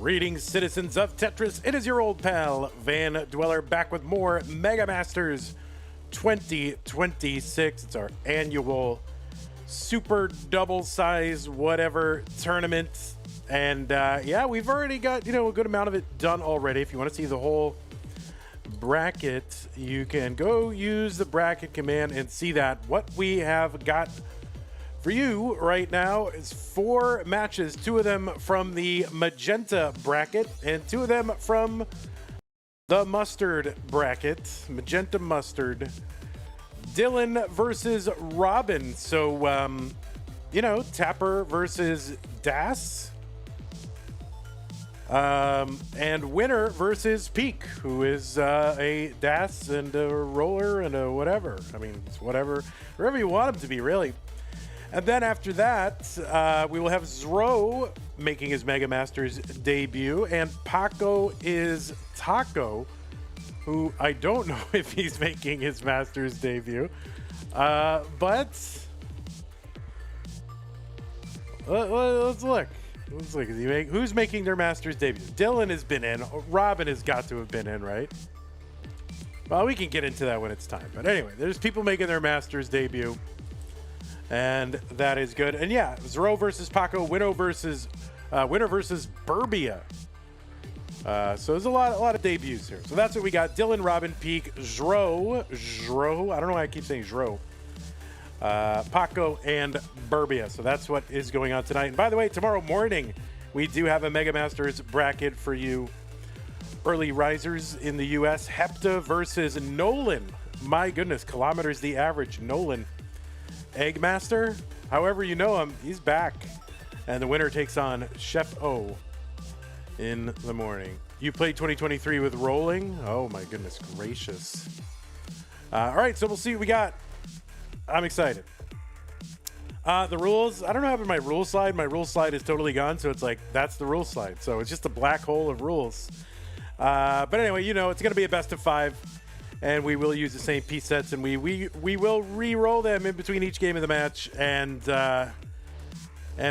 Greetings, citizens of Tetris. It is your old pal, Van Dweller, back with more Mega Masters 2026. It's our annual super double size whatever tournament. And yeah, we've already got, a good amount of it done already. If you want to see the whole bracket, you can go use the bracket command and see that. What we have got for you right now is 4 matches, 2 of them from the magenta bracket and 2 of them from the mustard bracket, magenta mustard. Dillan versus Robin. So, Tapper versus Das. And winner versus Pkric, who is a Das and a roller and a whatever. I mean, it's whatever you want him to be, really. And then after that, we will have Zoro making his Mega Masters debut, and Paco is Taco, who I don't know if he's making his Masters debut, but let's look. Let's look. Who's making their Masters debut? Dillan has been in. Robin has got to have been in, right? Well, we can get into that when it's time. But anyway, there's people making their Masters debut. And that is good. And yeah, Zoro versus Paco, winner versus Burbia. So there's a lot of debuts here. So that's what we got. Dillan, Robin, Pkric, Zoro. I don't know why I keep saying Zoro. Paco and Burbia. So that's what is going on tonight. And by the way, tomorrow morning, we do have a Mega Masters bracket for you. Early risers in the U.S. Hepta versus Nolan. My goodness, kilometers the average. Nolan. Eggmaster, however you know him, he's back. And the winner takes on Chef O in the morning. You played 2023 with Rolling? Oh my goodness gracious. All right, so we'll see what we got. I'm excited. The rules, I don't know what happened to my rule slide. My rule slide is totally gone, so it's like, that's the rule slide. So it's just a black hole of rules. But anyway, it's going to be a best of 5. And we will use the same piece sets, and we will re-roll them in between each game of the match. And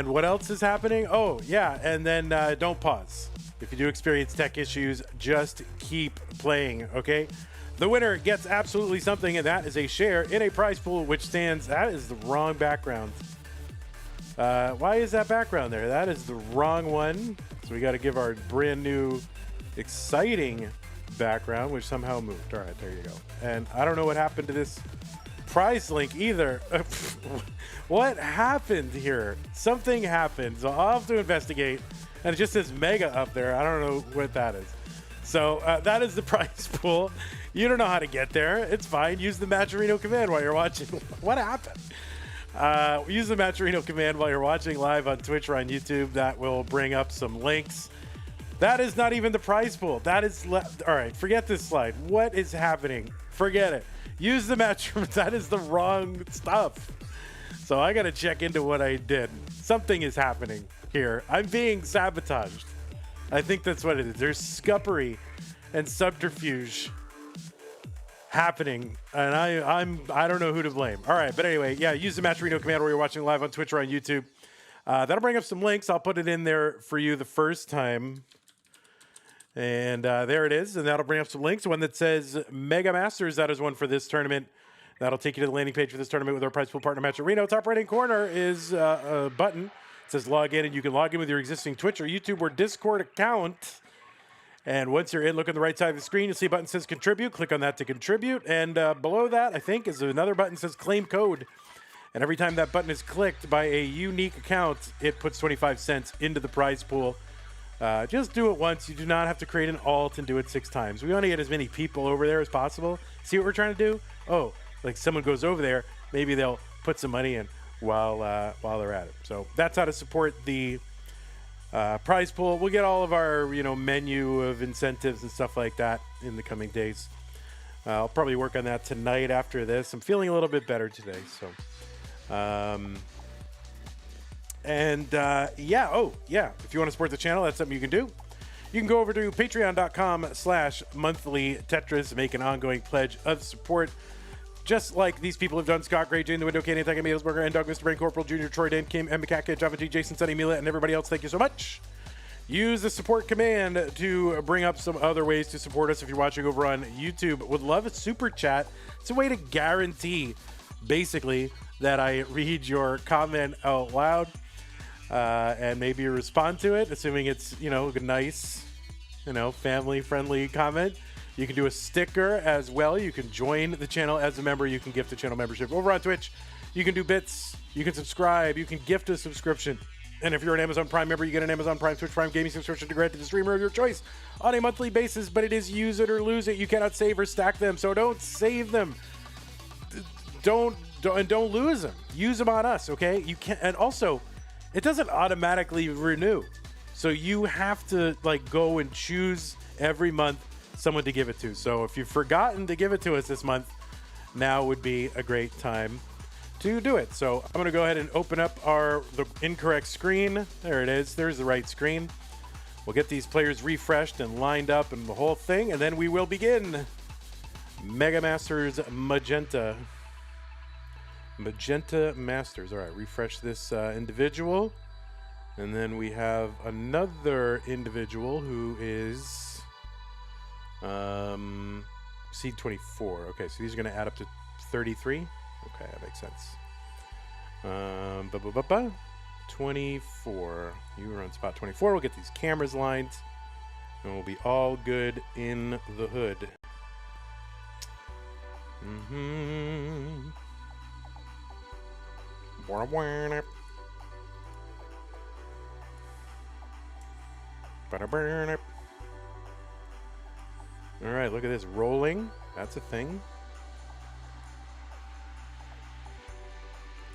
what else is happening? Oh, yeah, and then don't pause. If you do experience tech issues, just keep playing, okay? The winner gets absolutely something, and that is a share in a prize pool, which stands... That is the wrong background. Why is that background there? That is the wrong one. So we got to give our brand new, exciting background, which somehow moved. All right, there you go. And I don't know what happened to this prize link either. What happened here? Something happened, so I'll have to investigate. And it just says mega up there. I don't know what that is. So that is the prize pool. You don't know how to get there. It's fine. Use the Matcherino command while you're watching. What happened? Use the Matcherino command while you're watching live on Twitch or on YouTube. That will bring up some links. That is not even the prize pool. That is all right. Forget this slide. What is happening? Forget it. Use the match. That is the wrong stuff. So I got to check into what I did. Something is happening here. I'm being sabotaged. I think that's what it is. There's scuppery and subterfuge happening, and I don't know who to blame. All right, but anyway, yeah, use the Matcherino command while you're watching live on Twitch or on YouTube. That'll bring up some links. I'll put it in there for you the first time. And there it is. And that'll bring up some links. One that says Mega Masters. That is one for this tournament. That'll take you to the landing page for this tournament with our prize pool partner match arena. Top right-hand corner is a button. It says log in, and you can log in with your existing Twitch or YouTube or Discord account. And once you're in, look on the right side of the screen. You'll see a button that says contribute. Click on that to contribute. And below that, I think, is another button that says claim code. And every time that button is clicked by a unique account, it puts 25 cents into the prize pool. Just do it once. You do not have to create an alt and do it 6 times. We want to get as many people over there as possible. See what we're trying to do? Oh, like someone goes over there, maybe they'll put some money in while they're at it. So that's how to support the prize pool. We'll get all of our menu of incentives and stuff like that in the coming days. I'll probably work on that tonight after this. I'm feeling a little bit better today. So, yeah. Oh, yeah. If you want to support the channel, that's something you can do. You can go over to patreon.com/monthly Tetris, make an ongoing pledge of support. Just like these people have done: Scott Gray, Jane the Window, Candy, Thank Mealsburger, and Doug, Mr. Brain Corporal, Junior, Troy, Dan, Kim, Emma Kaka, Java G, Jason, Sunny, Mila, and everybody else. Thank you so much. Use the support command to bring up some other ways to support us if you're watching over on YouTube. Would love a super chat. It's a way to guarantee, basically, that I read your comment out loud and maybe respond to it, assuming it's, a nice, family-friendly comment. You can do a sticker as well. You can join the channel as a member. You can gift a channel membership. Over on Twitch, you can do bits. You can subscribe. You can gift a subscription. And if you're an Amazon Prime member, you get an Amazon Prime, Twitch Prime gaming subscription to grant to the streamer of your choice on a monthly basis. But it is use it or lose it. You cannot save or stack them. So don't save them. Don't lose them. Use them on us, okay? You can't. And also, it doesn't automatically renew. So you have to go and choose every month someone to give it to. So if you've forgotten to give it to us this month, now would be a great time to do it. So I'm going to go ahead and open up the incorrect screen. There it is. There's the right screen. We'll get these players refreshed and lined up and the whole thing, and then we will begin. Mega Masters Magenta. Magenta Masters. All right, refresh this individual. And then we have another individual who is seed 24. Okay, so these are going to add up to 33. Okay, that makes sense. 24. You were on spot 24. We'll get these cameras lined, and we'll be all good in the hood. All right, look at this rolling. That's a thing.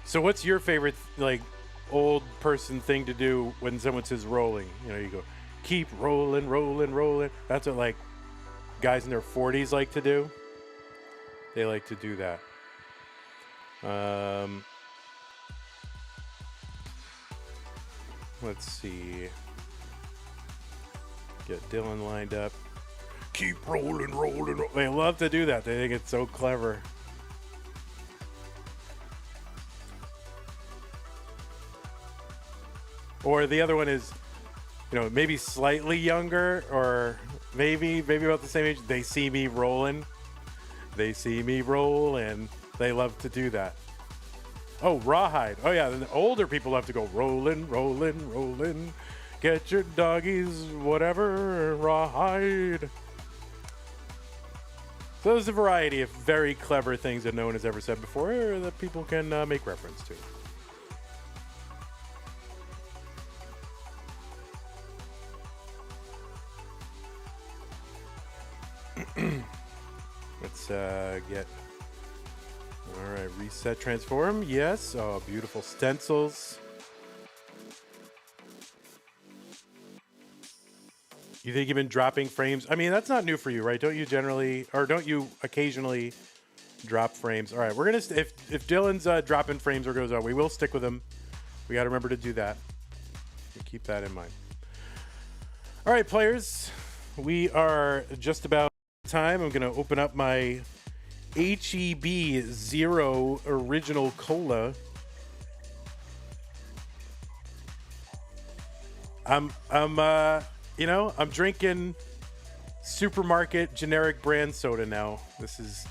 So what's your favorite old person thing to do when someone says rolling? You go, keep rolling, rolling, rolling. That's what guys in their 40s like to do. They like to do that. Let's see. Get Dillan lined up. Keep rolling, rolling. They love to do that. They think it's so clever. Or the other one is, maybe slightly younger, or maybe about the same age. They see me rolling. They see me roll, and they love to do that. Oh, rawhide. Oh, yeah. Then the older people love to go rolling, rolling, rolling. Get your doggies, whatever, rawhide. So there's a variety of very clever things that no one has ever said before that people can make reference to. Let's get... All right, reset, transform. Yes. Oh, beautiful stencils. You think you've been dropping frames? I mean, that's not new for you, right? Don't you occasionally drop frames? All right, we're gonna if Dillan's dropping frames or goes out, we will stick with him. We got to remember to do that. Keep that in mind. All right, players, we are just about time. I'm gonna open up my HEB Zero Original Cola. I'm drinking supermarket generic brand soda now. This is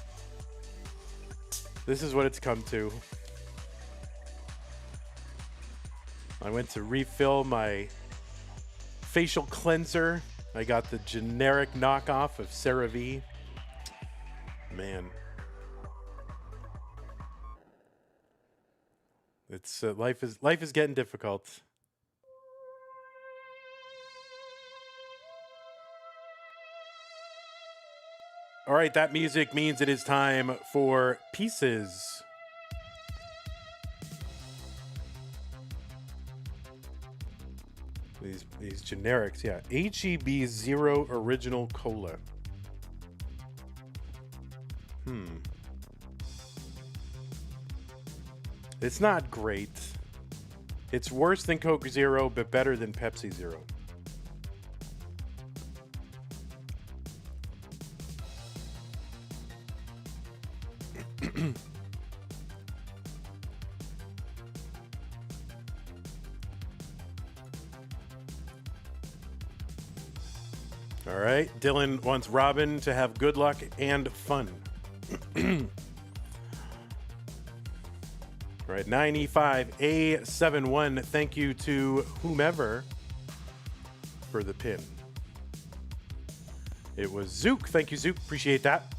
This is what it's come to. I went to refill my facial cleanser. I got the generic knockoff of CeraVe. Man. It's life is getting difficult. All right, that music means it is time for pieces. These generics, yeah. HEB Zero Original Cola. It's not great. It's worse than Coke Zero, but better than Pepsi Zero. All right, Dillan wants Robin to have good luck and fun. All right, 95A71, thank you to whomever for the pin. It was Zook. Thank you, Zook. Appreciate that.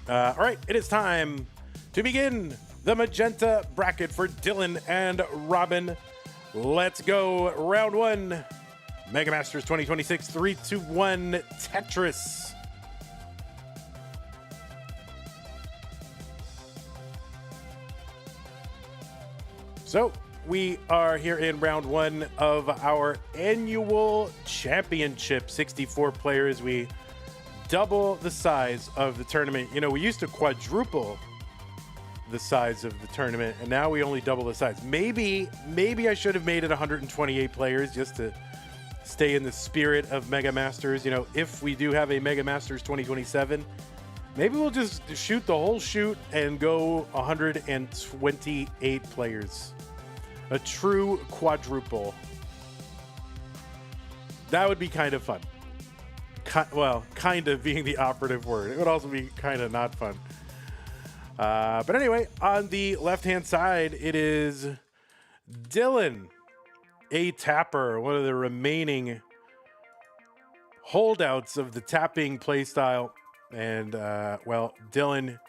All right, it is time to begin the magenta bracket for Dillan and Robin. Let's go. Round one. Mega Masters 2026 3-2-1 Tetris. So we are here in round one of our annual championship. 64 players. We double the size of the tournament. You know, we used to quadruple the size of the tournament, and now we only double the size. Maybe I should have made it 128 players just to stay in the spirit of Mega Masters. You know, if we do have a Mega Masters 2027, maybe we'll just shoot the whole shoot and go 128 players. A true quadruple. That would be kind of fun. Well, kind of being the operative word. It would also be kind of not fun. But anyway, on the left-hand side, it is Dillan, a tapper, one of the remaining holdouts of the tapping playstyle. And, well, Dillan,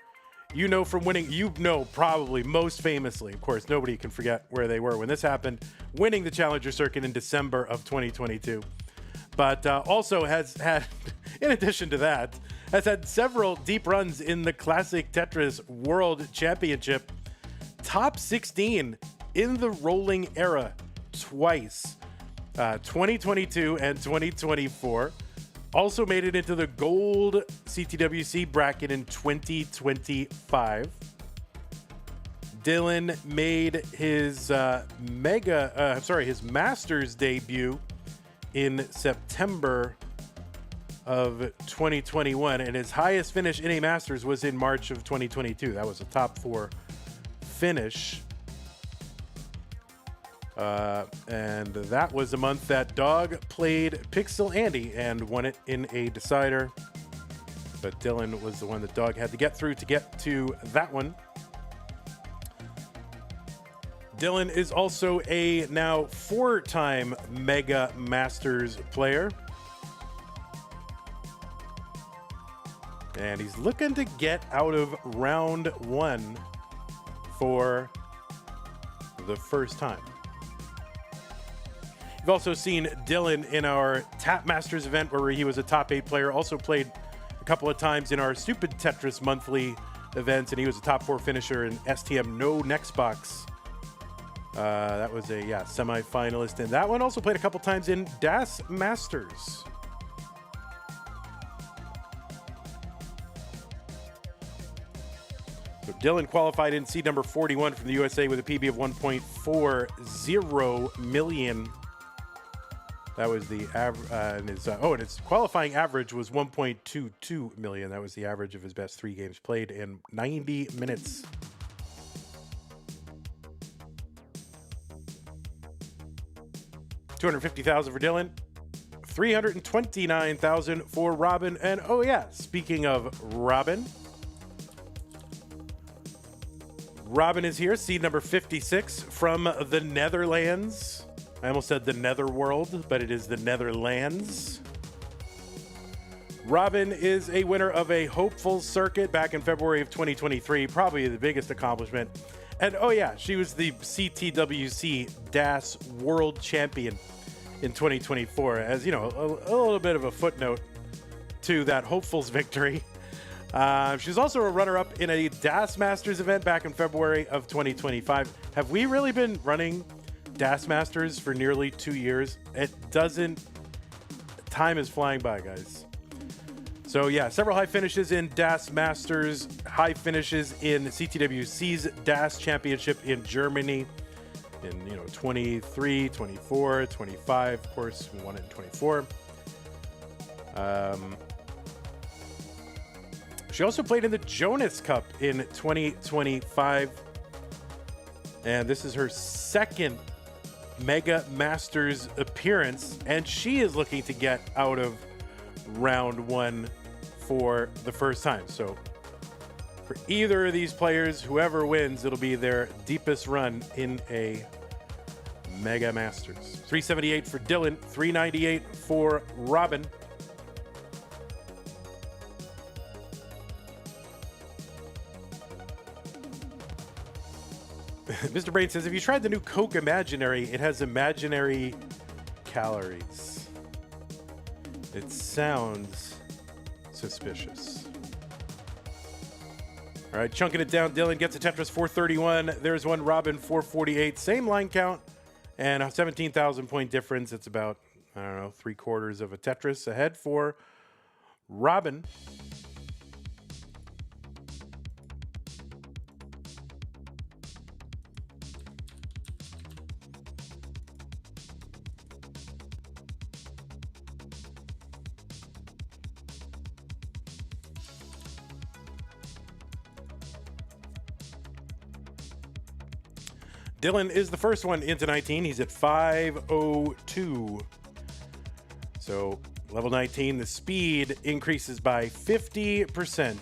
you know from winning, you know probably most famously, of course, nobody can forget where they were when this happened, winning the Challenger Circuit in December of 2022. But also has had, in addition to that, has had several deep runs in the Classic Tetris World Championship. Top 16 in the rolling era twice, 2022 and 2024. Also made it into the gold CTWC bracket in 2025. Dillan made his his Masters debut in September of 2021, and his highest finish in a Masters was in March of 2022. That was a top 4 finish. And that was the month that Dog played Pixel Andy and won it in a decider. But Dillan was the one that Dog had to get through to get to that one. Dillan is also a now 4-time Mega Masters player. And he's looking to get out of round one for the first time. You've also seen Dillan in our Tap Masters event where he was a top 8 player. Also played a couple of times in our Stupid Tetris monthly events, and he was a top 4 finisher in STM No Next Box. That was a semi-finalist in that one. Also played a couple times in Das Masters. So Dillan qualified in seed number 41 from the USA with a PB of 1.40 million. That was the average, and his qualifying average was 1.22 million. That was the average of his best 3 games played in 90 minutes. $250,000 for Dillan, $329,000 for Robin, and oh yeah, speaking of Robin, Robin is here, seed number 56 from the Netherlands. I almost said the Netherworld, but it is the Netherlands. Robin is a winner of a hopeful circuit back in February of 2023, probably the biggest accomplishment. And oh yeah, she was the CTWC DAS World Champion in 2024. As you know, a little bit of a footnote to that hopefuls victory. She's also a runner-up in a DAS Masters event back in February of 2025. Have we really been running DAS Masters for nearly 2 years? It doesn't. Time is flying by, guys. So yeah, several high finishes in DAS Masters, high finishes in CTWC's DAS Championship in Germany in 23, 24, 25, of course, we won it in 24. She also played in the Jonas Cup in 2025. And this is her second Mega Masters appearance. And she is looking to get out of round one for the first time. So for either of these players, whoever wins, it'll be their deepest run in a Mega Masters. 378 for Dillan, 398 for Robin. Mr. Brain says, if you tried the new Coke Imaginary, it has imaginary calories. It sounds suspicious. All right, chunking it down. Dillan gets a Tetris 431. There's one Robin 448. Same line count and a 17,000 point difference. It's about, I don't know, 3/4 of a Tetris ahead for Robin. Dillan is the first one into 19. He's at 502. So level 19, the speed increases by 50%.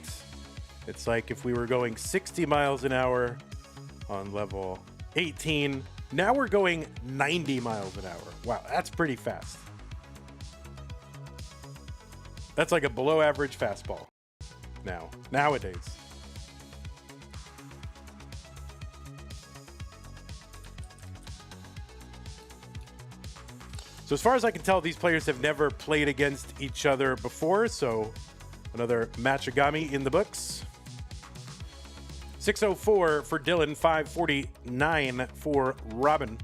It's like if we were going 60 miles an hour on level 18. Now we're going 90 miles an hour. Wow, that's pretty fast. That's like a below average fastball nowadays. So as far as I can tell, these players have never played against each other before, so another matchagami in the books. 604 for Dillan, 549 for Robin.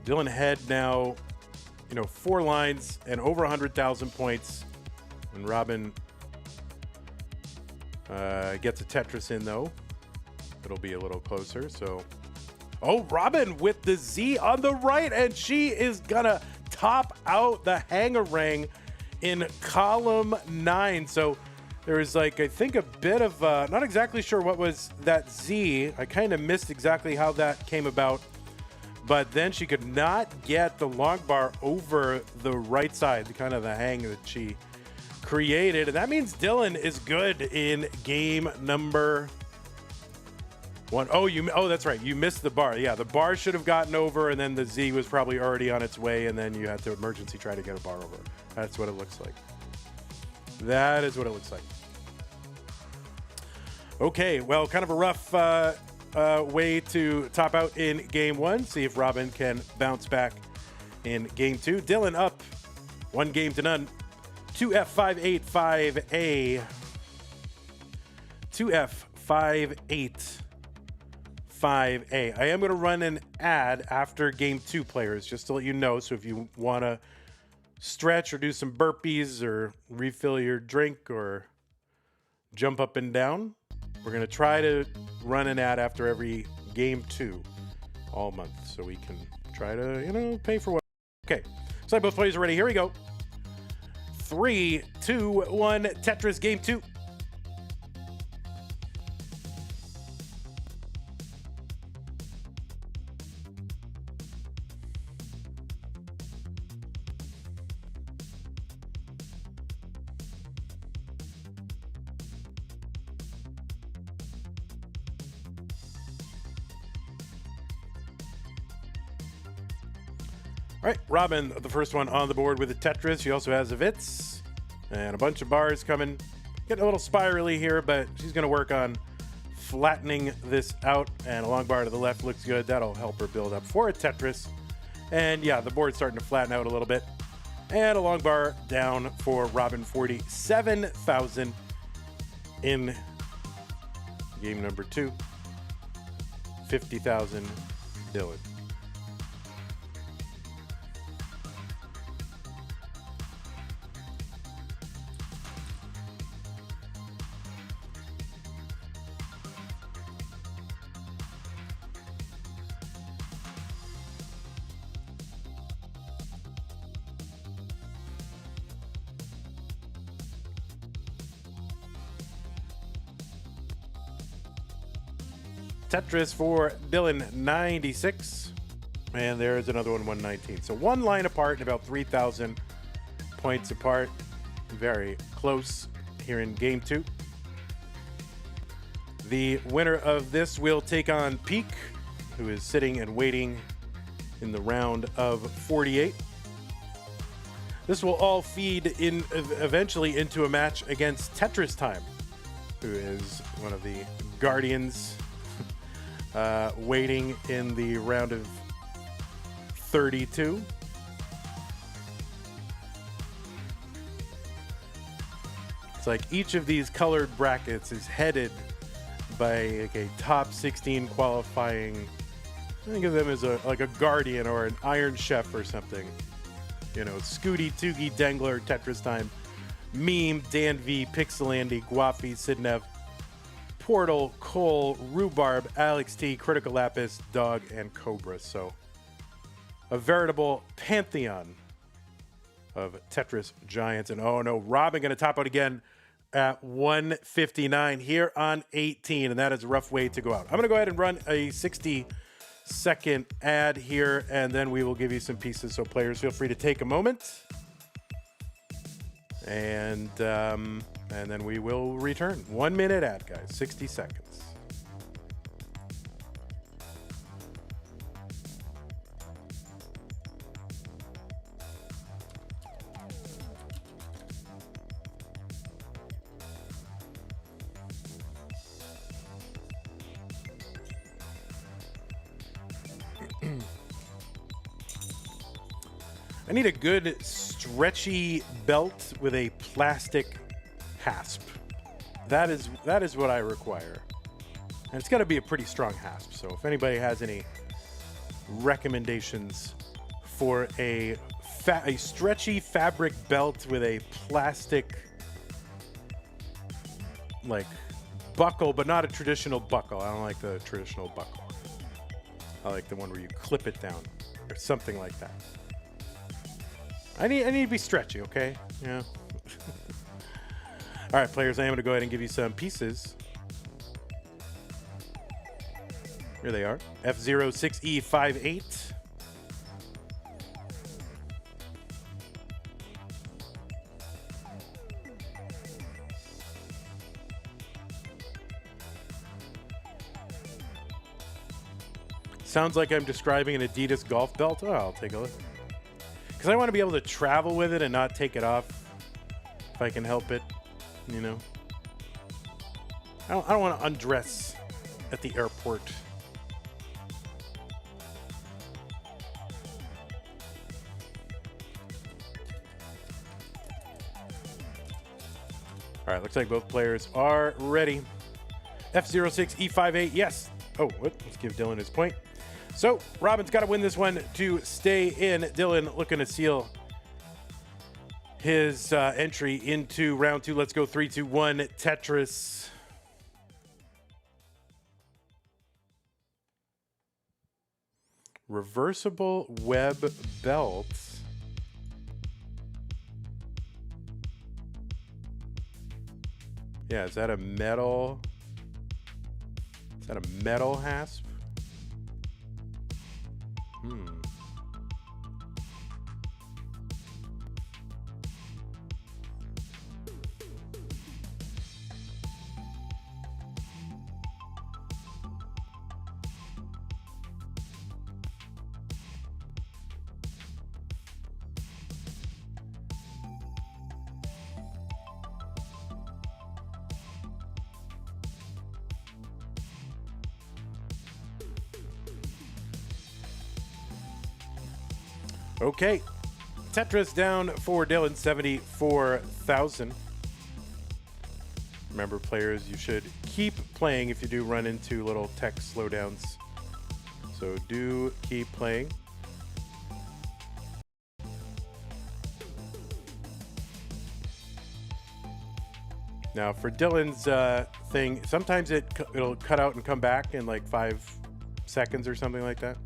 Dillan had now, 4 lines and over 100,000 points. And Robin gets a Tetris in, though. It'll be a little closer, so... Oh, Robin with the Z on the right, and she is gonna top out the hang-a-rang in column 9. So there was, I think a bit of... not exactly sure what was that Z. I kind of missed exactly how that came about. But then she could not get the long bar over the right side, kind of the hang that she created. And that means Dillan is good in game number 1. Oh, that's right. You missed the bar. Yeah, the bar should have gotten over, and then the Z was probably already on its way, and then you had to emergency try to get a bar over. That's what it looks like. That is what it looks like. Okay, well, kind of a rough way to top out in game 1. See if Robin can bounce back in game 2. Dillan up 1 game to none. 2F585A. 2F585A. I am going to run an ad after game 2, players, just to let you know. So if you want to stretch or do some burpees or refill your drink or jump up and down, we're going to try to run an ad after every game 2 all month, so we can try to, pay for what. Okay, so both players are ready. Here we go. 3, 2, 1, Tetris game 2. All right, Robin, the first one on the board with a Tetris. She also has a Vitz and a bunch of bars coming. Getting a little spirally here, but she's going to work on flattening this out. And a long bar to the left looks good. That'll help her build up for a Tetris. And yeah, the board's starting to flatten out a little bit. And a long bar down for Robin, 47,000 in game number 2. 50,000 Dillan. Tetris for Dillan, 96. And there's another one, 119. So one line apart and about 3,000 points apart. Very close here in game 2. The winner of this will take on Pkric, who is sitting and waiting in the round of 48. This will all feed in eventually into a match against Tetris Time, who is one of the guardians waiting in the round of 32. It's like each of these colored brackets is headed by like a top 16 qualifying. Think of them as like a guardian or an Iron Chef or something. You know, Scooty, Toogie, Dengler, Tetris Time, Meme, Dan V, Pixelandy, Guapi, Sidnev, Portal, Cole, Rhubarb, Alex T, Critical Lapis, Dog, and Cobra. So a veritable pantheon of Tetris giants. And oh no, Robin going to top out again at 159 here on 18. And that is a rough way to go out. I'm going to go ahead and run a 60-second ad here, and then we will give you some pieces. So players, feel free to take a moment. And then we will return. 1 minute ad, guys. 60 seconds. I need a good stretchy belt with a plastic hasp. That is what I require. And it's got to be a pretty strong hasp. So if anybody has any recommendations for a stretchy fabric belt with a plastic like buckle, but not a traditional buckle. I don't like the traditional buckle. I like the one where you clip it down or something like that. I need to be stretchy, okay? Yeah. All right, players, I am going to go ahead and give you some pieces. Here they are. F06E58. Sounds like I'm describing an Adidas golf belt. Oh, I'll take a look. Because I want to be able to travel with it and not take it off if I can help it, you know. I don't want to undress at the airport. All right, looks like both players are ready. F06E58, yes. Oh, what? Let's give Dillan his point. So, Robin's got to win this one to stay in. Dillan looking to seal his entry into round 2. Let's go 3, 2, 1. Tetris. Reversible web belt. Yeah, is that a metal? Is that a metal hasp? Okay. Tetris down for Dillan, 74,000. Remember, players, you should keep playing if you do run into little tech slowdowns. So do keep playing. Now for Dillan's thing, sometimes it'll cut out and come back in like 5 seconds or something like that.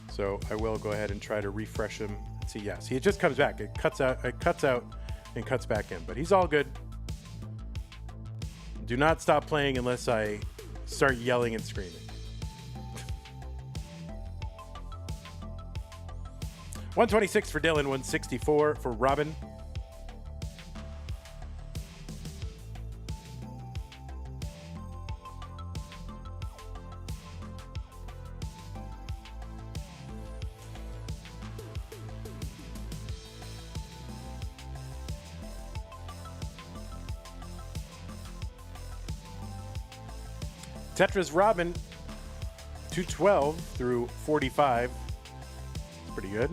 So I will go ahead and try to refresh him. See, yeah, see, it just comes back. It cuts out and cuts back in, but he's all good. Do not stop playing unless I start yelling and screaming. 126 for Dillan, 164 for Robin. Tetris Robin, 212 through 45. It's pretty good.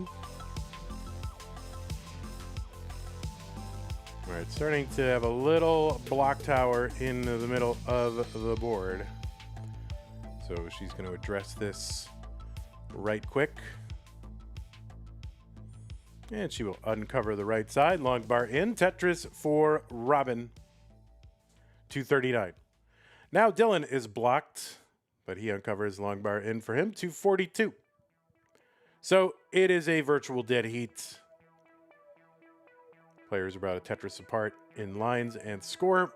All right, starting to have a little block tower in the middle of the board. So she's going to address this right quick. And she will uncover the right side. Long bar in. Tetris for Robin, 239. Now Dillan is blocked, but he uncovers long bar in for him, 242. So it is a virtual dead heat. Players are about a Tetris apart in lines and score.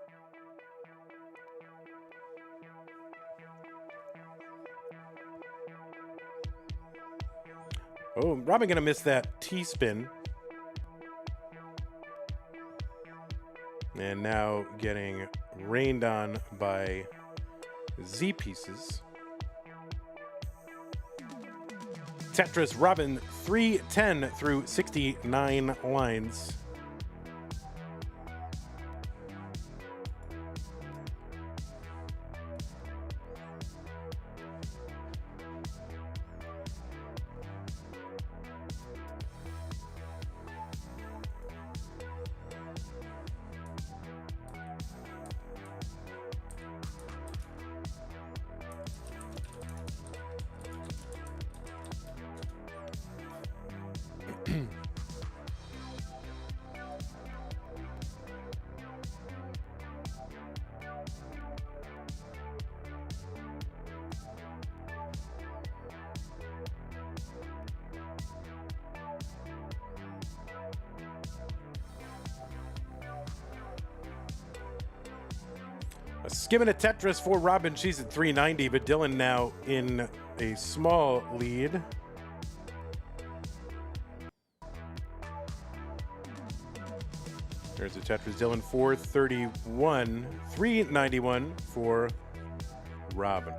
Oh, Robin gonna miss that T-spin. And now getting rained on by Z pieces. Tetris Robin, 310 through 69 lines. A skimming a Tetris for Robin. She's at 390, but Dillan now in a small lead. There's a Tetris. Dillan, 431, 391 for Robin.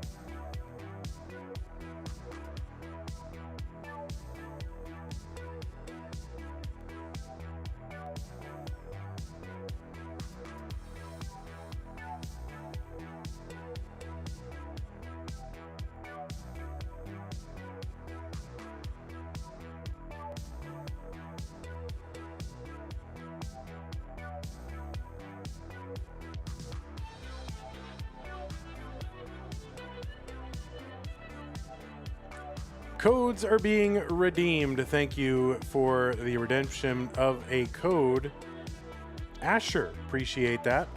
Codes are being redeemed. Thank you for the redemption of a code. Asher, appreciate that.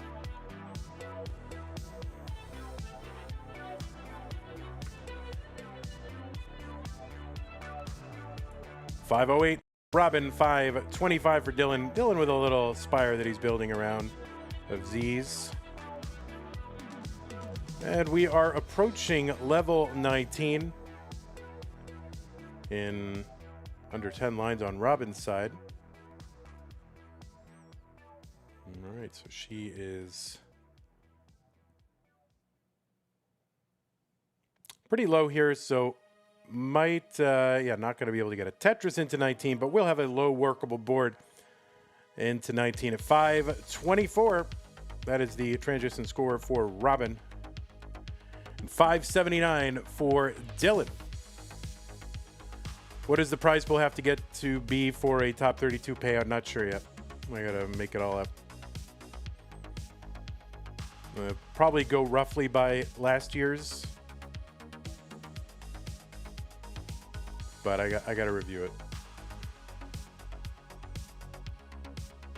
$508 Robin, $525 for Dillan. Dillan with a little spire that he's building around of Z's. And we are approaching level 19. In under 10 lines on Robin's side. All right, so she is pretty low here, so might, not going to be able to get a Tetris into 19, but we'll have a low workable board into 19 at 524. That is the transition score for Robin. And 579 for Dillan. What does the prize pool have to get to be for a top 32 payout? Not sure yet. I gotta make it all up. Probably go roughly by last year's, but I gotta review it.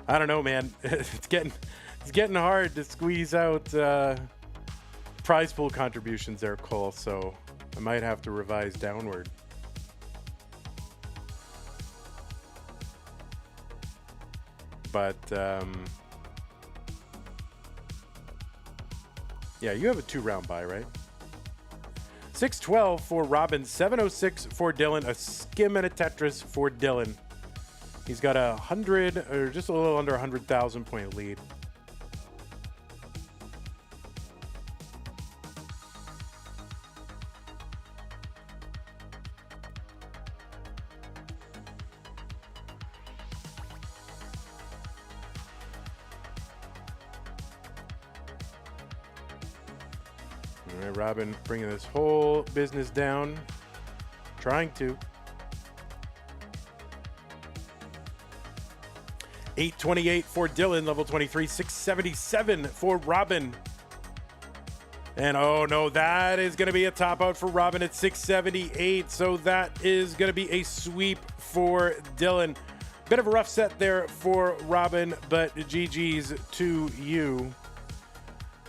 I don't know, man. It's getting hard to squeeze out prize pool contributions there, Cole. So I might have to revise downward. But yeah, you have a 2-round bye, right? 612 for Robin, 706 for Dillan, a skim and a Tetris for Dillan. He's got 100 or just a little under 100,000 point lead. All right, Robin bringing this whole business down, trying to. 828 for Dillan, level 23. 677 for Robin. And oh no, that is going to be a top out for Robin at 678. So that is going to be a sweep for Dillan. Bit of a rough set there for Robin, but GG's to you.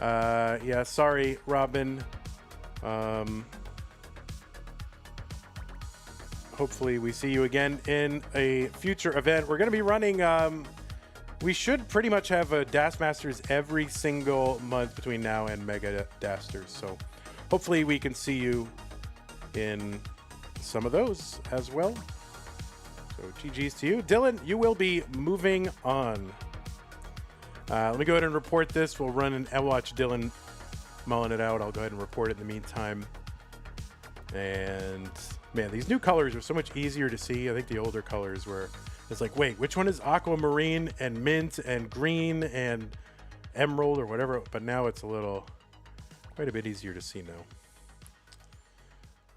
Yeah, sorry, Robin. Hopefully we see you again in a future event. We're going to be running, we should pretty much have a Das Masters every single month between now and Mega Dasters. So hopefully we can see you in some of those as well. So GG's to you. Dillan, you will be moving on. Let me go ahead and report this. We'll run and watch Dillan mulling it out. I'll go ahead and report it in the meantime. And man, these new colors are so much easier to see. I think the older colors were, it's like, wait, which one is aquamarine and mint and green and emerald or whatever? But now it's quite a bit easier to see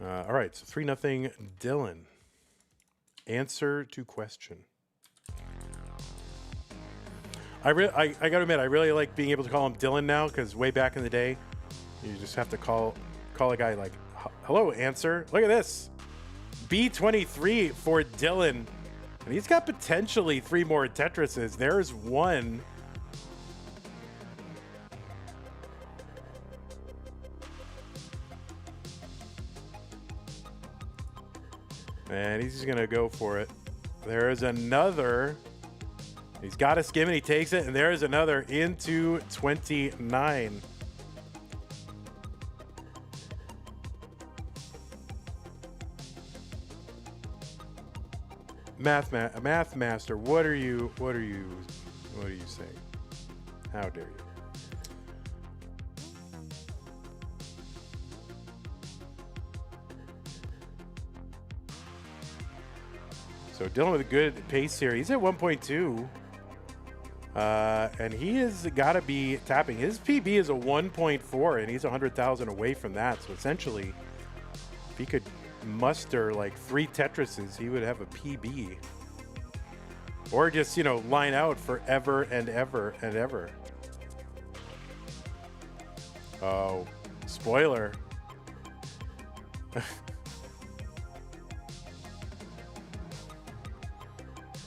now. All right, so 3-0 Dillan. Answer to question. I gotta admit, I really like being able to call him Dillan now, because way back in the day, you just have to call a guy like, hello, answer. Look at this. B23 for Dillan. And he's got potentially 3 more Tetrises. There's one. And he's gonna go for it. There is another. He's got a skim and he takes it, and there is another into 29. Math master, what are you saying? How dare you? So Dillan with a good pace here. He's at 1.2. And he has got to be tapping. His PB is a 1.4, and he's 100,000 away from that. So essentially, if he could muster like 3 Tetrises, he would have a PB. Or just, you know, line out forever and ever and ever. Oh, spoiler.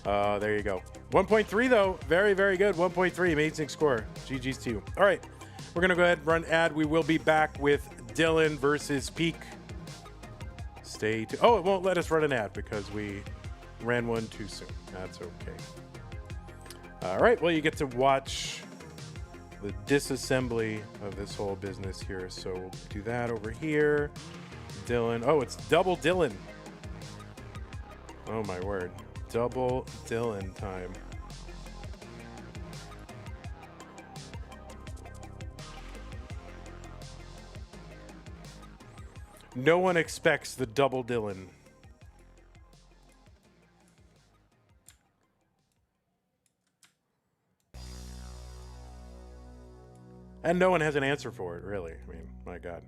There you go. 1.3 though, very, very good. 1.3, amazing score. GG's to you. All right, we're gonna go ahead and run ad. We will be back with Dillan versus Pkric. Stay tuned. Oh, it won't let us run an ad because we ran one too soon. That's okay. All right, well, you get to watch the disassembly of this whole business here. So we'll do that over here. Dillan. Oh, it's double Dillan. Oh my word. Double Dillan time. No one expects the double Dillan. And no one has an answer for it, really. I mean, my God.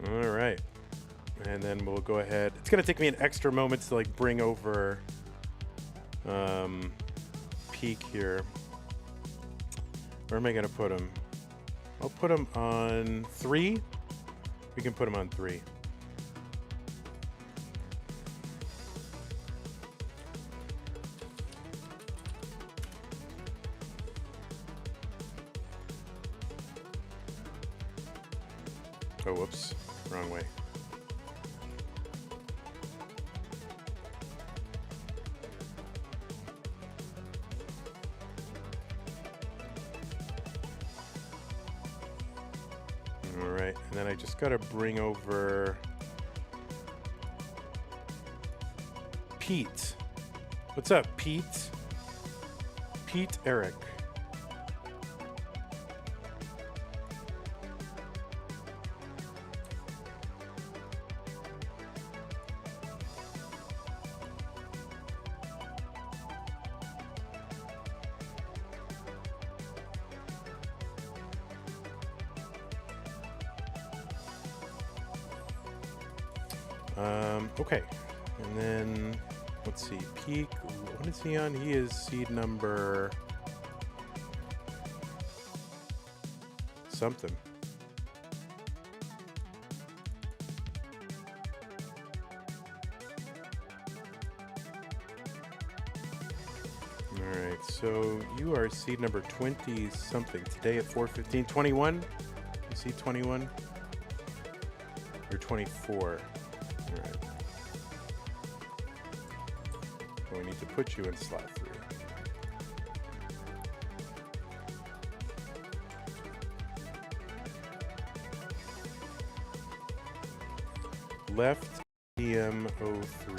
All right. And then we'll go ahead. It's going to take me an extra moment to like bring over Peak here. Where am I going to put him? I'll put him on 3. We can put him on 3. Oh, whoops. Wrong way. All right, and then I just got to bring over Pete. What's up, Pete? Pete Eric. Okay, and then let's see, Peak, what is he on? He is seed number something. All right, so you are seed number 20 something today at 4:15. 21? You see 21? You're 24. All right. We need to put you in slot 3. Left EM03 is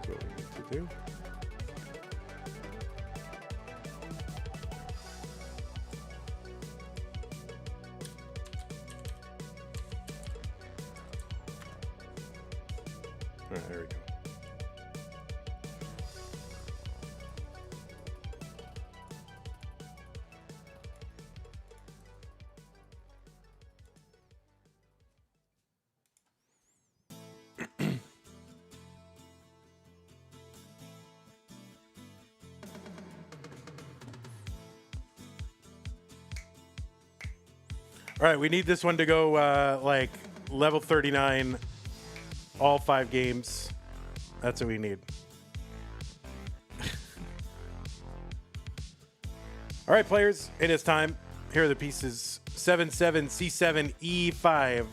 what we need to do. All right, there we go. All right, we need this one to go like level 39, all 5 games. That's what we need. All right, players, it is time. Here are the pieces. 7-7, C7, E5.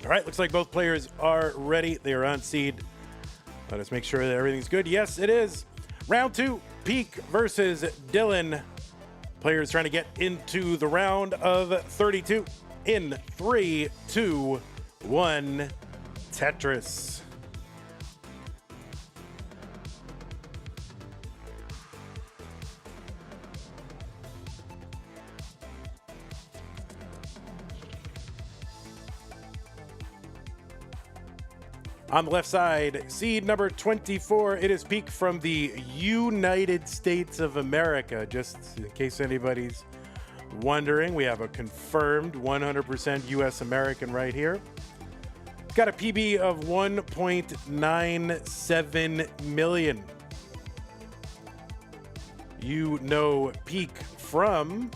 All right, looks like both players are ready. They are on seed. Let us make sure that everything's good. Yes, it is. Round 2, Peak versus Dillan. Players trying to get into the round of 32 in 3, 2, 1, Tetris. On the left side, seed number 24, it is Peak from the United States of America. Just in case anybody's wondering, we have a confirmed 100% US American right here. Got a PB of 1.97 million. You know Peak from...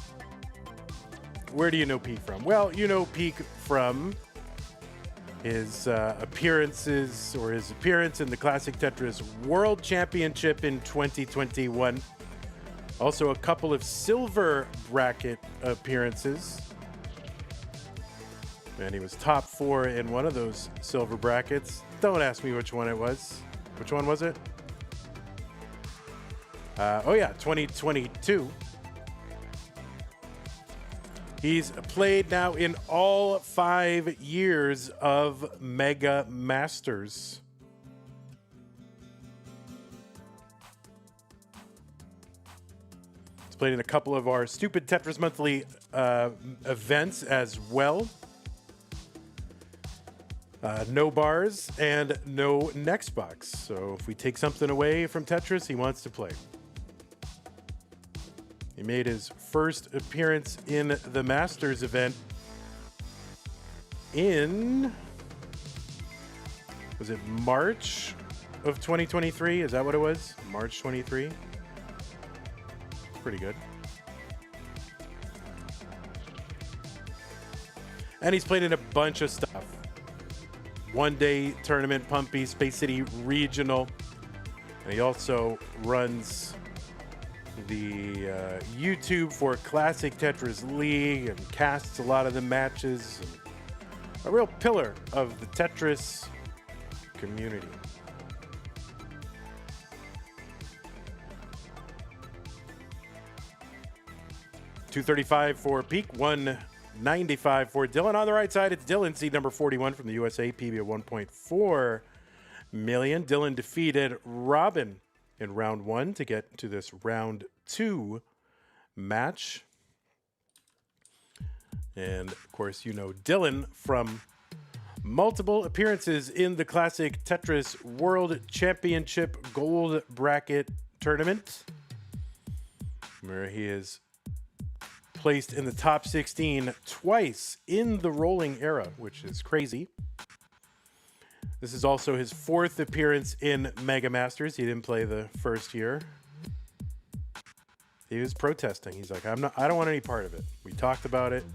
Where do you know Peak from? Well, you know Peak from his appearances, or his appearance in the Classic Tetris World Championship in 2021. Also a couple of silver bracket appearances. And he was top 4 in one of those silver brackets. Don't ask me which one it was. Which one was it? Oh yeah, 2022. He's played now in all 5 years of Mega Masters. He's played in a couple of our Stupid Tetris Monthly events as well. No bars and no next box. So if we take something away from Tetris, he wants to play. He made his first appearance in the Masters event in, was it March of 2023? Is that what it was? March 23? Pretty good. And he's played in a bunch of stuff. One-day tournament, Pumpy, Space City Regional. And he also runs the YouTube for Classic Tetris League and casts a lot of the matches. A real pillar of the Tetris community. $235 for Pkric, $195 for Dillan. On the right side, it's Dillan, seed number 41 from the USA, PB at 1.4 million. Dillan defeated Robin in round 1 to get to this round 2 match. And of course, you know Dillan from multiple appearances in the Classic Tetris World Championship Gold Bracket Tournament, where he is placed in the top 16 twice in the rolling era, which is crazy. This is also his 4th appearance in Mega Masters. He didn't play the first year. He was protesting. He's like, I don't want any part of it. We talked about it,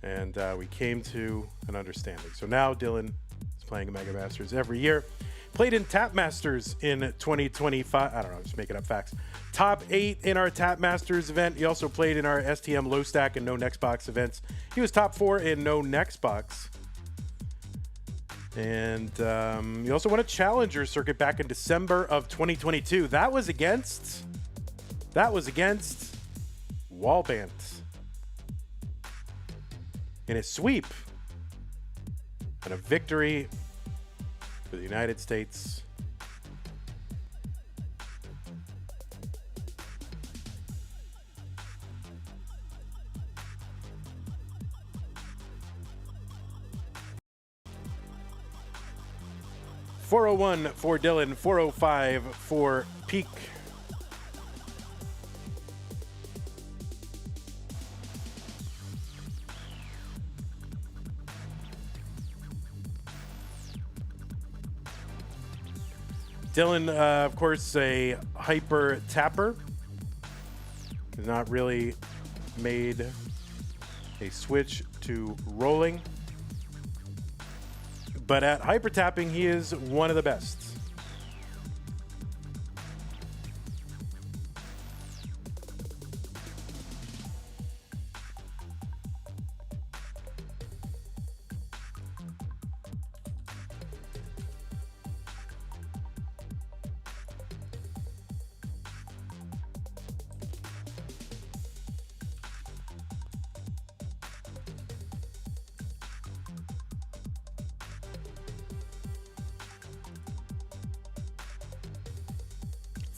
and we came to an understanding. So now Dillan is playing Mega Masters every year. Played in Tap Masters in 2025. I don't know, just making up facts. Top 8 in our Tap Masters event. He also played in our STM Low Stack and No Next Box events. He was top 4 in No Next Box. And he also won a Challenger circuit back in December of 2022. That was against Wallbant in a sweep and a victory for the United States. $401 for Dillan, $405 for Pkric. Dillan, of course, a hyper tapper. Has not really made a switch to rolling. But at hyper tapping, he is one of the best.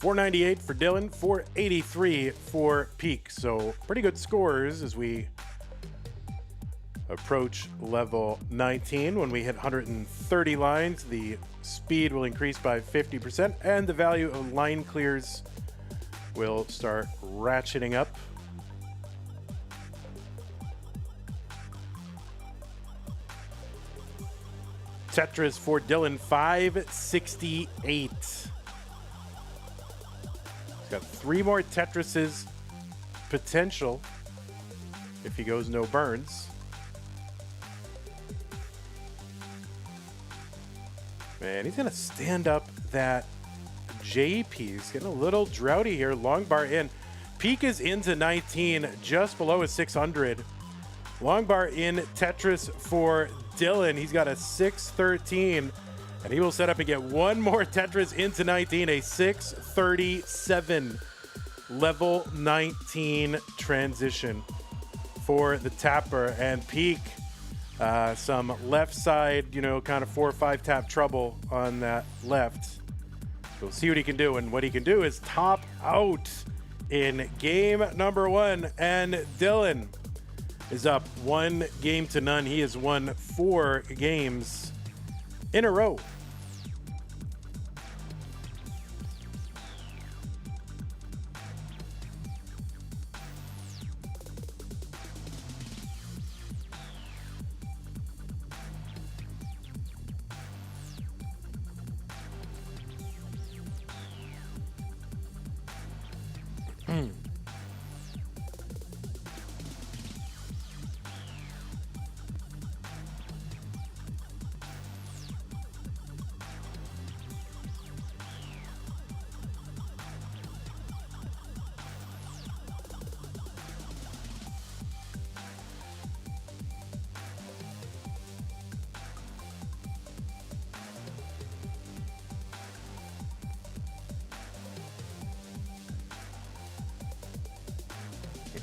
$498 for Dillan, $483 for Pkric. So pretty good scores as we approach level 19. When we hit 130 lines, the speed will increase by 50% and the value of line clears will start ratcheting up. Tetris for Dillan, 568. Got 3 more Tetrises potential if he goes no burns. Man, he's gonna stand up that JP. He's getting a little droughty here. Long bar in. Pkric is into 19, just below his 600. Long bar in Tetris for Dillan. He's got a 613, and he will set up and get one more Tetris into 19, a 637 level 19 transition for the tapper. And Pkric, some left side, kind of 4 or 5 tap trouble on that left. We'll see what he can do, and what he can do is top out in game number 1, and Dillan is up 1-0. He has won 4 games in a row.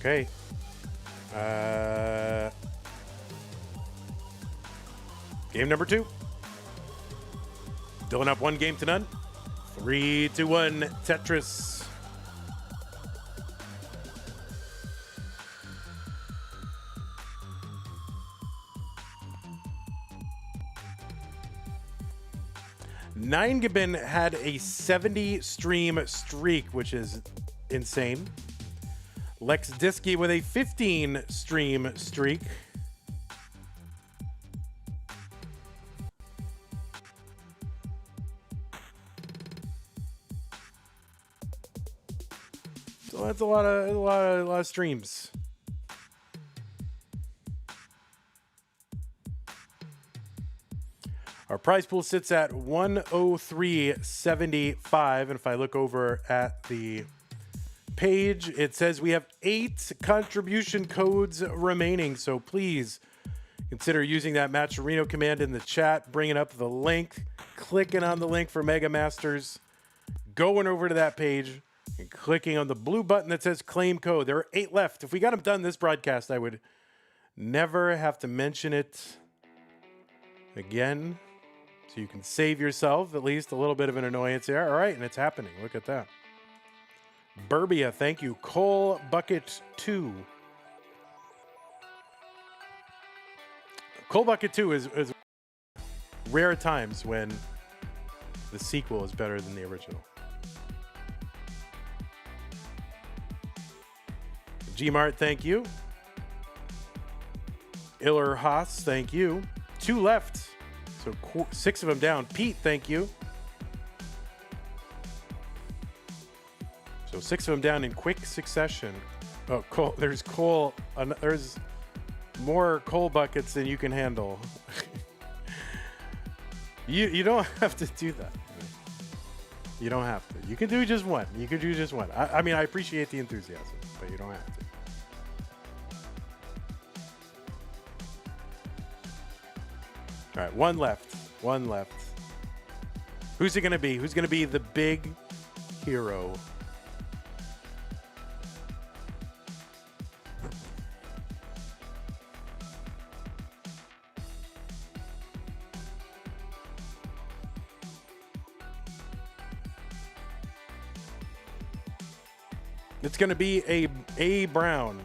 Okay. Game number 2. Dillan up 1-0. 3-1 Tetris. Nine had a 70 stream streak, which is insane. Lex Disky with a 15 stream streak. So that's a lot of streams. Our prize pool sits at 103.75, and if I look over at the page, it says we have 8 contribution codes remaining, so please consider using that Matcherino command in the chat, bringing up the link, clicking on the link for Mega Masters, going over to that page and clicking on the blue button that says claim code. There are 8 left. If we got them done this broadcast, I would never have to mention it again, so you can save yourself at least a little bit of an annoyance here. All right, and it's happening. Look at that. Burbia, thank you. Coal Bucket 2. Coal Bucket 2 is rare times when the sequel is better than the original. Gmart, thank you. Iller Haas, thank you. 2 left, so 6 of them down. Pete, thank you. So 6 of them down in quick succession. Oh, coal, there's coal. There's more coal buckets than you can handle. You don't have to do that. You don't have to. You can do just one. You can do just one. I mean, I appreciate the enthusiasm, but you don't have to. All right, 1 left. 1 left. Who's it going to be? Who's going to be the big hero? It's going to be A Brown.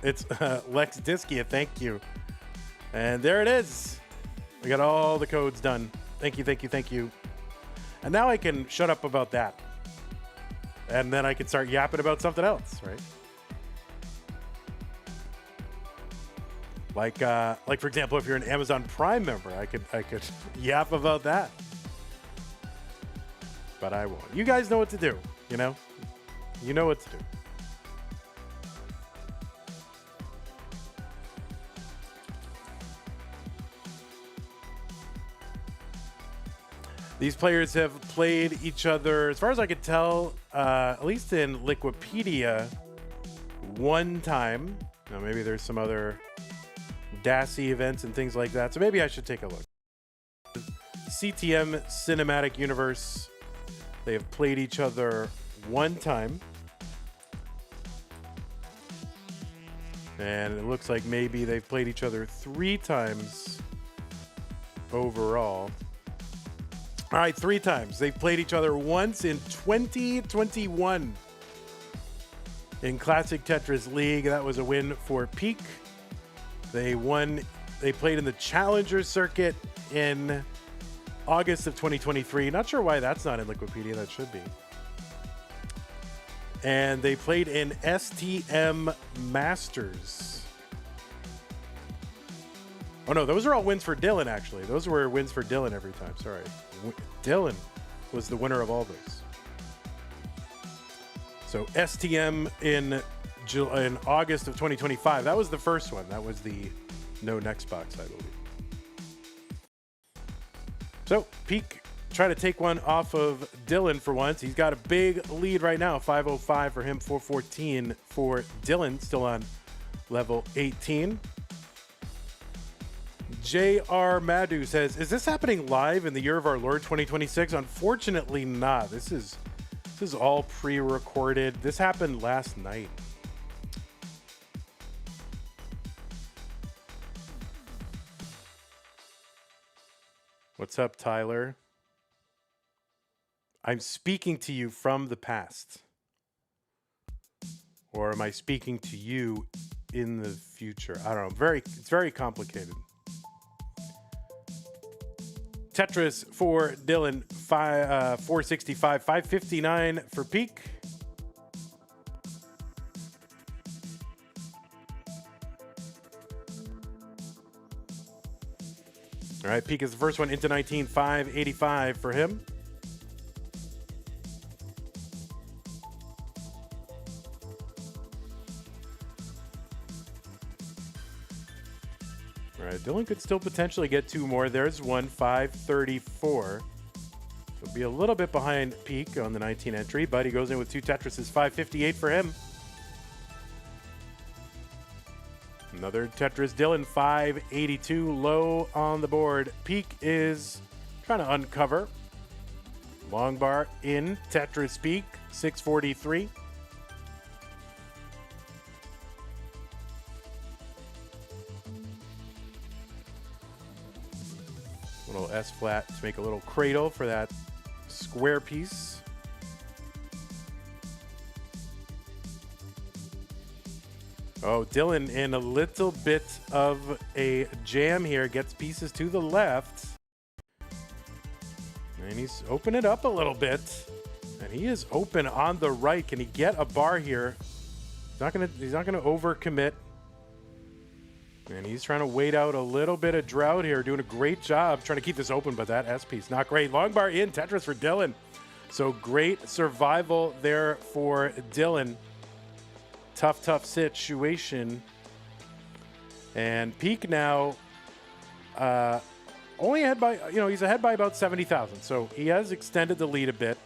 It's Lex Diskia. Thank you. And there it is. We got all the codes done. Thank you, thank you, thank you. And now I can shut up about that. And then I can start yapping about something else, right? Like for example, if you're an Amazon Prime member, I could yap about that. But I won't. You guys know what to do, you know? You know what to do. These players have played each other, as far as I could tell, at least in Liquipedia, 1 time. Now maybe there's some other DASI events and things like that. So maybe I should take a look. CTM Cinematic Universe. They have played each other one time. And it looks like maybe they've played each other 3 times overall. All right, 3 times. They've played each other once in 2021 in Classic Tetris League. That was a win for Pkric. They played in the Challenger Circuit in August of 2023. Not sure why that's not in Liquipedia. That should be. And they played in STM Masters. Oh, no, those are all wins for Dillan, actually. Those were wins for Dillan every time. Sorry. Dillan was the winner of all those. So STM in August of 2025. That was the first one. That was the no next box, I believe. So Pkric try to take one off of Dillan for once. He's got a big lead right now. 505 for him, 414 for Dillan, still on level 18. JR Madhu says, is this happening live in the year of our Lord 2026? Unfortunately not. This is all pre-recorded. This happened last night. What's up, Tyler? I'm speaking to you from the past. Or am I speaking to you in the future? I don't know. It's very complicated. Tetris for Dillan, 465, 559 for Pkric. All right, Pkric is the first one into 19, 585 for him. All right, Dillan could still potentially get 2 more. There's one, 534. He'll be a little bit behind Pkric on the 19 entry, but he goes in with 2 Tetrises, 558 for him. Another Tetris Dillan, 582, low on the board. Pkric is trying to uncover. Long bar in Tetris Pkric, 643. Little S flat to make a little cradle for that square piece. Oh, Dillan in a little bit of a jam here. Gets pieces to the left. And he's opening it up a little bit. And he is open on the right. Can he get a bar here? He's not gonna overcommit. And he's trying to wait out a little bit of drought here. Doing a great job trying to keep this open, but that S piece not great. Long bar in, Tetris for Dillan. So great survival there for Dillan. Tough situation. And Pkric now only ahead by, he's ahead by about 70,000. So he has extended the lead a bit.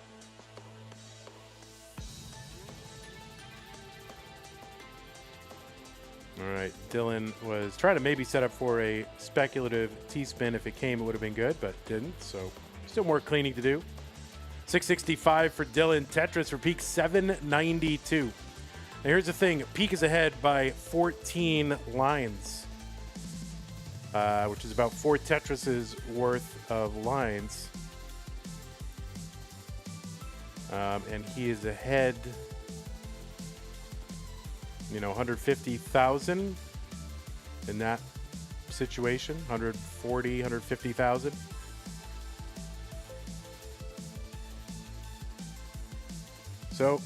All right, Dillan was trying to maybe set up for a speculative T-spin. If it came, it would have been good, but didn't. So still more cleaning to do. 665 for Dillan. Tetris for Pkric, 792. Now here's the thing. Pkric is ahead by 14 lines, which is about 4 Tetris's worth of lines. And he is ahead, 150,000 in that situation, 140, 150,000. So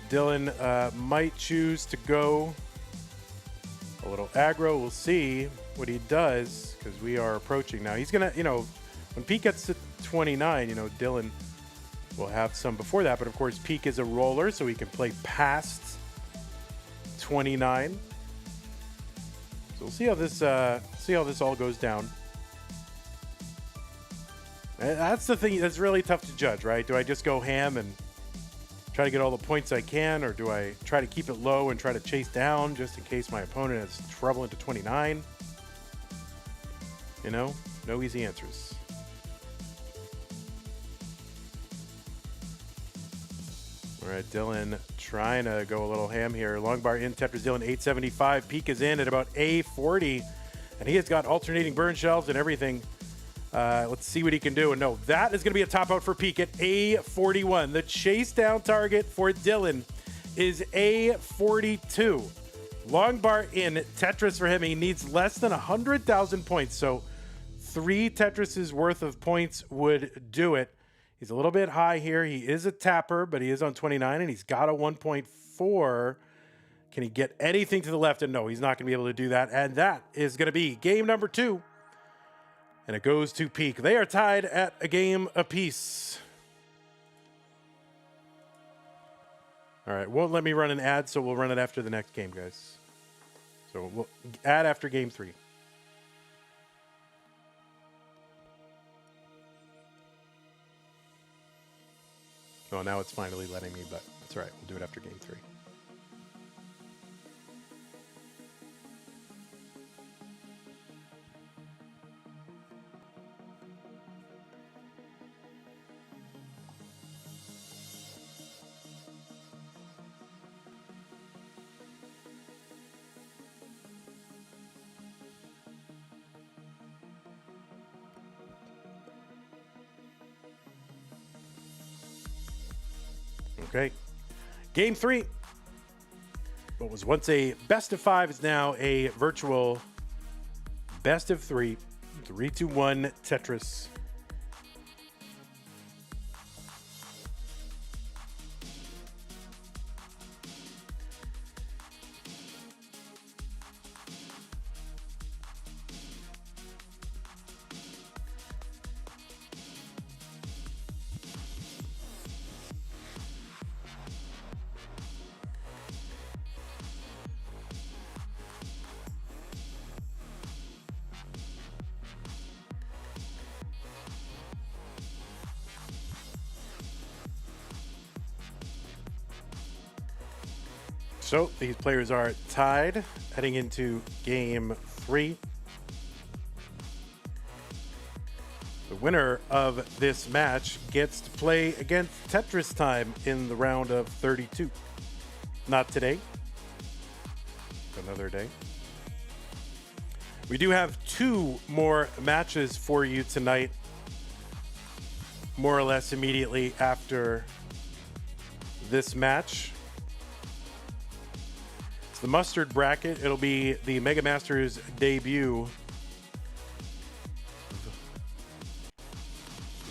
Dillan might choose to go a little aggro. We'll see what he does because we are approaching now. He's going to, when Pkric gets to 29, Dillan will have some before that. But, of course, Pkric is a roller, so he can play past 29. So we'll see how this all goes down. And that's the thing that's really tough to judge, right? Do I just go ham and Try to get all the points I can, or do I try to keep it low and try to chase down just in case my opponent has trouble into 29? You know, no easy answers. All right, Dillan trying to go a little ham here. Long bar in, Tetris Dillan, 875. Peak is in at about A40. And he has got alternating burn shelves and everything. Let's see what he can do. And no, that is going to be a top out for Peak at A41. The chase down target for Dillan is A42. Long bar in, Tetris for him. He needs less than 100,000 points. So 3 Tetris's worth of points would do it. He's a little bit high here. He is a tapper, but he is on 29, and he's got a 1.4. Can he get anything to the left? And no, he's not going to be able to do that. And that is going to be game number 2. And it goes to Peak. They are tied at a game apiece. All right, won't let me run an ad, so we'll run it after the next game, guys. So we'll ad after game 3. Oh, now it's finally letting me, but that's all right. We'll do it after game 3. Okay. Game 3. What was once a best of 5 is now a virtual best of 3. 3-2-1 Tetris. So these players are tied heading into game 3. The winner of this match gets to play against Tetris Time in the round of 32. Not today. Another day. We do have 2 more matches for you tonight, more or less immediately after this match. The mustard bracket, it'll be the Mega Masters debut.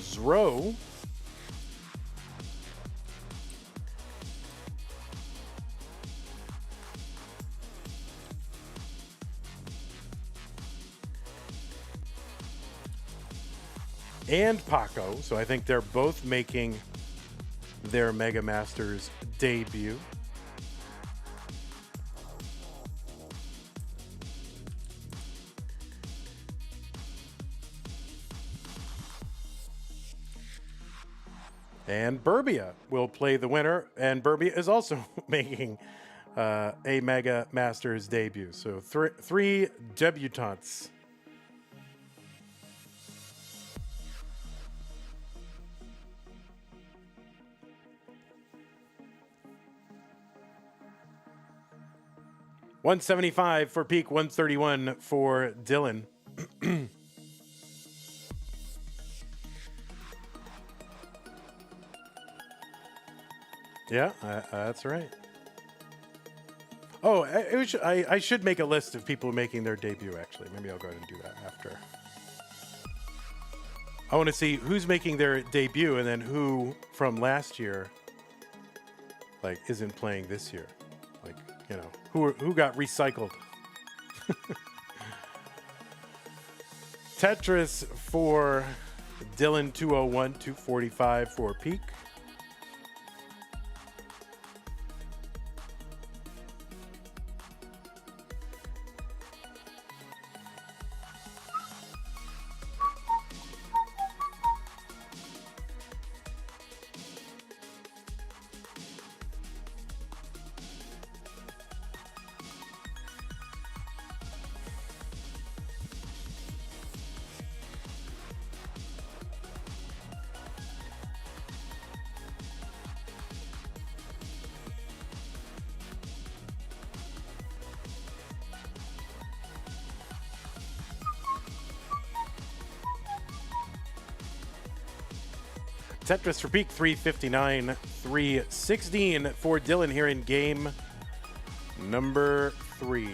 Zoro. And Paco. So I think they're both making their Mega Masters debut. And Burbia will play the winner, and Burbia is also making a Mega Masters debut. So 3 debutantes. $175 for Peak, 131 for Dillan. Yeah, that's right. Oh, I should make a list of people making their debut, actually. Maybe I'll go ahead and do that after. I want to see who's making their debut and then who from last year, like, isn't playing this year. Like, you know, who got recycled. Tetris for Dillan, 201, 245 for Peak. Tetris for Pkric, 359, 316 for Dillan here in game number 3.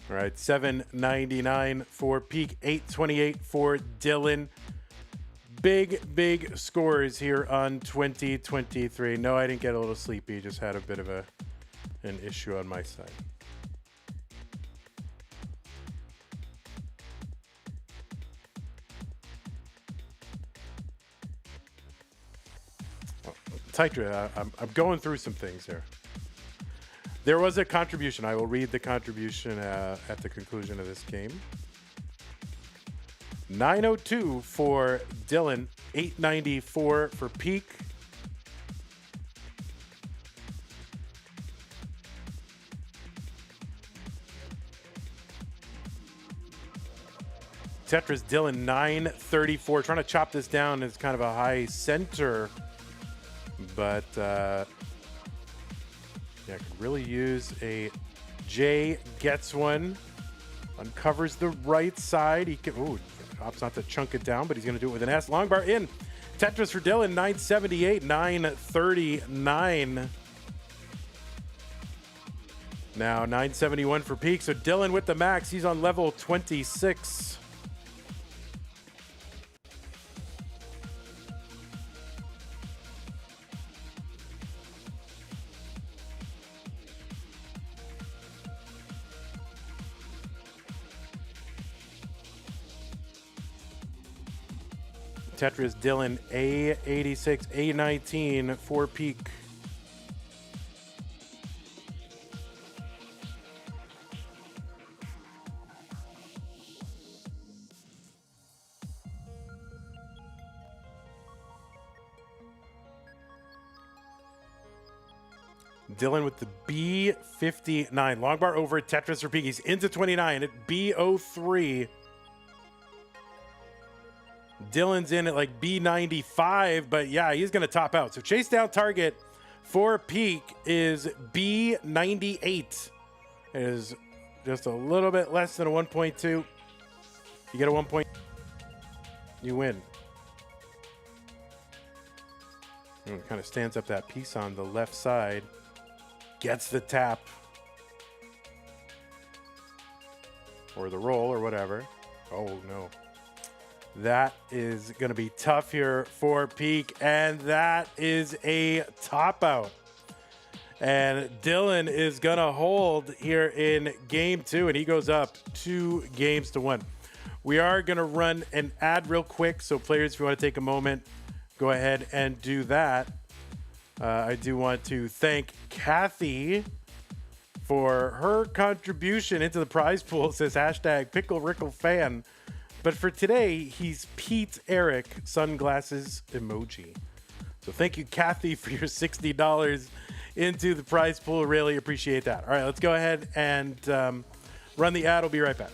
All right, 799 for Pkric, 828 for Dillan. Big scores here on 2023. No, I didn't get a little sleepy. Just had a bit of an issue on my side. Tetris, I'm going through some things here. There was a contribution. I will read the contribution at the conclusion of this game. 902 for Dillan, 894 for Pkric. Tetris Dillan 934. Trying to chop this down is kind of a high center, but yeah, could really use a J. Gets one, uncovers the right side. He can, ooh, opts not to chunk it down, but he's going to do it with an S. Long bar in. Tetris for Dillan 978, 939. Now 971 for Pkric. So Dillan with the max. He's on level 26. Tetris. Dillan, A86, A19 for Pkric. Dillan with the B59. Long bar over Tetris for Pkric. He's into 29 at B03. Dillan's in at like B95, but yeah, he's going to top out. So chase down target for Pkric is B98. It is just a little bit less than a 1.2. You get a 1 point, you win. And kind of stands up that piece on the left side. Gets the tap. Or the roll or whatever. Oh, no. That is going to be tough here for Pkric. And that is a top out. And Dillan is going to hold here in game 2. And he goes up 2 games to 1. We are going to run an ad real quick. So players, if you want to take a moment, go ahead and do that. I do want to thank Kathy for her contribution into the prize pool. It says hashtag PickleRickleFan. But for today, he's Pete Eric sunglasses emoji. So thank you, Kathy, for your $60 into the prize pool. Really appreciate that. All right, let's go ahead and run the ad. We'll be right back.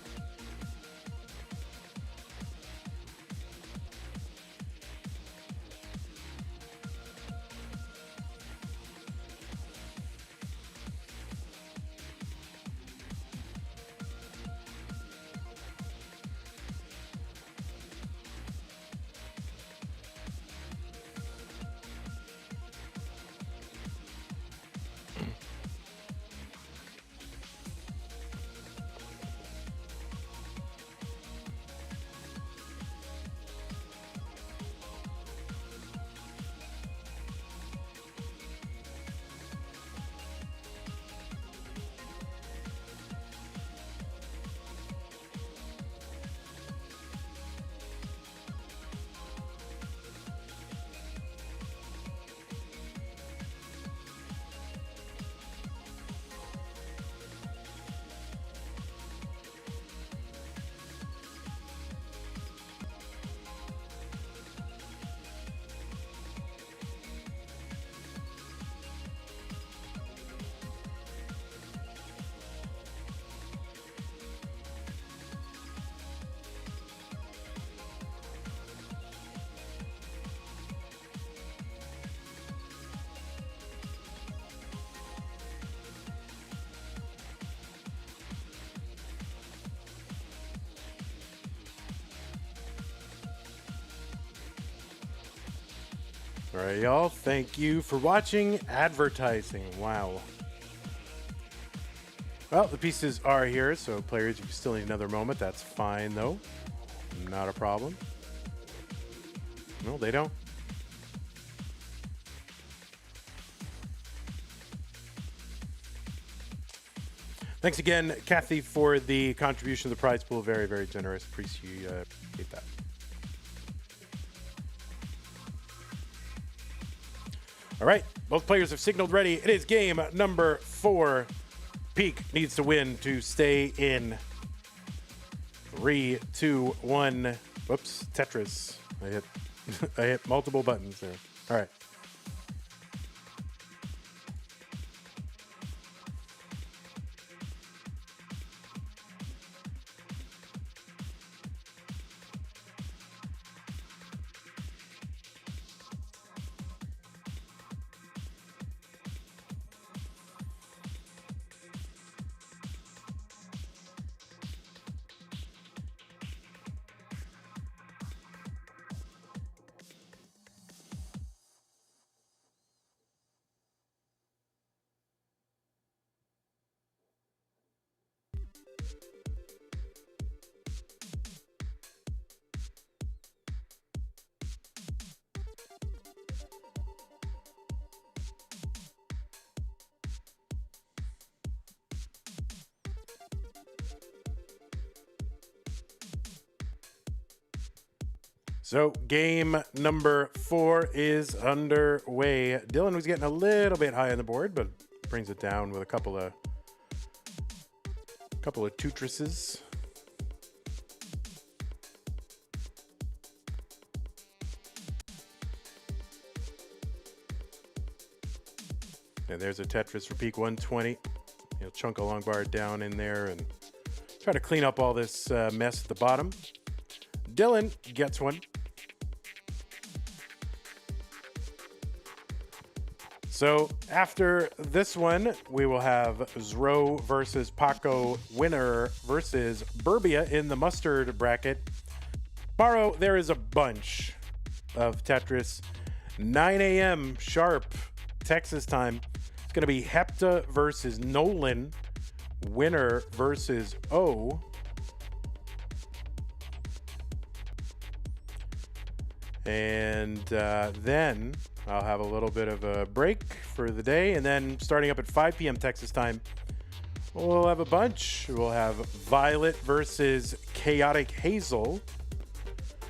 All right, y'all. Thank you for watching advertising. Wow. Well, the pieces are here, so players, if you still need another moment, that's fine, though. Not a problem. No, they don't. Thanks again, Kathy, for the contribution to the prize pool. Very, very generous. Appreciate that. All right, both players have signaled ready. It is game number 4. Pkric needs to win to stay in. 3, 2, 1. Whoops, Tetris. I hit multiple buttons there. All right. So game number 4 is underway. Dillan was getting a little bit high on the board, but brings it down with a couple of Tetrises. And there's a Tetris for peak 120. He'll chunk a long bar down in there and try to clean up all this mess at the bottom. Dillan gets one. So after this one, we will have Zoro versus Paco winner versus Burbia in the mustard bracket. Tomorrow, there is a bunch of Tetris. 9 a.m. sharp Texas time. It's going to be Hepta versus Nolan. Winner versus O. And then I'll have a little bit of a break for the day. And then starting up at 5 p.m. Texas time, we'll have a bunch. We'll have Violet versus Chaotic Hazel.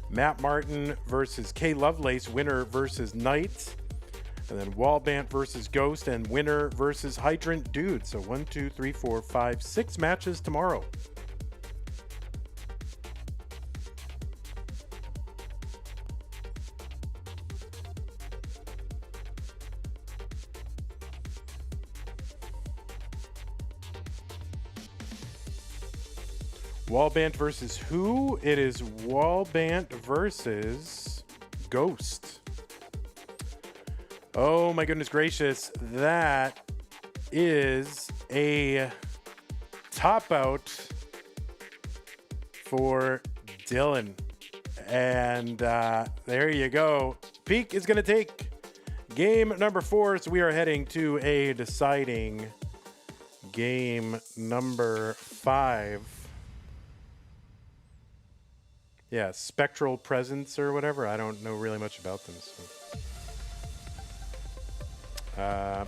Matt Martin versus K Lovelace. Winner versus Knight. And then Wallbant versus Ghost. And winner versus Hydrant Dude. So 1, 2, 3, 4, 5, 6 matches tomorrow. Wallbant versus who? It is Wallbant versus Ghost. Oh my goodness gracious. That is a top out for Dillan. And there you go. Peak is going to take game number 4. So we are heading to a deciding game number 5. Yeah, Spectral Presence or whatever. I don't know really much about them. So.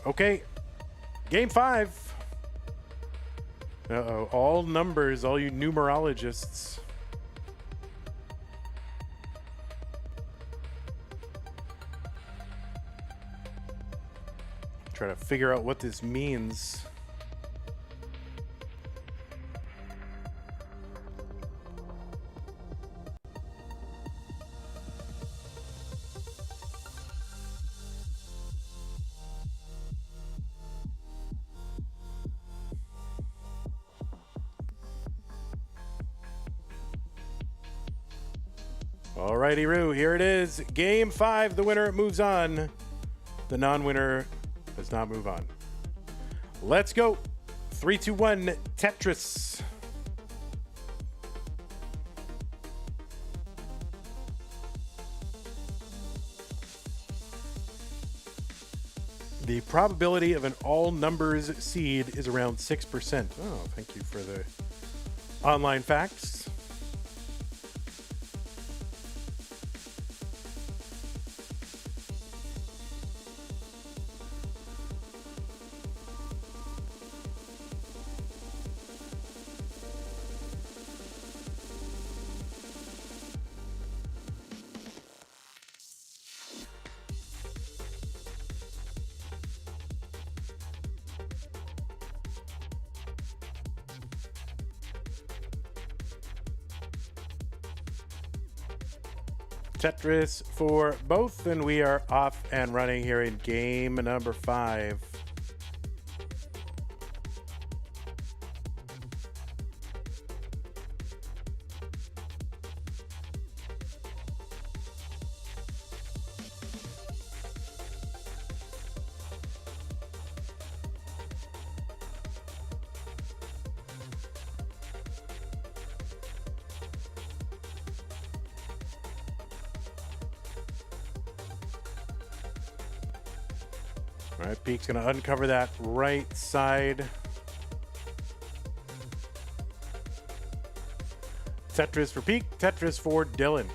Okay, game 5. Uh-oh, all numbers, all you numerologists. Try to figure out what this means. Alrighty, Roo, here it is. Game 5, the winner moves on. The non-winner does not move on. Let's go. 3, 2, 1, Tetris. The probability of an all numbers seed is around 6%. Oh, thank you for the online facts. Tetris for both, and we are off and running here in game number 5. All right, Peak's going to uncover that right side. Tetris for Peak, Tetris for Dillan.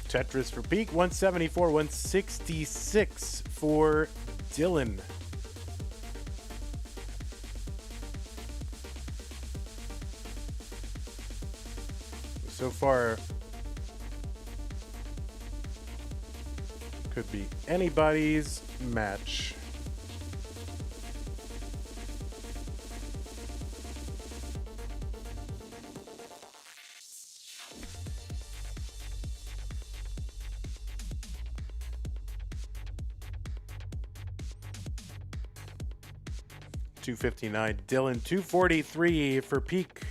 Tetris for Peak, 174, 166 for Dillan. So far, could be anybody's match. $259, Dillan. $243 for Peak.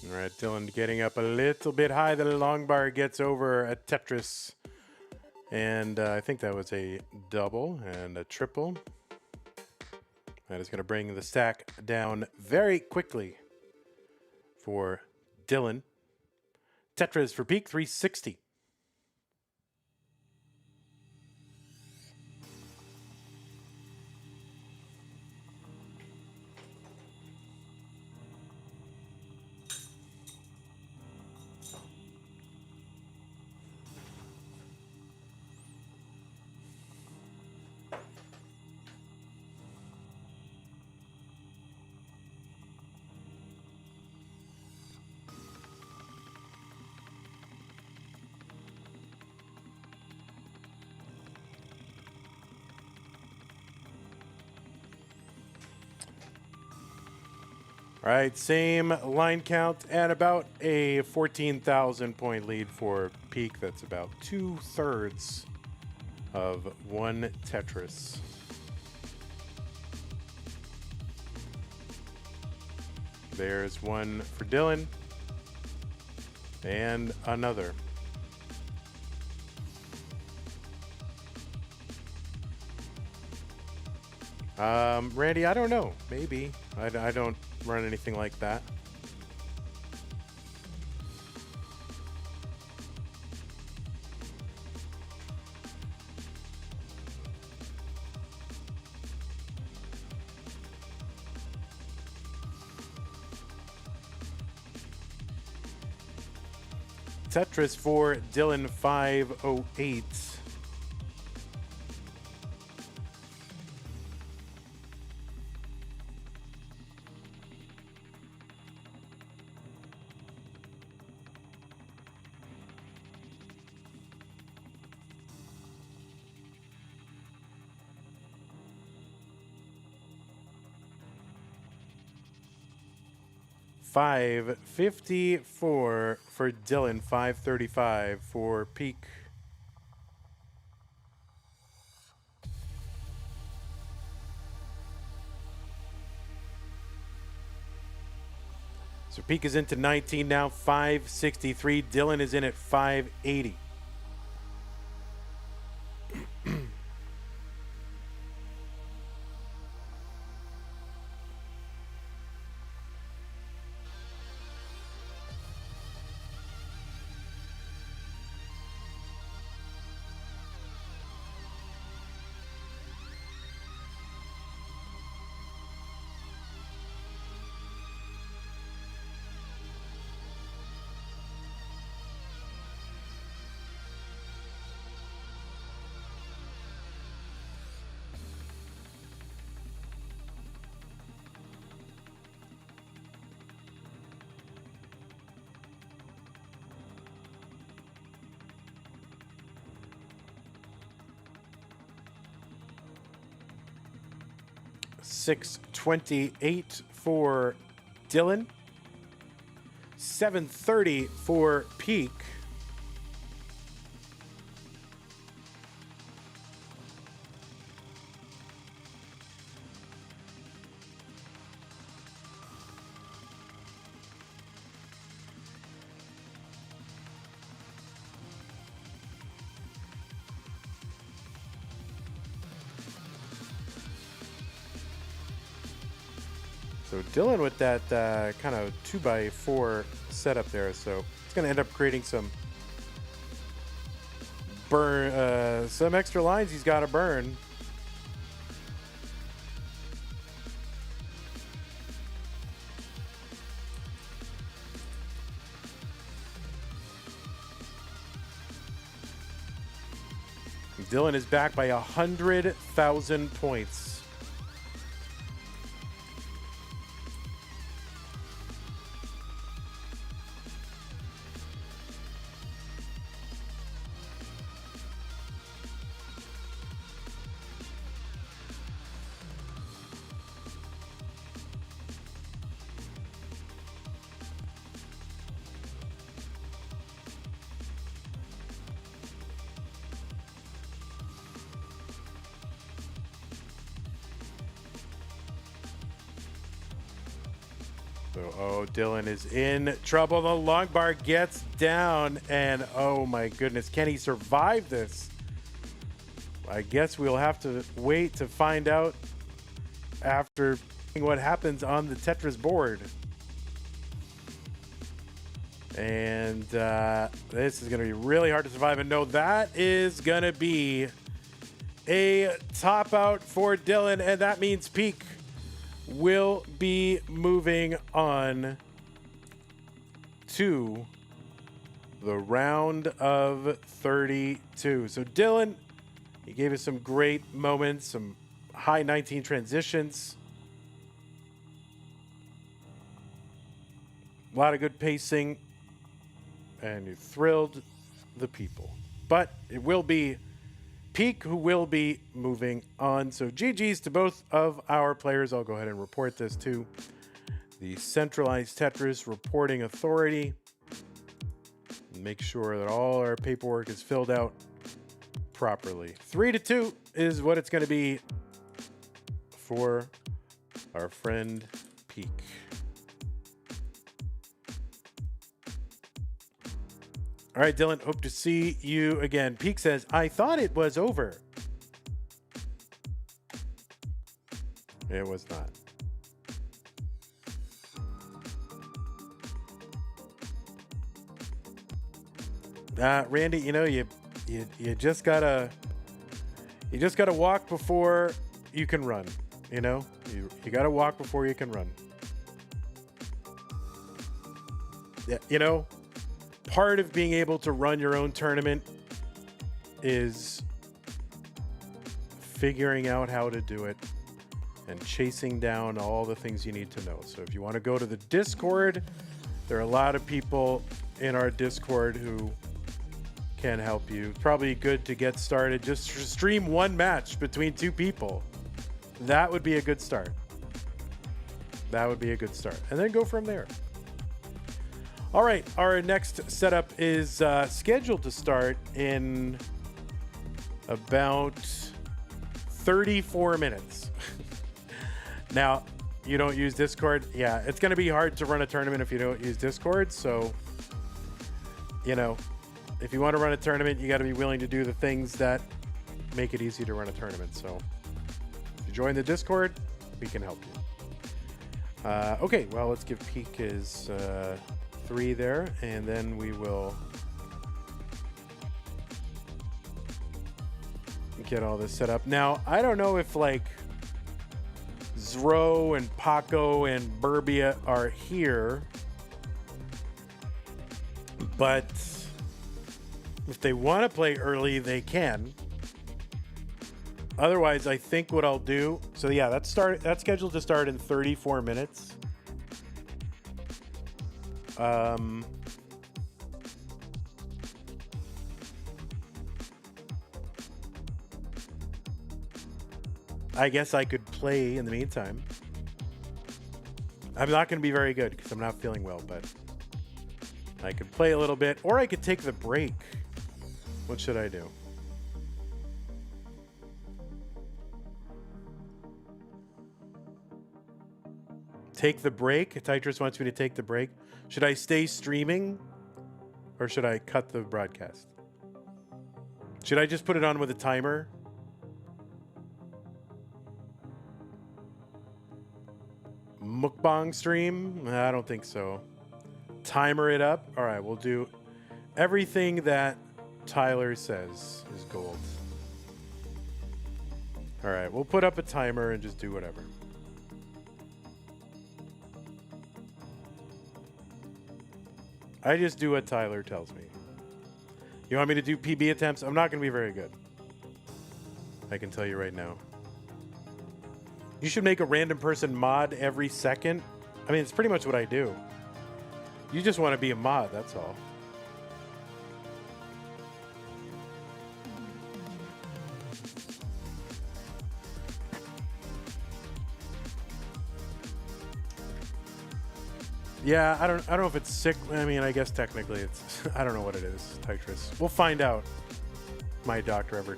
All right, Dillan getting up a little bit high. The long bar gets over a Tetris. And I think that was a double and a triple. That is going to bring the stack down very quickly for Dillan. Tetris for Peak, 360. All right, same line count and about a 14,000 point lead for Peak. That's about 2/3 of one Tetris. There's one for Dillan and another. Randy, I don't know. Maybe. I don't run anything like that. Tetris for Dillan, 508. $554 for Dillan, $535 for Peak. So Peak is into 19 now, 563. Dillan is in at 580. $628 for Dillan, $730 for Peak. So Dillan with that kind of 2x4 setup there. So it's going to end up creating some some extra lines he's got to burn. Dillan is back by 100,000 points. Oh, Dillan is in trouble. The long bar gets down, and oh my goodness, can he survive this? I guess we'll have to wait to find out after what happens on the Tetris board. And this is going to be really hard to survive. And no, that is going to be a top out for Dillan, and that means Pkric will be moving on to the round of 32. So Dillan, he gave us some great moments, some high 19 transitions, a lot of good pacing, and you thrilled the people. But it will be Pkric who will be moving on. So GG's to both of our players. I'll go ahead and report this to the centralized Tetris reporting authority. Make sure that all our paperwork is filled out properly. 3-2 is what it's going to be for our friend Pkric. All right, Dillan, hope to see you again. Pkric says, I thought it was over. It was not. Randy, you know, you just gotta walk before you can run. You know, you gotta walk before you can run. Yeah, you know, part of being able to run your own tournament is figuring out how to do it and chasing down all the things you need to know. So if you want to go to the Discord, there are a lot of people in our Discord who can help you. It's probably good to get started. Just stream one match between two people. That would be a good start. That would be a good start. And then go from there. All right, our next setup is scheduled to start in about 34 minutes. Now, you don't use Discord. Yeah, it's going to be hard to run a tournament if you don't use Discord. So, you know, if you want to run a tournament, you got to be willing to do the things that make it easy to run a tournament. So, if you join the Discord, we can help you. Okay, well, let's give Pkric his 3 there, and then we will get all this set up. Now, I don't know if like Zoro and Paco and Burbia are here, but if they want to play early, they can. Otherwise, I think what I'll do, so yeah, that's scheduled to start in 34 minutes. I guess I could play in the meantime. I'm not going to be very good because I'm not feeling well, but I could play a little bit, or I could take the break. What should I do? Take the break? Tetris wants me to take the break. Should I stay streaming or should I cut the broadcast? Should I just put it on with a timer? mukbang stream? I don't think so. Timer it up. All right, we'll do everything that Tyler says is gold. All right, we'll put up a timer and just do whatever. I just do what Tyler tells me. You want me to do PB attempts? I'm not going to be very good. I can tell you right now. You should make a random person mod every second. I mean, it's pretty much what I do. You just want to be a mod, that's all. Yeah, I don't know if it's sick. I mean, I guess technically it's I don't know what it is, Tetris. We'll find out. My doctor ever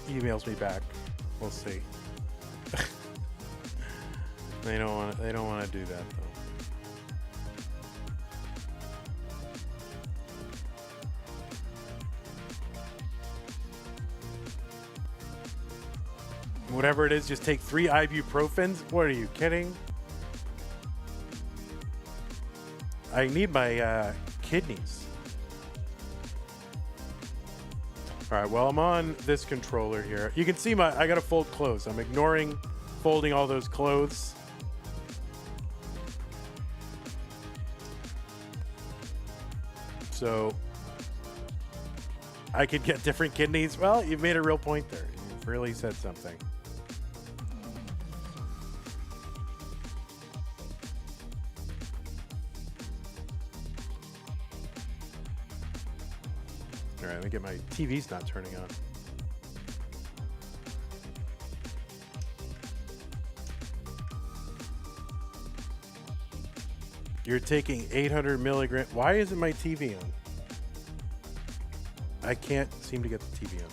emails me back. We'll see. They don't want to do that though. Whatever it is, just take 3 ibuprofens. What are you kidding? I need my kidneys. All right, well, I'm on this controller here. You can see I gotta fold clothes. I'm ignoring folding all those clothes. So I could get different kidneys. Well, you've made a real point there. You've really said something. All right, let me get my TV's not turning on. You're taking 800 milligrams. Why isn't my TV on? I can't seem to get the TV on.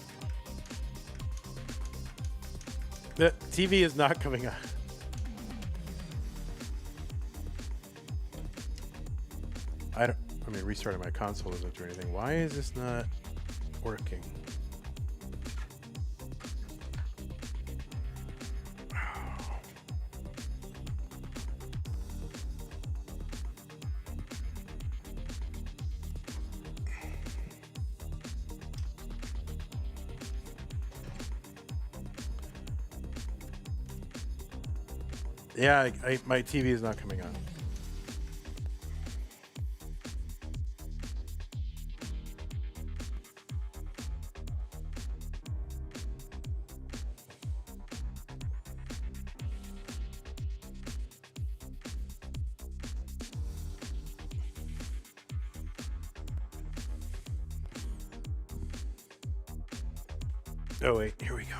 The TV is not coming on. I mean, restarting my console doesn't do anything. Why is this not working? Yeah, my TV is not coming on. Oh, wait, here we go.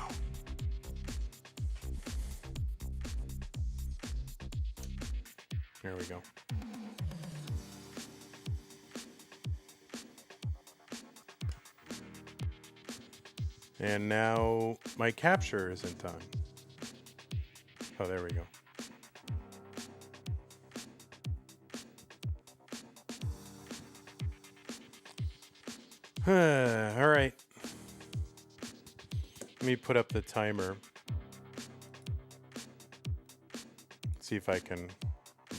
There we go. And now my capture isn't on. Oh, there we go. All right. Let me put up the timer. See if I can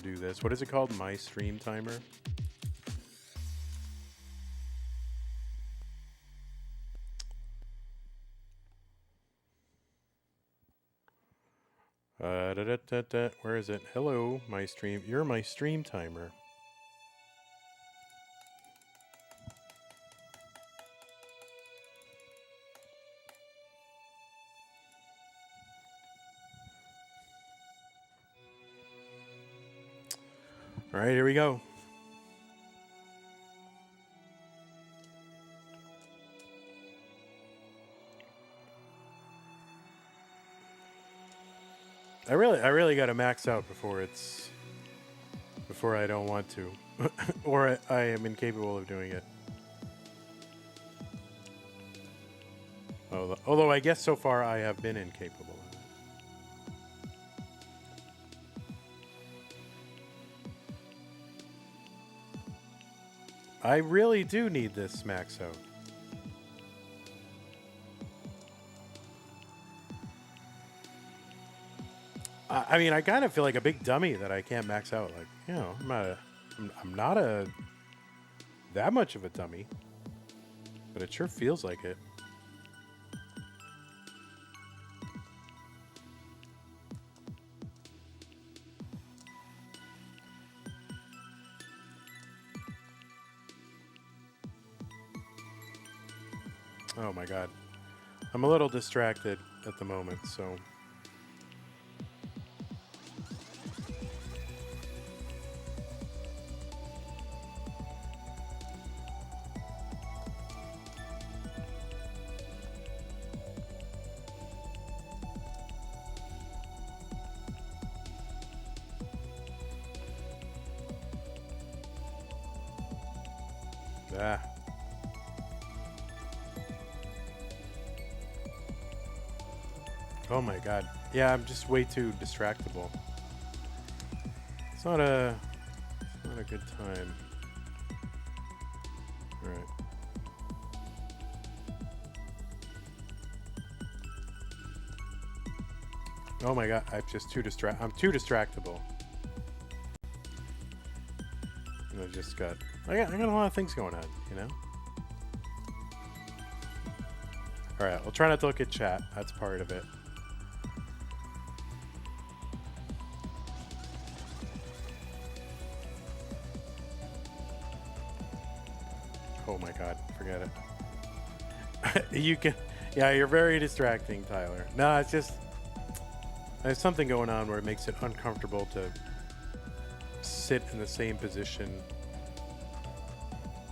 do this. What is it called? My stream timer? Where is it? Hello, my stream. You're my stream timer. All right, here we go. I really got to max out before I don't want to, or I am incapable of doing it. Although I guess so far I have been incapable. I really do need this max out. I mean, I kind of feel like a big dummy that I can't max out. Like, you know, I'm not a that much of a dummy, but it sure feels like it. Oh my god. I'm a little distracted at the moment, so... Ah. Oh my god. Yeah, I'm just way too distractible. It's not a good time. Alright. Oh my god, I'm too distractible. And I just got I got a lot of things going on, you know? Alright, I'll try not to look at chat. That's part of it. Oh my god, forget it. You can... Yeah, you're very distracting, Tyler. No, it's just... There's something going on where it makes it uncomfortable to sit in the same position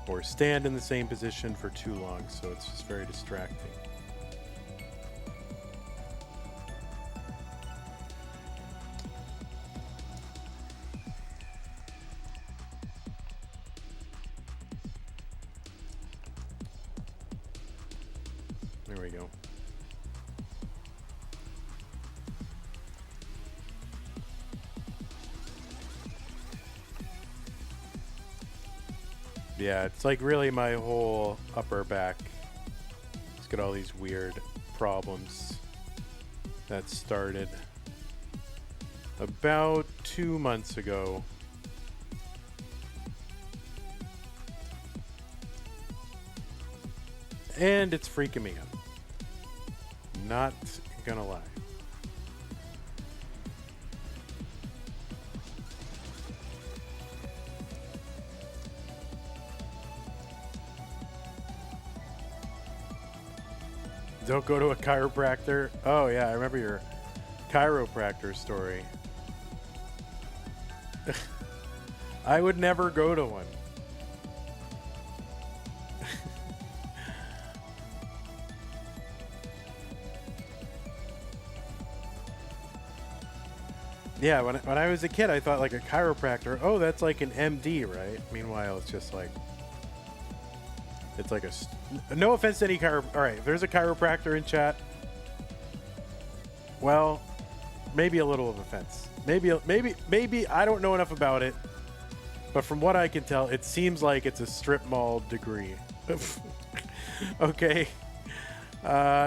or stand in the same position for too long, so it's just very distracting. There we go. Yeah, it's like really my whole upper back. It's got all these weird problems that started about 2 months ago. And it's freaking me out. Not gonna lie. Don't go to a chiropractor. Oh yeah, I remember your chiropractor story. I would never go to one. Yeah, when I was a kid, I thought like a chiropractor, oh, that's like an MD, right? Meanwhile, it's just like, it's like no offense to any all right, if there's a chiropractor in chat, well, maybe a little of offense. Maybe I don't know enough about it, but from what I can tell, it seems like it's a strip mall degree. Okay.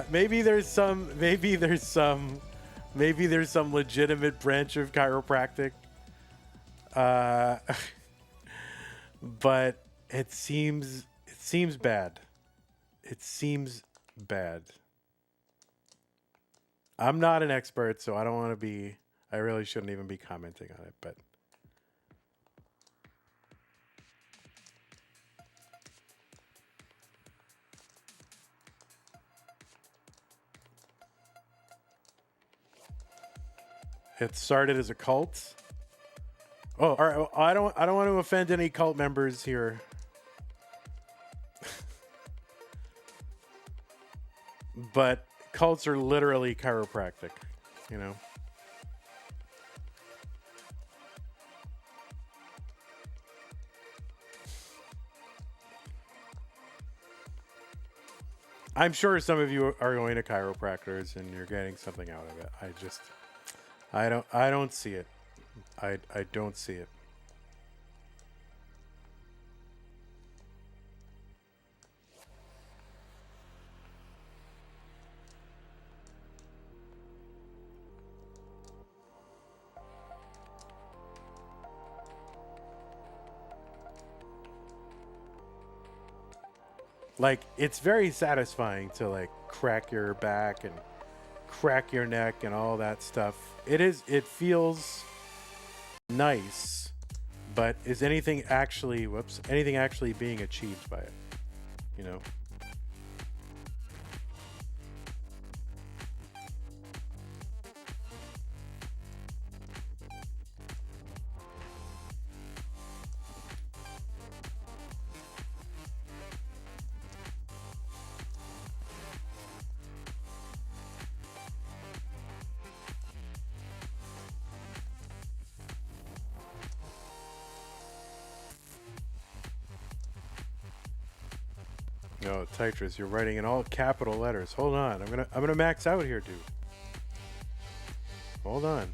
Maybe there's some legitimate branch of chiropractic. But it seems bad. It seems bad. I'm not an expert, so I don't want to be... I really shouldn't even be commenting on it, but... It started as a cult. Oh, all right. Well, I don't want to offend any cult members here. But cults are literally chiropractic, you know. I'm sure some of you are going to chiropractors and you're getting something out of it. I don't see it. I don't see it. Like, it's very satisfying to like crack your back and crack your neck and all that stuff. It feels nice, but is anything actually being achieved by it? You know? No, Tetris, you're writing in all capital letters. Hold on. I'm gonna max out here, dude. Hold on.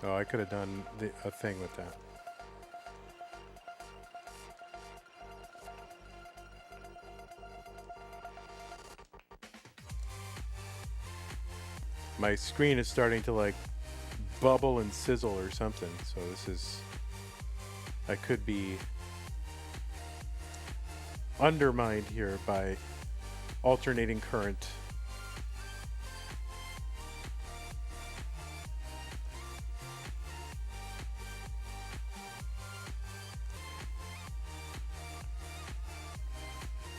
Oh, I could have done a thing with that. My screen is starting to like bubble and sizzle or something. So this is, I could be undermined here by alternating current.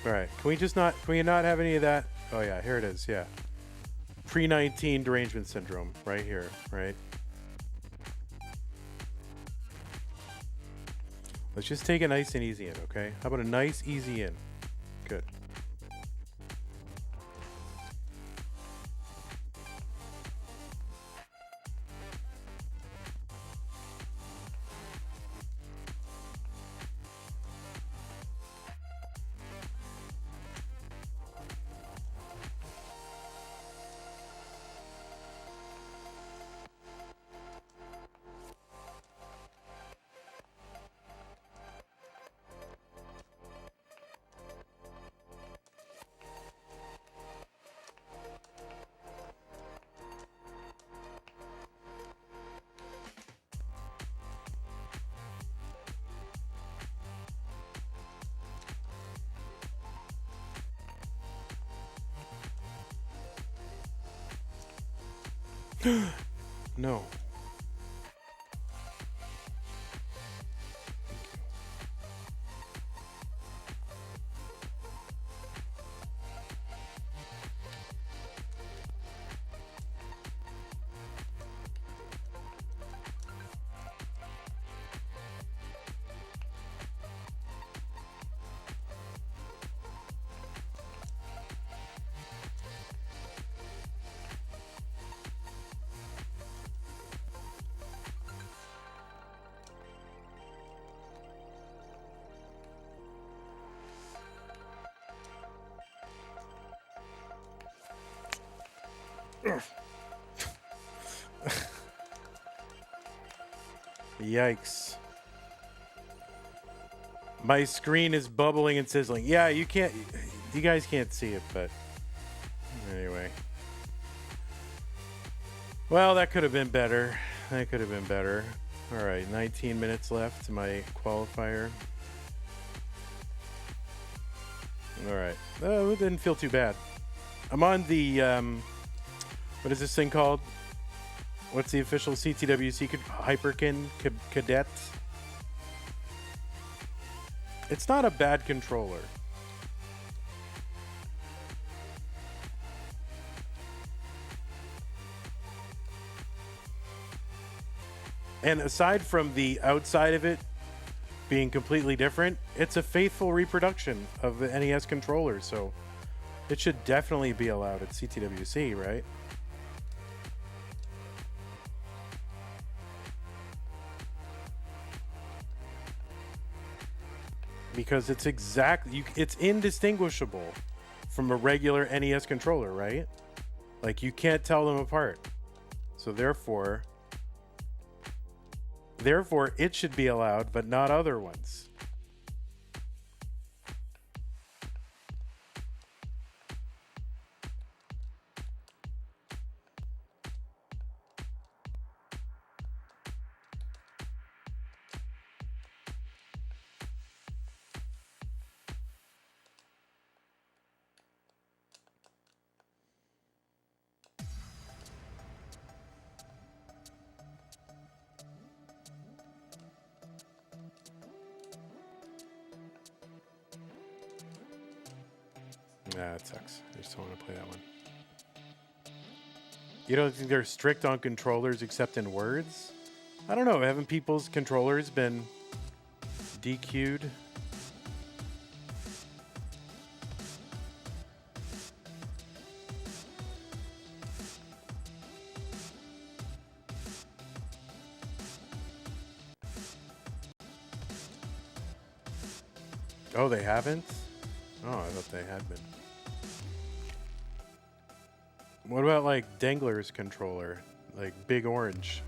All right, can we not have any of that? Oh yeah, here it is, yeah. Pre-19 derangement syndrome, right here, right? Let's just take a nice and easy in, okay? How about a nice, easy in? Good. No. Yikes. My screen is bubbling and sizzling. Yeah, you guys can't see it, but anyway. Well, that could have been better. That could have been better. All right, 19 minutes left to my qualifier. All right. Oh, it didn't feel too bad. I'm on the, what is this thing called? What's the official CTWC Hyperkin Cadet? It's not a bad controller. And aside from the outside of it being completely different, it's a faithful reproduction of the NES controller, so it should definitely be allowed at CTWC, right? because it's exactly it's indistinguishable from a regular NES controller, right? Like you can't tell them apart. So therefore it should be allowed, but not other ones. Nah, it sucks. I just don't want to play that one. You don't think they're strict on controllers except in words? I don't know. Haven't people's controllers been DQ'd? Oh, they haven't? Oh, I thought they had been. What about like Dangler's controller? Like Big Orange?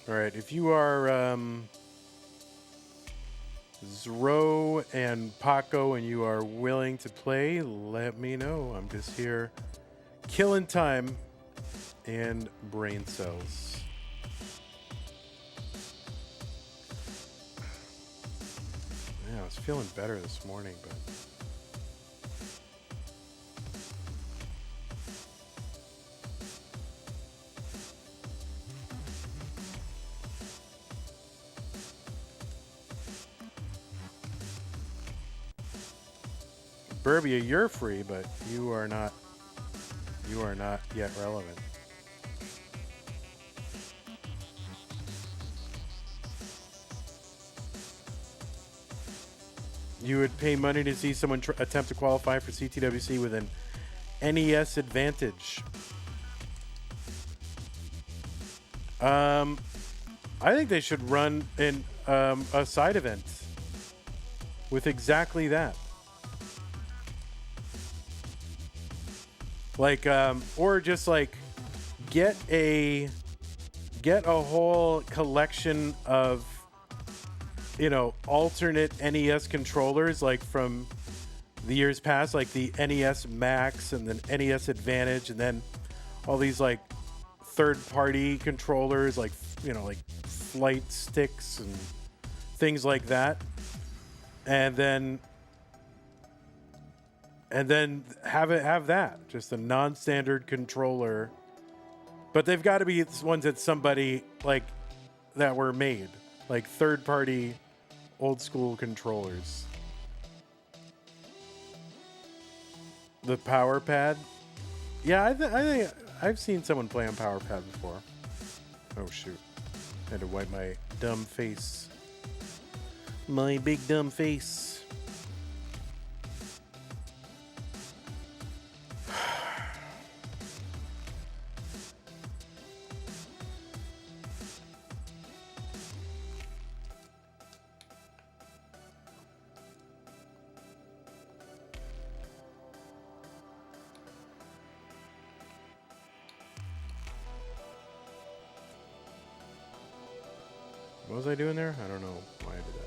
All right, if you are Zoro and Paco and you are willing to play, let me know. I'm just here killing time and brain cells. Yeah, I was feeling better this morning, but... Burbia, you're free, but you are not yet relevant. You would pay money to see someone attempt to qualify for CTWC with an NES advantage. I think they should run in a side event with exactly that. Like, or just like get a whole collection of, you know, alternate NES controllers, like from the years past, like the NES Max and then NES Advantage, and then all these like third-party controllers, like, you know, like flight sticks and things like that, and then have that, just a non-standard controller. But they've got to be ones that somebody like that were made, like third-party old school controllers. The power pad? Yeah, I think I've seen someone play on power pad before. Oh shoot. Had to wipe my dumb face. My big dumb face. What was I doing there? I don't know why I did that.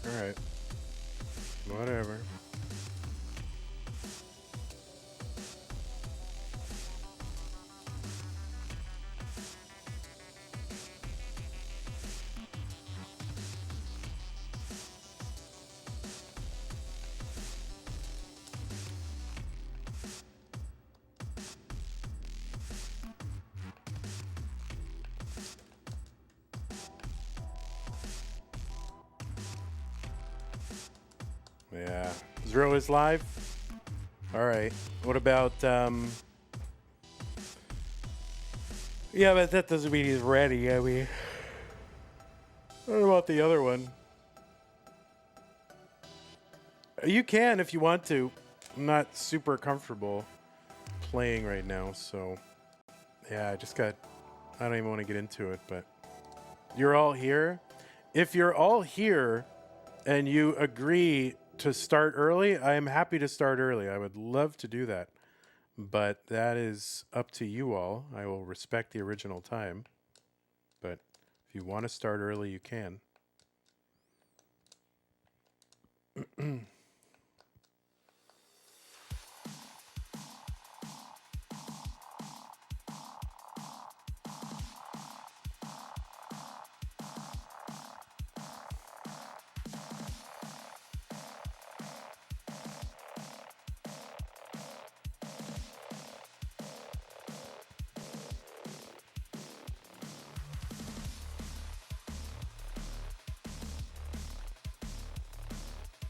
Alright. Whatever. Yeah. Zoro is live? Alright. What about, yeah, but that doesn't mean he's ready. I mean, what about the other one? You can if you want to. I'm not super comfortable playing right now, so yeah, I don't even want to get into it, but you're all here. If you're all here and you agree to start early, I am happy to start early. I would love to do that, but that is up to you all. I will respect the original time, but if you want to start early, you can.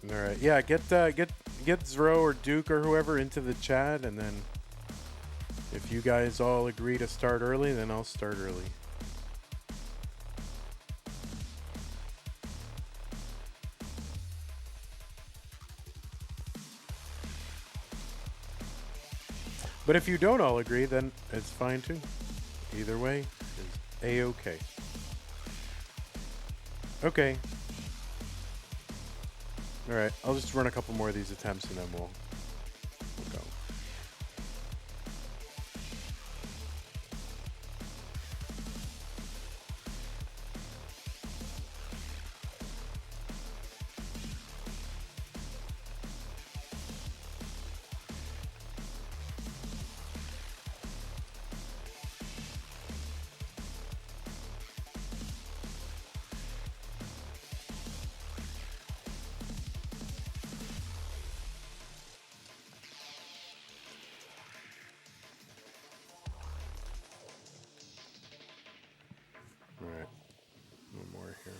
All right, yeah, get Zoro or Duke or whoever into the chat, and then if you guys all agree to start early, then I'll start early. But if you don't all agree, then it's fine too. Either way is A-okay. Okay. All right, I'll just run a couple more of these attempts and then we'll go. All right, one more here.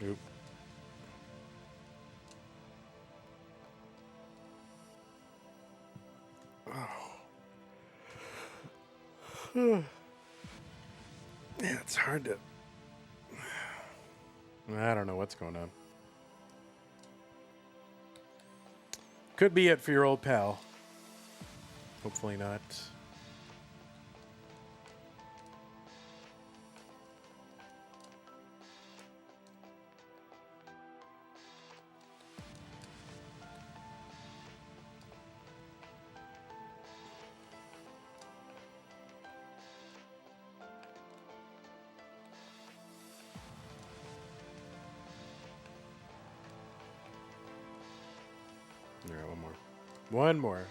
Oop. Oh. Yeah, it's hard to... I don't know what's going on. Could be it for your old pal. Hopefully not. One more.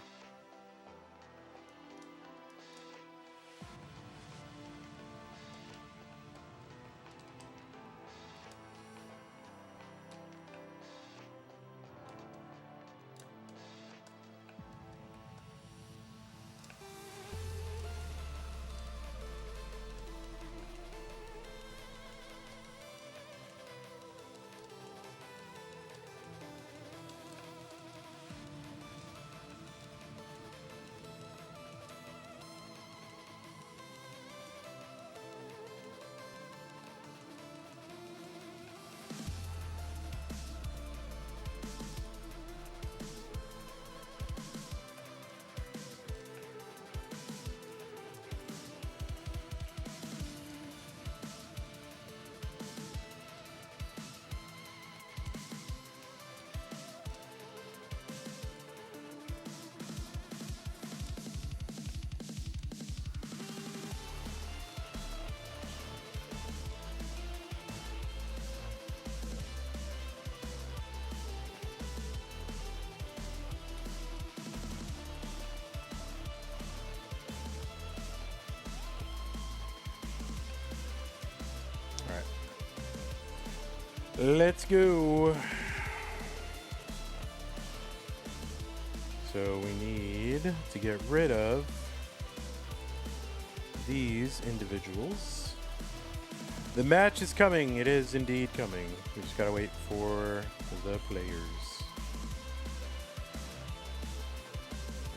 Let's go. So we need to get rid of these individuals. The match is coming. It is indeed coming. We just gotta wait for the players.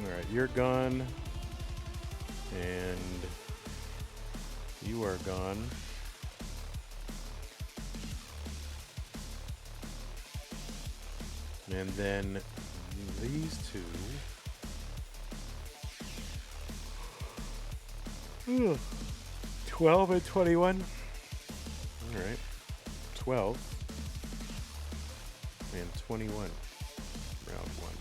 Alright, you're gone. And you are gone. And then these two. 12 and 21. All right. 12 and 21. Round one.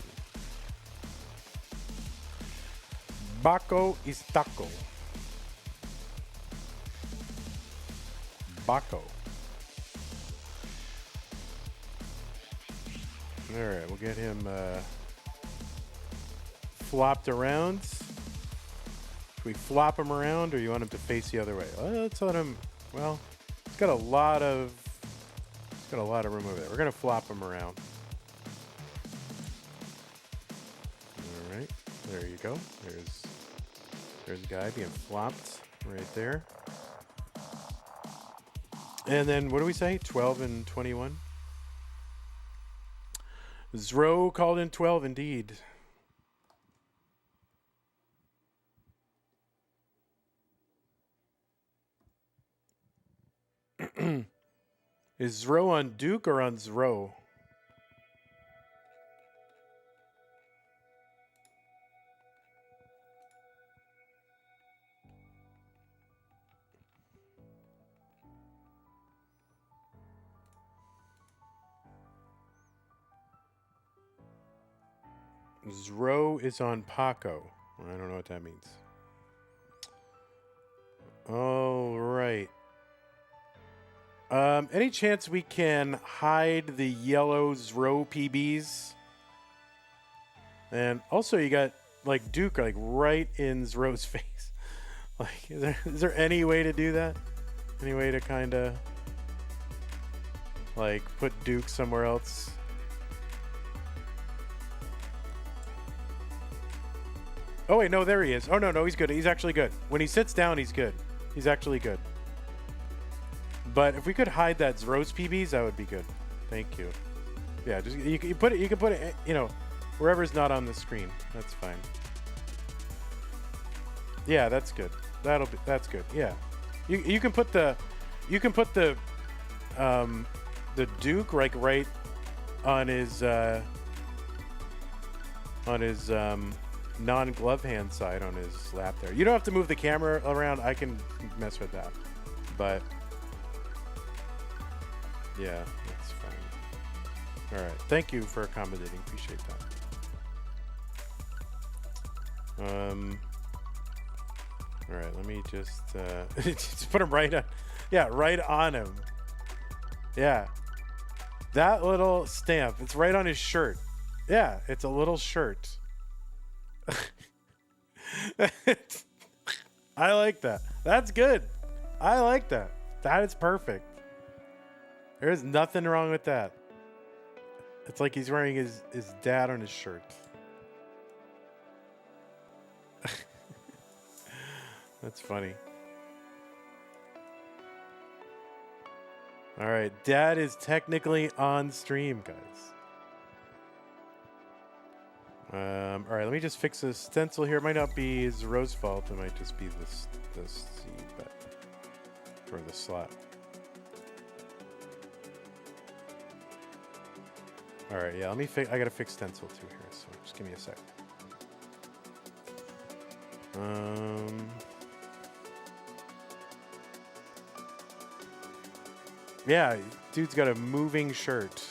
Paco is Taco. Paco. All right, we'll get him flopped around. Should we flop him around, or you want him to face the other way? Let's let him. Well, he's got a lot of room over there. We're gonna flop him around. All right, there you go. There's a guy being flopped right there. And then what do we say? 12 and 21. Zoro called in 12 indeed. Is Zoro on Duke or on Zoro? Zoro is on Paco. I don't know what that means. All right. Any chance we can hide the yellow Zoro PBs? And also, you got like Duke like right in Zoro's face. Like, is there any way to do that? Any way to kind of like put Duke somewhere else? Oh wait, no, there he is. Oh no, he's good. He's actually good. When he sits down, he's good. He's actually good. But if we could hide that Zoro's PBs, that would be good. Thank you. Yeah, just you can put it. You know, wherever's not on the screen. That's fine. Yeah, that's good. That's good. Yeah, you can put the Duke like right on his non-glove hand side on his lap there. You don't have to move the camera around. I can mess with that. But yeah, that's fine. All right. Thank you for accommodating. Appreciate that. All right. Let me just just put him right on. Yeah, right on him. Yeah. That little stamp. It's right on his shirt. Yeah, it's a little shirt. I like that. That's good. I like that. That is perfect. There's nothing wrong with that. It's like he's wearing his dad on his shirt. That's funny. All right, Dad is technically on stream, guys. All right, let me just fix this stencil here. It might not be Zoro's fault. It might just be this seed, but for the slot. All right, yeah. Let me fix. I gotta fix stencil too here. So just give me a sec. Yeah, dude's got a moving shirt.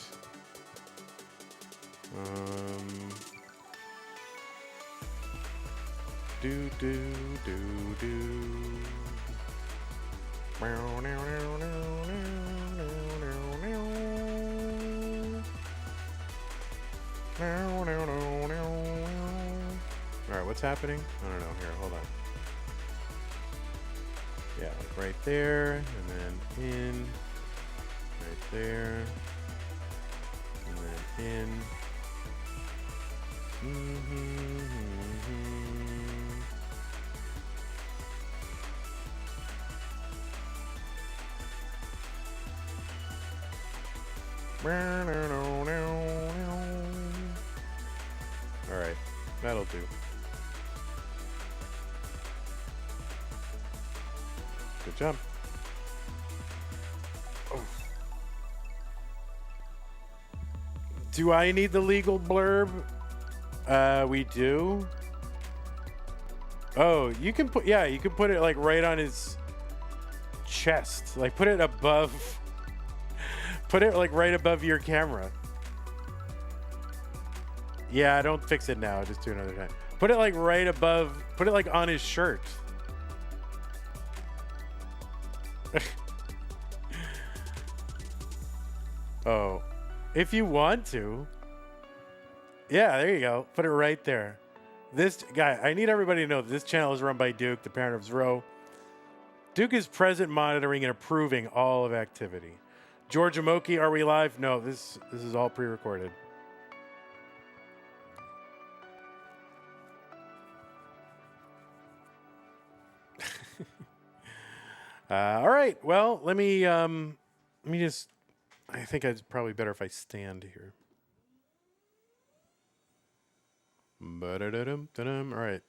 Do do do do. Alright, what's happening? I don't know. Here, hold on. Yeah, like right there, and then in. Right there. And then in. All right, that'll do. Good job. Oh. Do I need the legal blurb? We do. Oh, you can put, yeah, you can put it like right on his chest. Like put it above, put it like right above your camera. Yeah, don't fix it now. Just do it another time. Put it like right above, put it like on his shirt. Oh, if you want to. Yeah, there you go. Put it right there. This guy, I need everybody to know that this channel is run by Duke, the parent of Zoro. Duke is present, monitoring, and approving all of activity. George Amoki, are we live? No, this is all pre-recorded. All right. Well, let me just. I think it's probably better if I stand here. All right.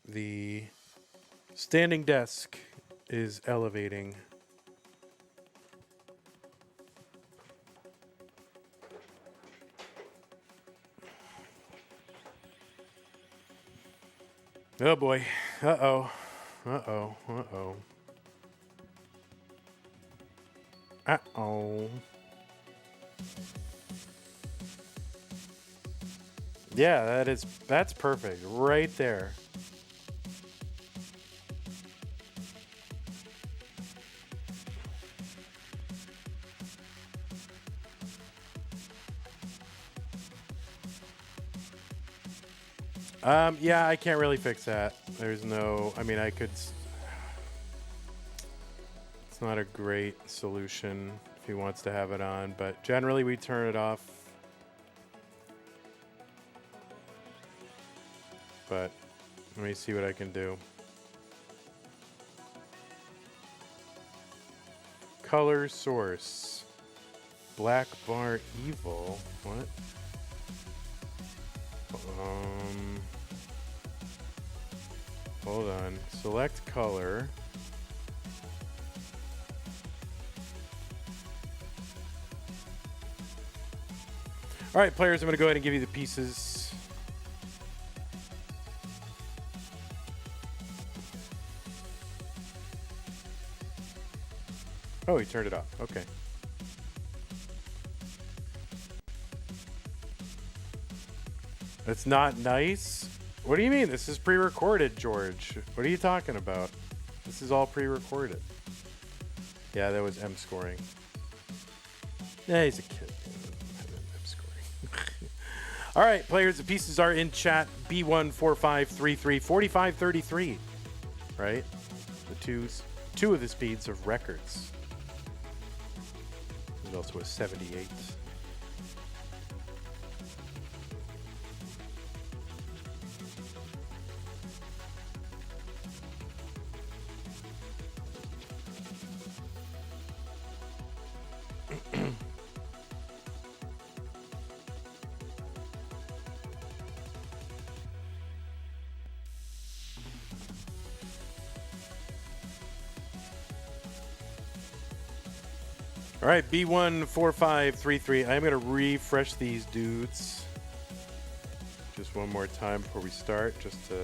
The standing desk is elevating. Oh boy. Uh-oh. Uh-oh. Uh-oh. Uh-oh. Yeah, that's perfect. Right there. Yeah, I can't really fix that. There's no, I mean, I could, it's not a great solution if he wants to have it on, but generally we turn it off. But let me see what I can do. Color source. Black bar evil. What? Hold on. Select color. All right, players, I'm going to go ahead and give you the pieces. Oh, he turned it off. Okay. It's not nice? What do you mean? This is pre-recorded, George. What are you talking about? This is all pre-recorded. Yeah, that was M scoring. Yeah, he's a kid. M scoring. All right, players, the pieces are in chat. B14533 4533. Right? The two of the speeds of records. There's also a 78. All right, B14533. I'm going to refresh these dudes just one more time before we start, just to...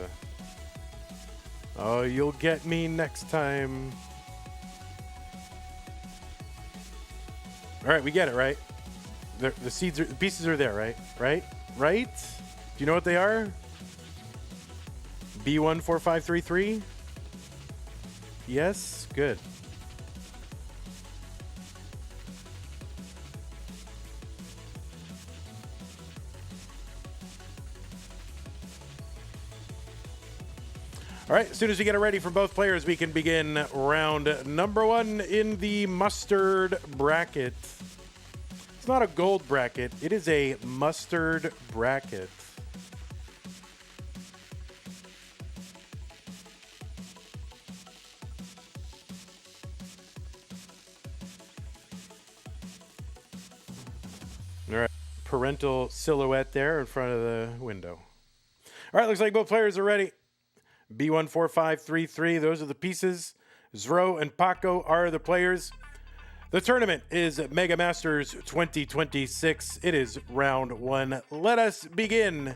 Oh, you'll get me next time. All right, we get it, right? The pieces are there, right? Right? Do you know what they are? B14533? Yes? Good. All right, as soon as we get it ready for both players, we can begin round number 1 in the mustard bracket. It's not a gold bracket. It is a mustard bracket. All right, parental silhouette there in front of the window. All right, looks like both players are ready. B14533, those are the pieces. Zoro and Paco are the players. The tournament is Mega Masters 2026. It is round 1. Let us begin.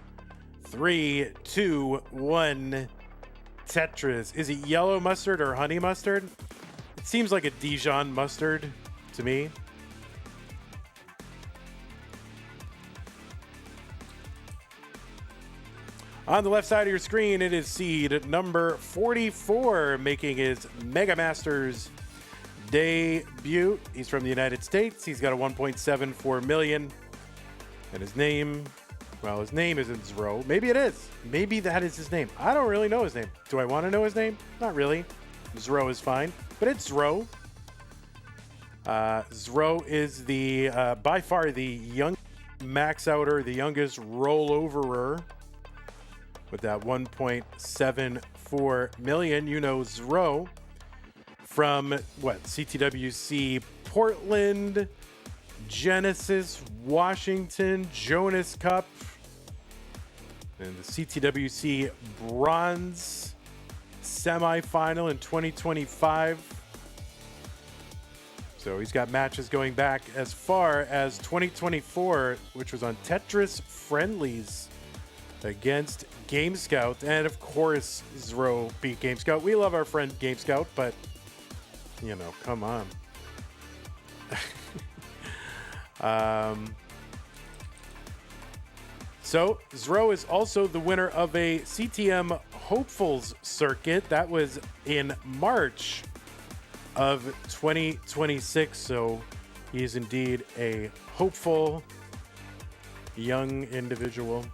3, 2, 1. Tetris. Is it yellow mustard or honey mustard? It seems like a Dijon mustard to me. On the left side of your screen, it is seed number 44 making his Mega Masters debut. He's from the United States. He's got a 1.74 million. And his name, well, his name isn't Zoro. Maybe it is. Maybe that is his name. I don't really know his name. Do I want to know his name? Not really. Zoro is fine, but it's Zoro. Zoro is the by far the young max outer, the youngest rolloverer. With that 1.74 million, you know Zoro from what? CTWC Portland, Genesis, Washington, Jonas Cup, and the CTWC Bronze semifinal in 2025. So he's got matches going back as far as 2024, which was on Tetris Friendlies against Game Scout, and of course Zoro beat Game Scout. We love our friend Game Scout, but you know, come on. So Zoro is also the winner of a CTM Hopefuls circuit that was in March of 2026. So he is indeed a hopeful young individual.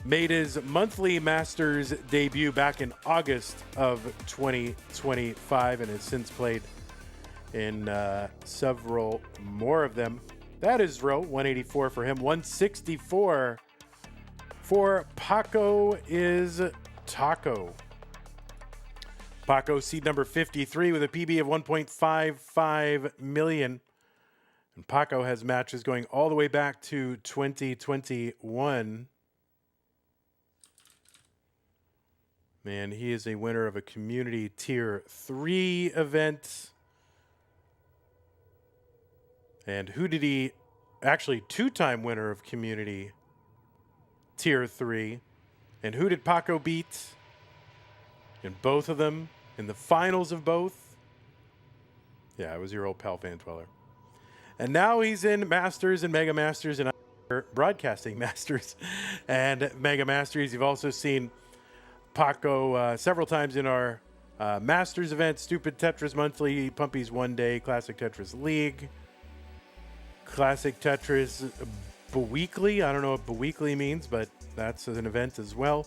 Made his monthly Masters debut back in August of 2025 and has since played in several more of them. That is Zoro, 184 for him. 164 for Paco is Taco. Paco, seed number 53 with a PB of 1.55 million. And Paco has matches going all the way back to 2021. Man, he is a winner of a community tier 3 event. And who did he... Actually, 2-time winner of community tier 3. And who did Paco beat? In both of them? In the finals of both? Yeah, it was your old pal Van Dweller. And now he's in Masters and Mega Masters and Broadcasting Masters and Mega Masters. You've also seen Paco several times in our Masters event, Stupid Tetris Monthly, Pumpy's One Day, Classic Tetris League, Classic Tetris Biweekly. I don't know what biweekly means, but that's an event as well.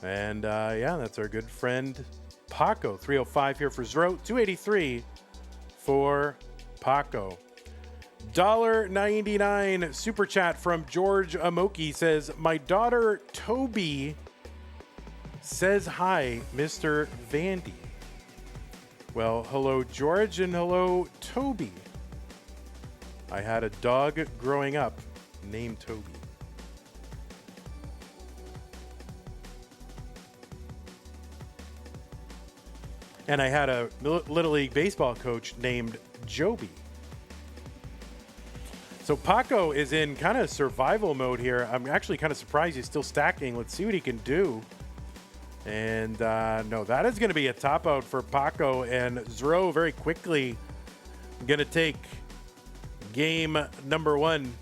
And yeah, that's our good friend Paco. 305 here for Zrobot. 283 for Paco. $1.99 super chat from George Amoki says, my daughter Toby says hi, Mr. Vandy. Well, hello, George, and hello, Toby. I had a dog growing up named Toby. And I had a Little League baseball coach named Joby. So Paco is in kind of survival mode here. I'm actually kind of surprised he's still stacking. Let's see what he can do. And no, that is going to be a top out for Paco. And Zoro very quickly going to take game number 1.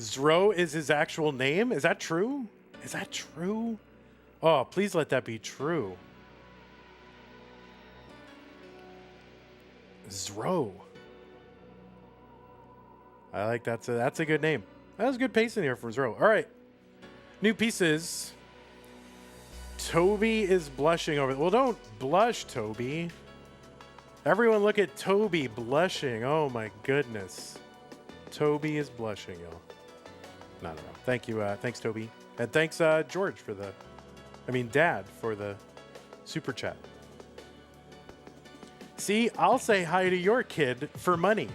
Zoro is his actual name? Is that true? Is that true? Oh, please let that be true. Zoro. I like that's a good name. That was good pacing here from Zoro. All right. New pieces. Toby is blushing over. Well, don't blush, Toby. Everyone look at Toby blushing. Oh my goodness. Toby is blushing, y'all. No. Thank you. Thanks, Toby. And thanks, George, Dad, for the super chat. See, I'll say hi to your kid for money.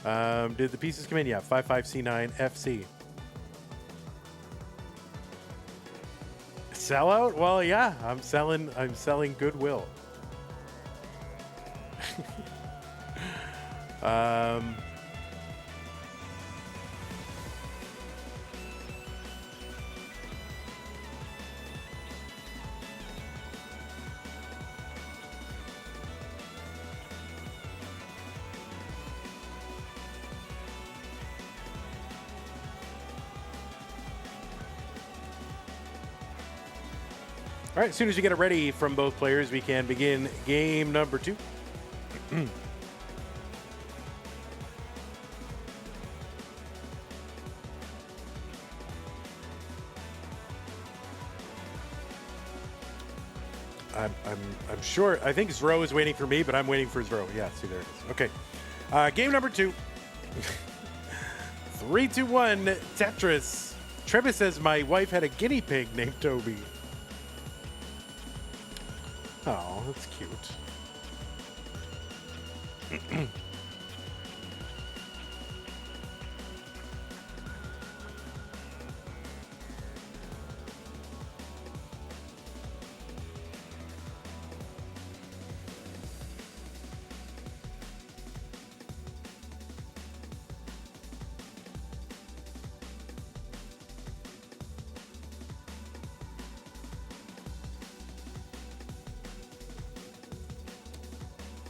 Did the pieces come in? Yeah, 55C9 FC. Sellout? Well, yeah, I'm selling goodwill. All right, as soon as you get it ready from both players, we can begin game number 2. I'm sure. I think Zoro is waiting for me, but I'm waiting for Zoro. Yeah, see, there it is. Okay. Game number 2. 3, 2, 1, Tetris. Trevor says my wife had a guinea pig named Toby. Oh, that's cute.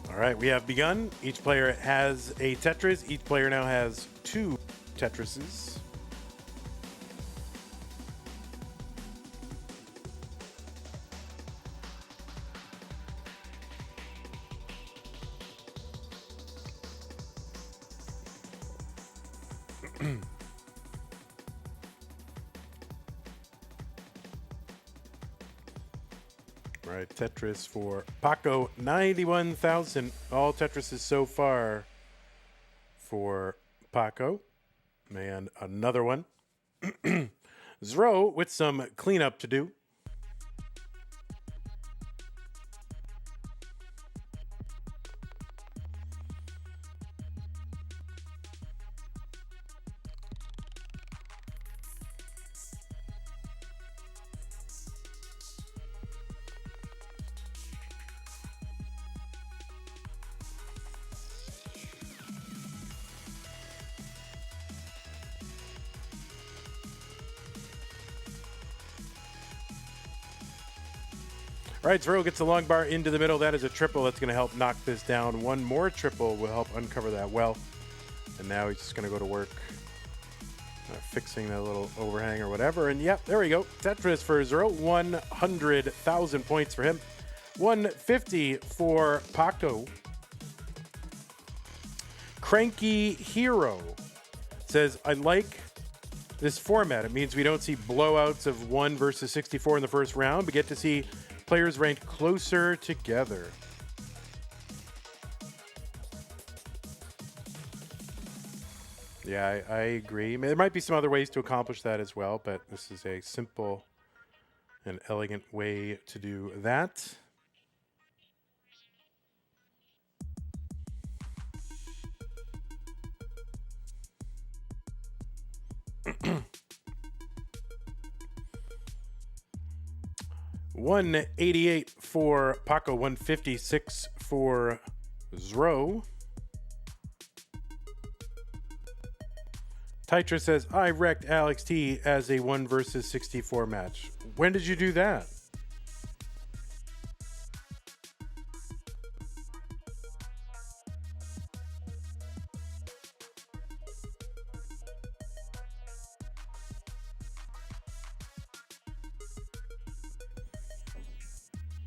All right, we have begun. Each player has a Tetris. Each player now has 2 Tetrises. All right, Tetris for Paco, 91,000. All Tetrises so far for Paco. And another one. Zoro with some cleanup to do. All right, Zoro gets the long bar into the middle. That is a triple. That's going to help knock this down. One more triple will help uncover that well. And now he's just going to go to work fixing that little overhang or whatever. And yep, there we go. Tetris for Zoro. 100,000 points for him. 150 for Paco. Cranky Hero says, I like this format. It means we don't see blowouts of 1 versus 64 in the first round, but get to see players ranked closer together. Yeah, I agree. There might be some other ways to accomplish that as well, but this is a simple and elegant way to do that. $188 for Paco, 156 for Zoro. Tetris says, I wrecked Alex T as a 1 versus 64 match. When did you do that?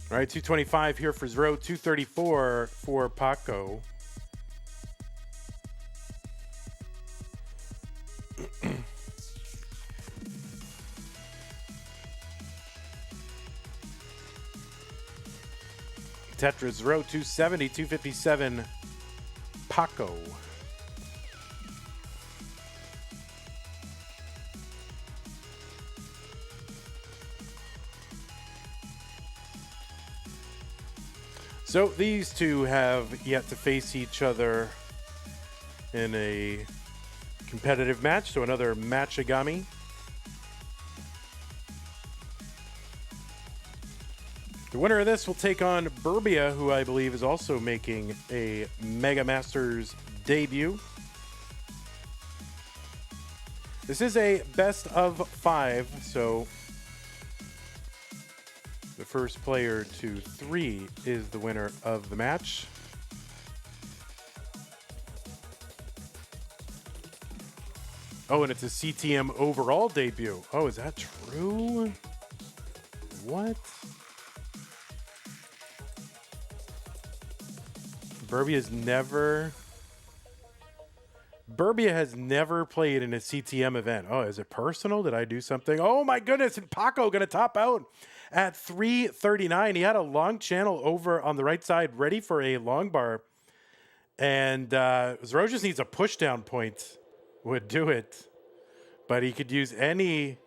All right, 225 here for Zoro, 234 for Paco. Tetris, Zoro, 270, 257, Paco. So these two have yet to face each other in a competitive match. So another matchagami. The winner of this will take on Burbia, who I believe is also making a Mega Masters debut. This is a best of 5, so the first player to 3 is the winner of the match. Oh, and it's a CTM overall debut. Oh, is that true? What? Burbia has never played in a CTM event. Oh, is it personal? Did I do something? Oh my goodness, and Paco gonna top out at 339. He had a long channel over on the right side ready for a long bar. And Zoro just needs a push down point. Would do it. But he could use any.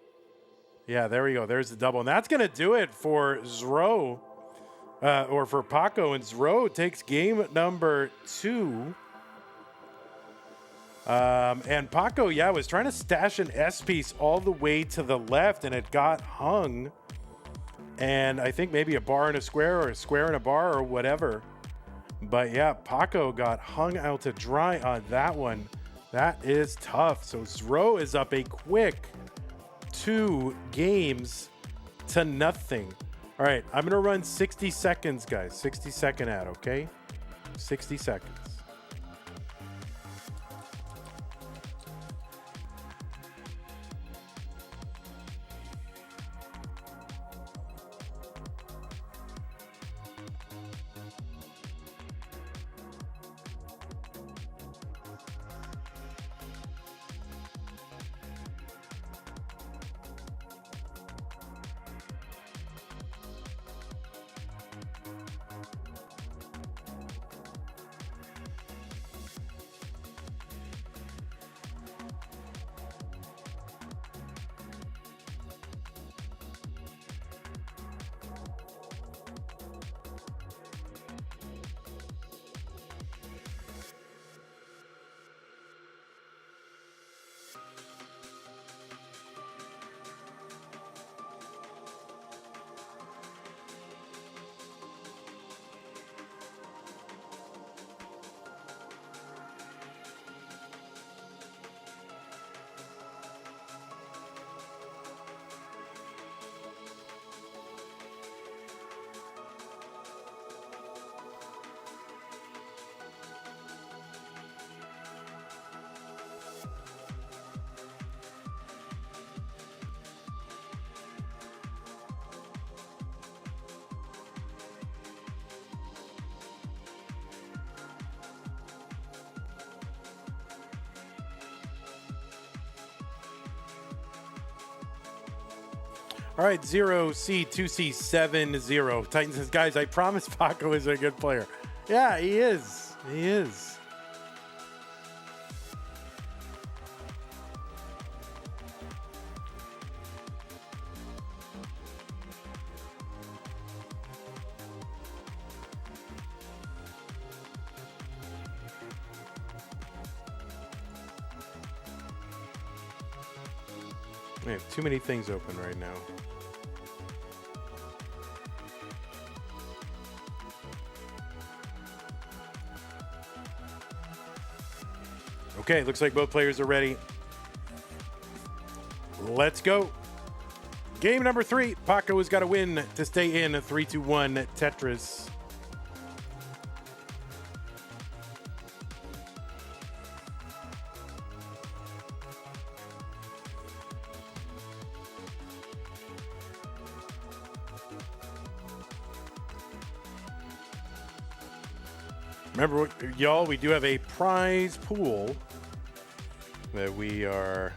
Yeah, there we go. There's the double. And that's gonna do it for Zoro. Or for Paco, and Zoro takes game number 2. And Paco, yeah, was trying to stash an S piece all the way to the left, and it got hung. And I think maybe a bar and a square, or a square and a bar, or whatever. But yeah, Paco got hung out to dry on that one. That is tough. So Zoro is up a quick 2 games to nothing. All right, I'm going to run 60 seconds, guys. 60-second ad, okay? 60 seconds. All right, 0C2C70. Titan says, guys, I promise Paco is a good player. Yeah, he is. He is. I have too many things open right now. Okay, looks like both players are ready. Let's go. Game number 3. Paco has got to win to stay in a 3-2-1 Tetris. Remember, y'all, we do have a prize pool that we are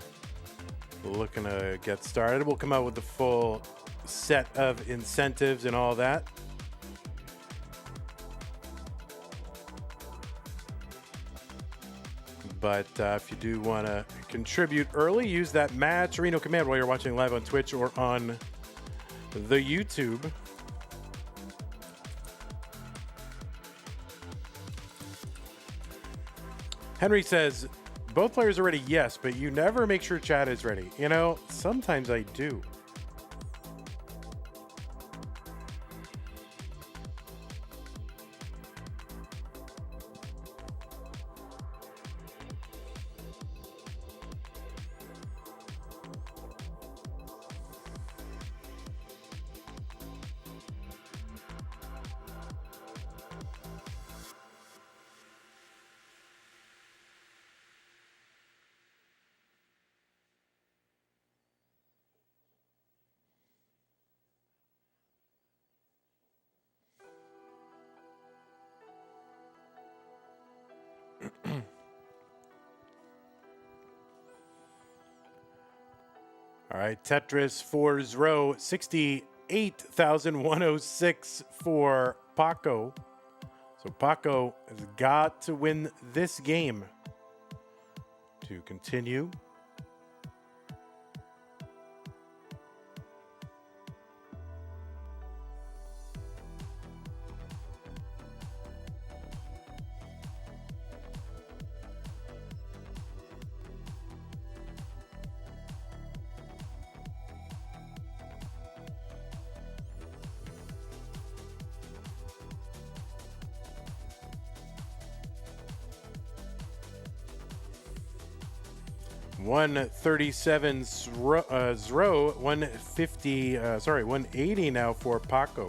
looking to get started. We'll come out with the full set of incentives and all that. But if you do want to contribute early, use that Matcherino command while you're watching live on Twitch or on the YouTube. Henry says, both players are ready, yes, but you never make sure chat is ready. You know, sometimes I do. All right, Tetris for Zoro, 68,106 for Paco. So Paco has got to win this game to continue. $137 Zoro, 150, 180 now for Paco.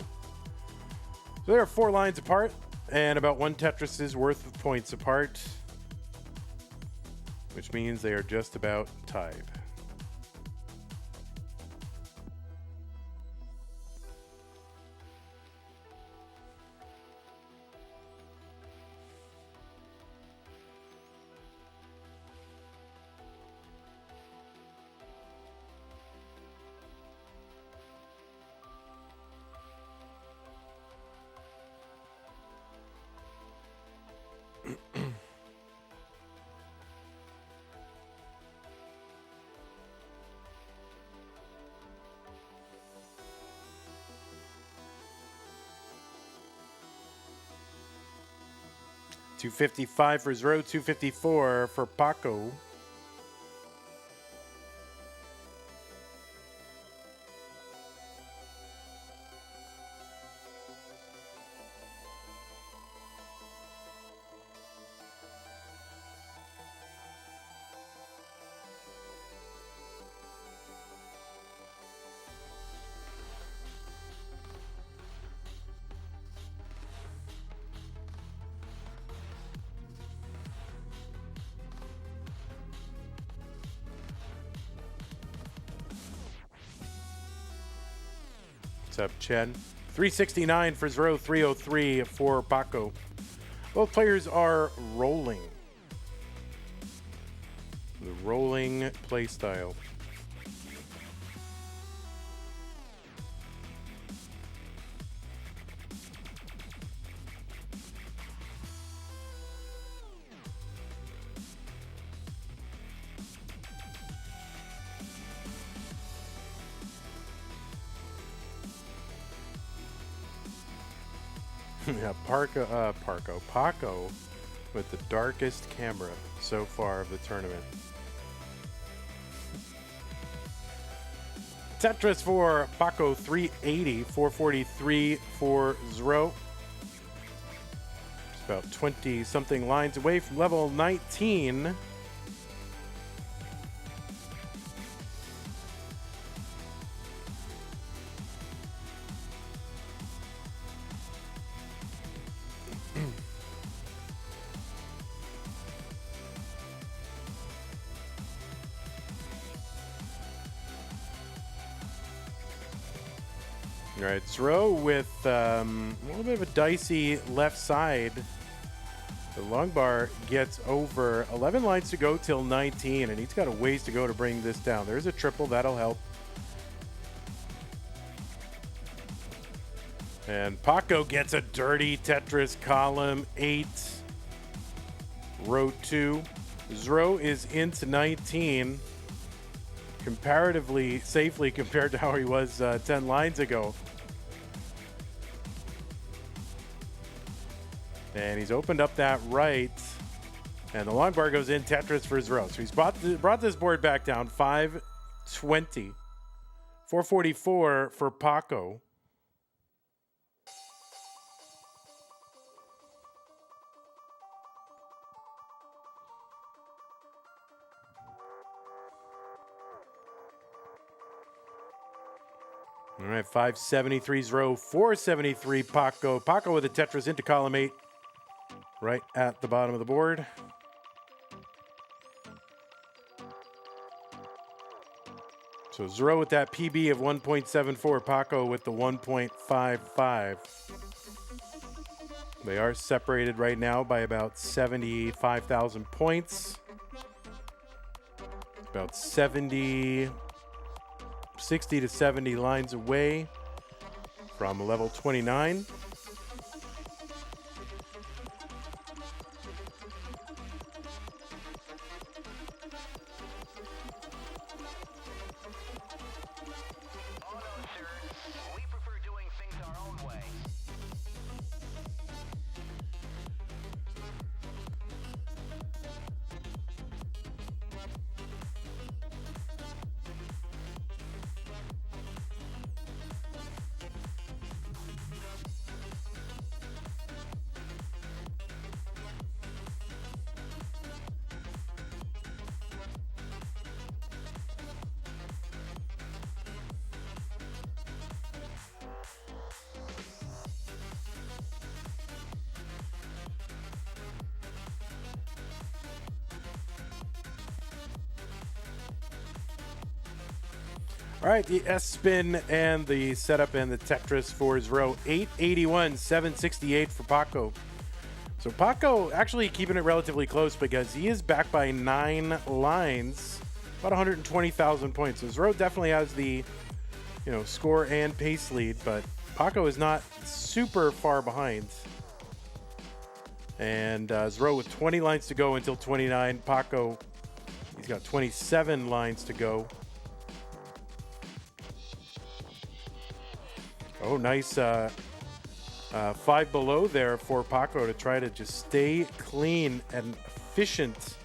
So they are 4 lines apart and about 1 Tetris's worth of points apart, which means they are just about tied. $255 for Zoro, $254 for Paco. What's up, Chen? 369 for Zoro, 303 for Paco. Both players are rolling. The rolling play style. Yeah, Paco with the darkest camera so far of the tournament. Tetris for Paco, 380, 443 for Zoro. It's about 20-something lines away from level 19. All right, Zoro with a little bit of a dicey left side. The long bar gets over 11 lines to go till 19, and he's got a ways to go to bring this down. There's a triple, that'll help. And Paco gets a dirty Tetris column 8, row 2. Zoro is into 19, comparatively safely compared to how he was 10 lines ago. And he's opened up that right. And the long bar goes in, Tetris for Zoro. So he's brought this board back down, 520. 444 for Paco. All right, 573 Zoro, 473 Paco. Paco with a Tetris into column 8. Right at the bottom of the board. So Zoro with that PB of 1.74, Paco with the 1.55. They are separated right now by about 75,000 points. About 60 to 70 lines away from level 29. All right, the S-spin and the setup and the Tetris for Zoro. 881, 768 for Paco. So Paco actually keeping it relatively close because he is back by 9 lines, about 120,000 points. So Zoro definitely has the, score and pace lead, but Paco is not super far behind. And Zoro with 20 lines to go until 29. Paco, he's got 27 lines to go. Oh, nice 5 below there for Paco to try to just stay clean and efficient.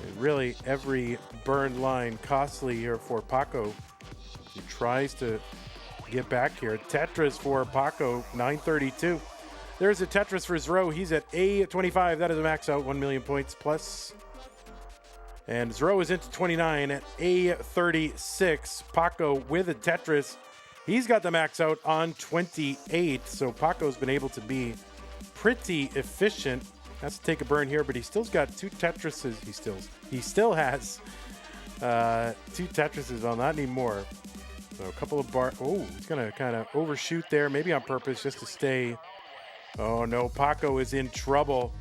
And really, every burned line costly here for Paco. He tries to get back here. Tetris for Paco, 932. There's a Tetris for Zoro. He's at A25. That is a max out, 1 million points plus. And Zoro is into 29 at A36. Paco with a Tetris. He's got the max out on 28, so Paco's been able to be pretty efficient. Has to take a burn here, but he still's got 2 Tetrises. He still has 2 Tetrises on, not anymore. So a couple of he's gonna kind of overshoot there, maybe on purpose, just to stay. Oh no, Paco is in trouble.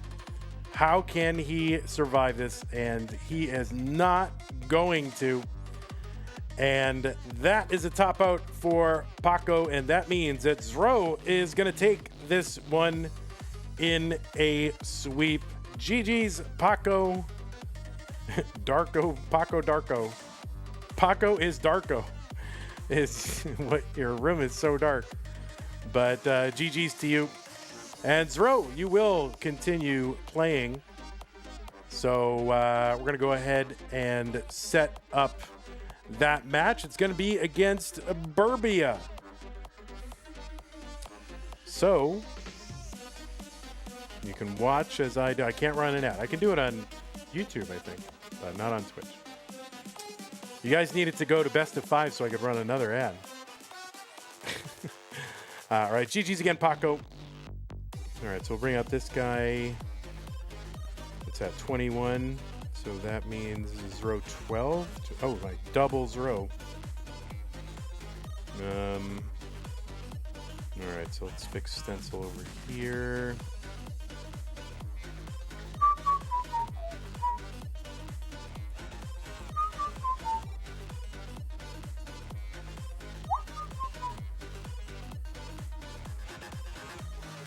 How can he survive this? And he is not going to. And that is a top out for Paco, and that means that Zoro is going to take this one in a sweep. GG's, Paco. Paco Darko. Paco is Darko. Is what your room is so dark. But GG's to you. And Zoro, you will continue playing. So we're going to go ahead and set up that match. It's going to be against Burbia. So you can watch as I do. I can't run an ad. I can do it on YouTube, I think, but not on Twitch. You guys needed to go to best of 5 so I could run another ad. All right, GG's again, Paco. All right, so we'll bring up this guy. It's at 21, so that means Zoro 12. Oh, my double Zoro. All right, so let's fix stencil over here.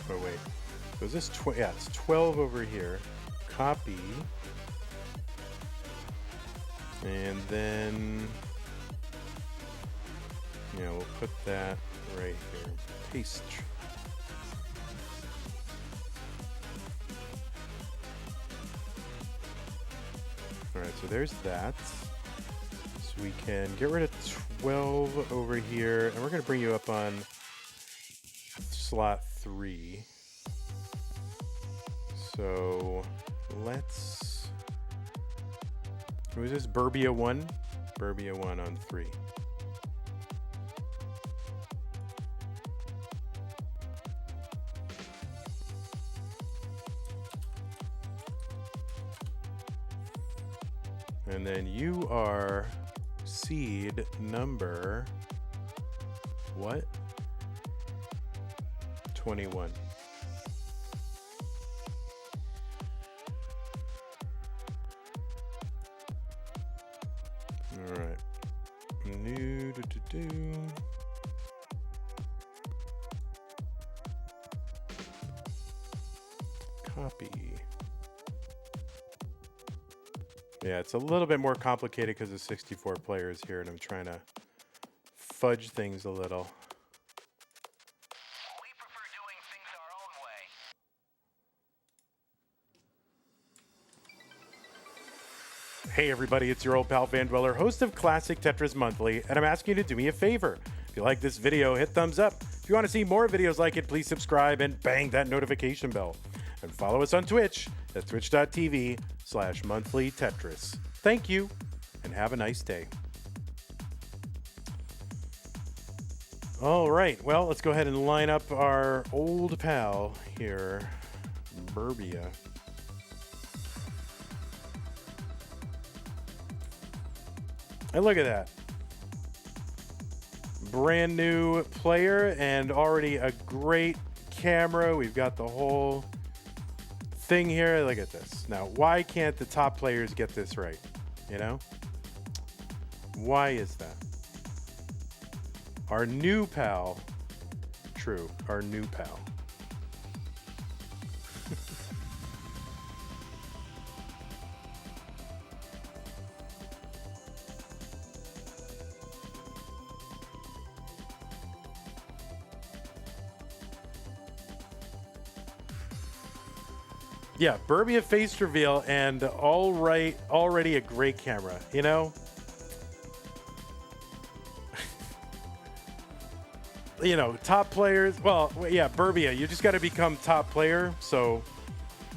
Oh, wait. So is this yeah, it's 12 over here. Copy. And then, yeah, we'll put that right here. Paste. All right, so there's that. So we can get rid of 12 over here, and we're going to bring you up on slot 3. So let's, who's this? Burbia 1? Burbia 1 on 3. And then you are seed number, what? 21. All right. New copy. Yeah, it's a little bit more complicated because of 64 players here, and I'm trying to fudge things a little. We prefer doing things our own way. Hey everybody, it's your old pal Van Dweller, host of Classic Tetris Monthly, and I'm asking you to do me a favor. If you like this video, hit thumbs up. If you want to see more videos like it, please subscribe and bang that notification bell. And follow us on Twitch at twitch.tv/monthlytetris. Thank you, and have a nice day. All right, well, let's go ahead and line up our old pal here, Burbia. And look at that. Brand new player and already a great camera. We've got the whole thing here. Look at this. Now, why can't the top players get this right? You know? Why is that? Our new pal. True, our new pal. Yeah, Burbia face reveal and already a great camera, you know? You know, top players, well, yeah, Burbia, you just got to become top player, so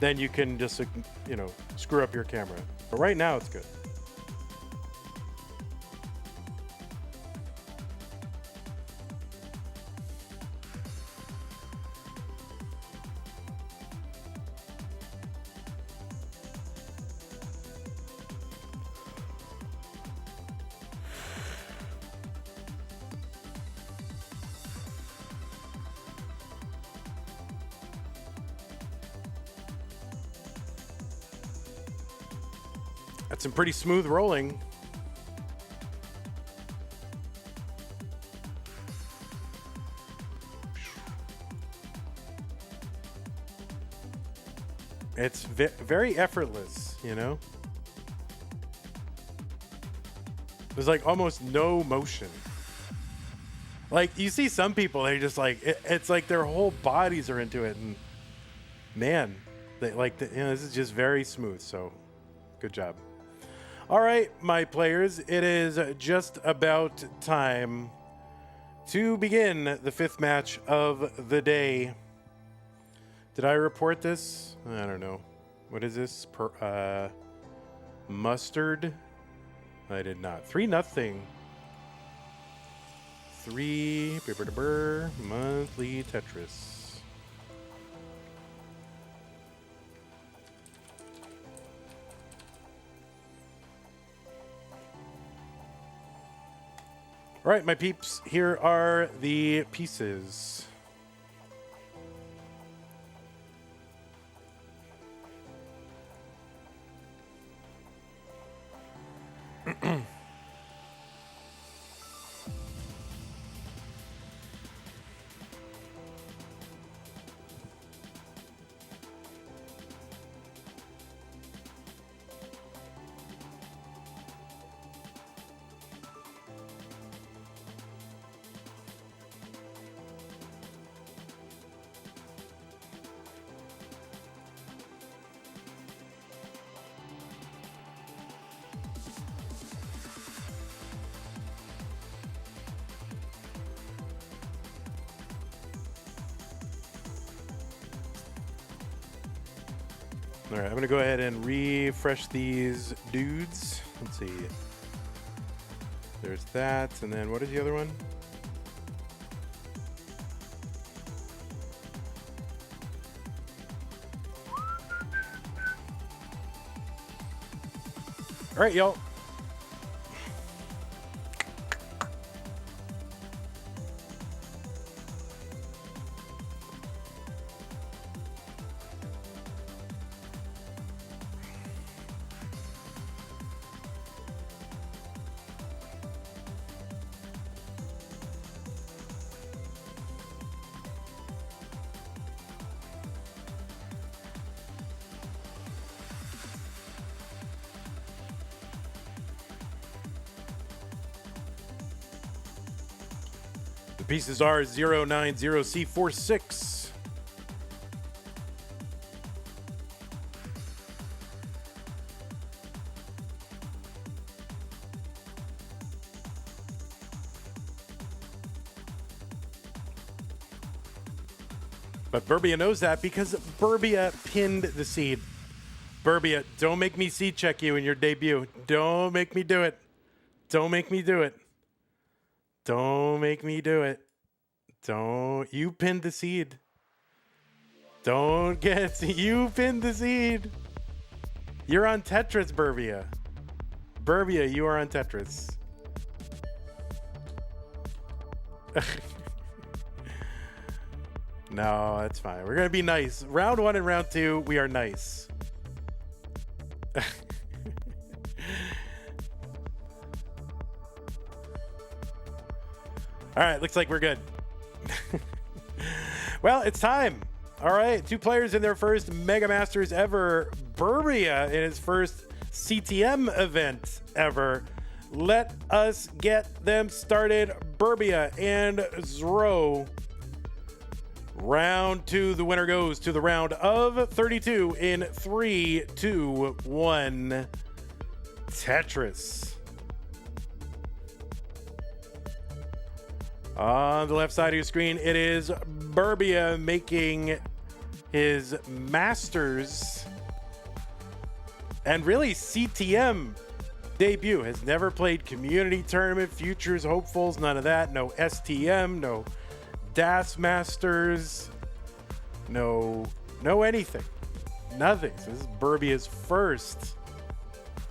then you can just, you know, screw up your camera. But right now, it's good. That's some pretty smooth rolling. It's very effortless, you know? There's like almost no motion. Like, you see some people, they just like, it's like their whole bodies are into it. And man, they like, this is just very smooth. So good job. All right, my players, it is just about time to begin the 5th match of the day. Did I report this? I don't know. What is this? Mustard? I did not. 3-0. 3 monthly Tetris. All right, my peeps, here are the pieces. All right, I'm going to go ahead and refresh these dudes. Let's see. There's that. And then what is the other one? All right, y'all. The pieces are 090C46. But Burbia knows that because Burbia pinned the seed. Burbia, don't make me seed check you in your debut. Don't make me do it. Don't make me do it. Don't make me do it. Don't. You pinned the seed. Don't get. You pinned the seed. You're on Tetris, Burbia. Burbia, you are on Tetris. No, that's fine. We're going to be nice. Round 1 and round 2, we are nice. All right, looks like we're good. Well, it's time. All right, 2 players in their first Mega Masters ever. Burbia in his first CTM event ever. Let us get them started. Burbia and Zoro. Round 2, the winner goes to the round of 32 in 3, 2, 1. Tetris. On the left side of your screen, it is Burbia making his Masters and really CTM debut. Has never played community tournament, futures, hopefuls, none of that. No STM, no DAS Masters, no anything. Nothing. So this is Burbia's first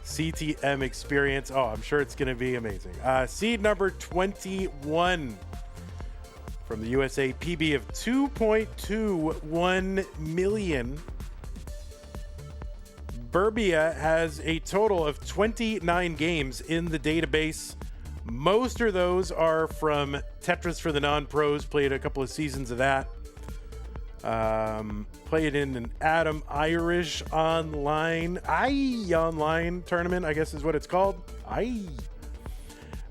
CTM experience. Oh, I'm sure it's going to be amazing. Seed number 21 from the USA, PB of 2.21 million. Burbia has a total of 29 games in the database. Most of those are from Tetris for the non-pros. Played a couple of seasons of that. Played in an Adam Irish online tournament, I guess is what it's called.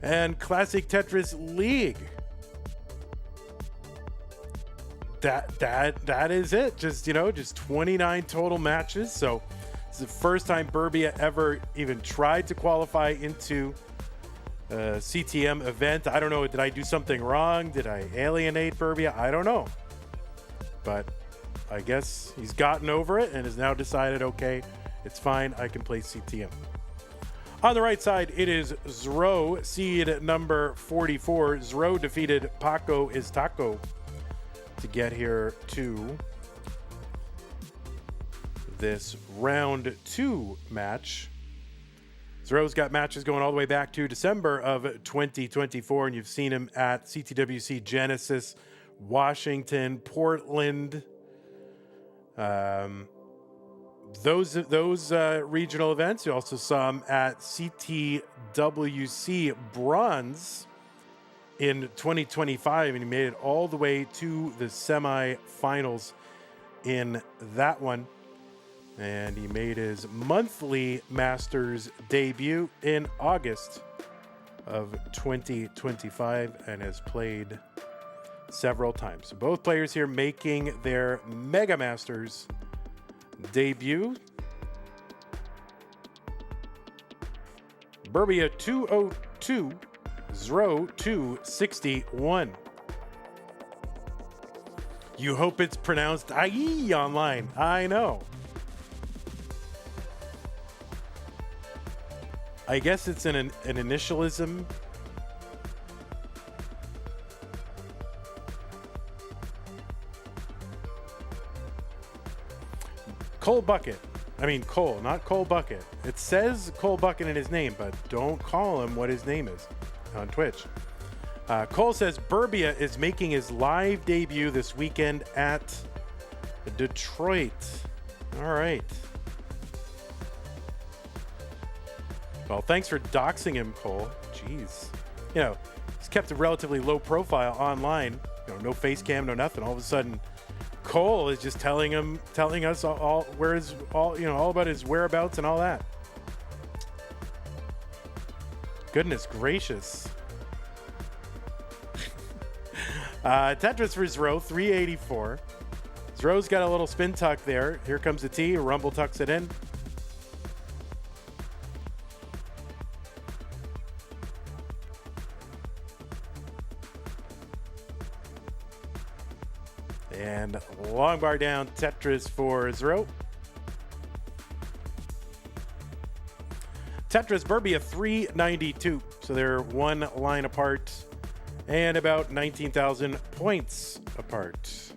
And Classic Tetris League. that is it. Just, you know, just 29 total matches. So it's the first time Burbia ever even tried to qualify into a CTM event. I don't know. Did I do something wrong? Did I alienate Burbia? I don't know. But I guess he's gotten over it and has now decided, okay, it's fine. I can play CTM. On the right side, it is Zoro, seed number 44. Zoro defeated Paco is Taco to get here to this round 2 match. Zoro's got matches going all the way back to December of 2024, and you've seen him at CTWC Genesis, Washington, Portland. Those regional events. You also saw him at CTWC Bronze in 2025, and he made it all the way to the semifinals in that one. And he made his monthly Masters debut in August of 2025 and has played several times. So both players here making their Mega Masters debut. Burbia 202, Zoro 261. You hope it's pronounced IE online. I know. I guess it's an initialism. Cole Bucket. I mean Cole, not Cole Bucket. It says Cole Bucket in his name, but don't call him what his name is on Twitch. Cole says Burbia is making his live debut this weekend at Detroit. All right. Well, thanks for doxing him, Cole. Jeez. You know, he's kept a relatively low profile online. You know, no face cam, no nothing. All of a sudden, Cole is just telling us all about his whereabouts and all that. Goodness gracious. Tetris for Zoro, 384. Zoro's got a little spin tuck there. Here comes the T. Rumble tucks it in. And long bar down, Tetris for Zoro. Tetris, Burbia, 392. So they're one line apart and about 19,000 points apart.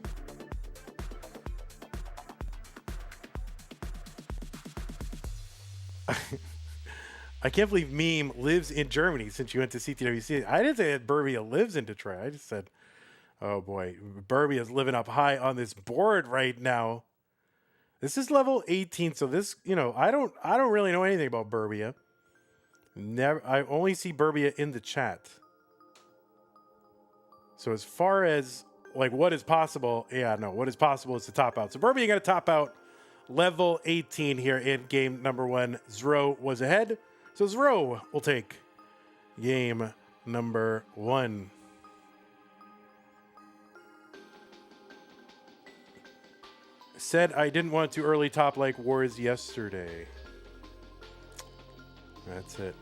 I can't believe Meme lives in Germany since you went to CTWC. I didn't say that Burbia lives in Detroit. I just said, oh boy, Burbia is living up high on this board right now. This is level 18, so this, you know, I don't really know anything about Burbia. I only see Burbia in the chat. So as far as like what is possible, what is possible is to top out. So Burbia got to top out level 18 here in game number 1. Zoro was ahead, so Zoro will take game number 1. Said I didn't want to early top like Wars yesterday. That's it.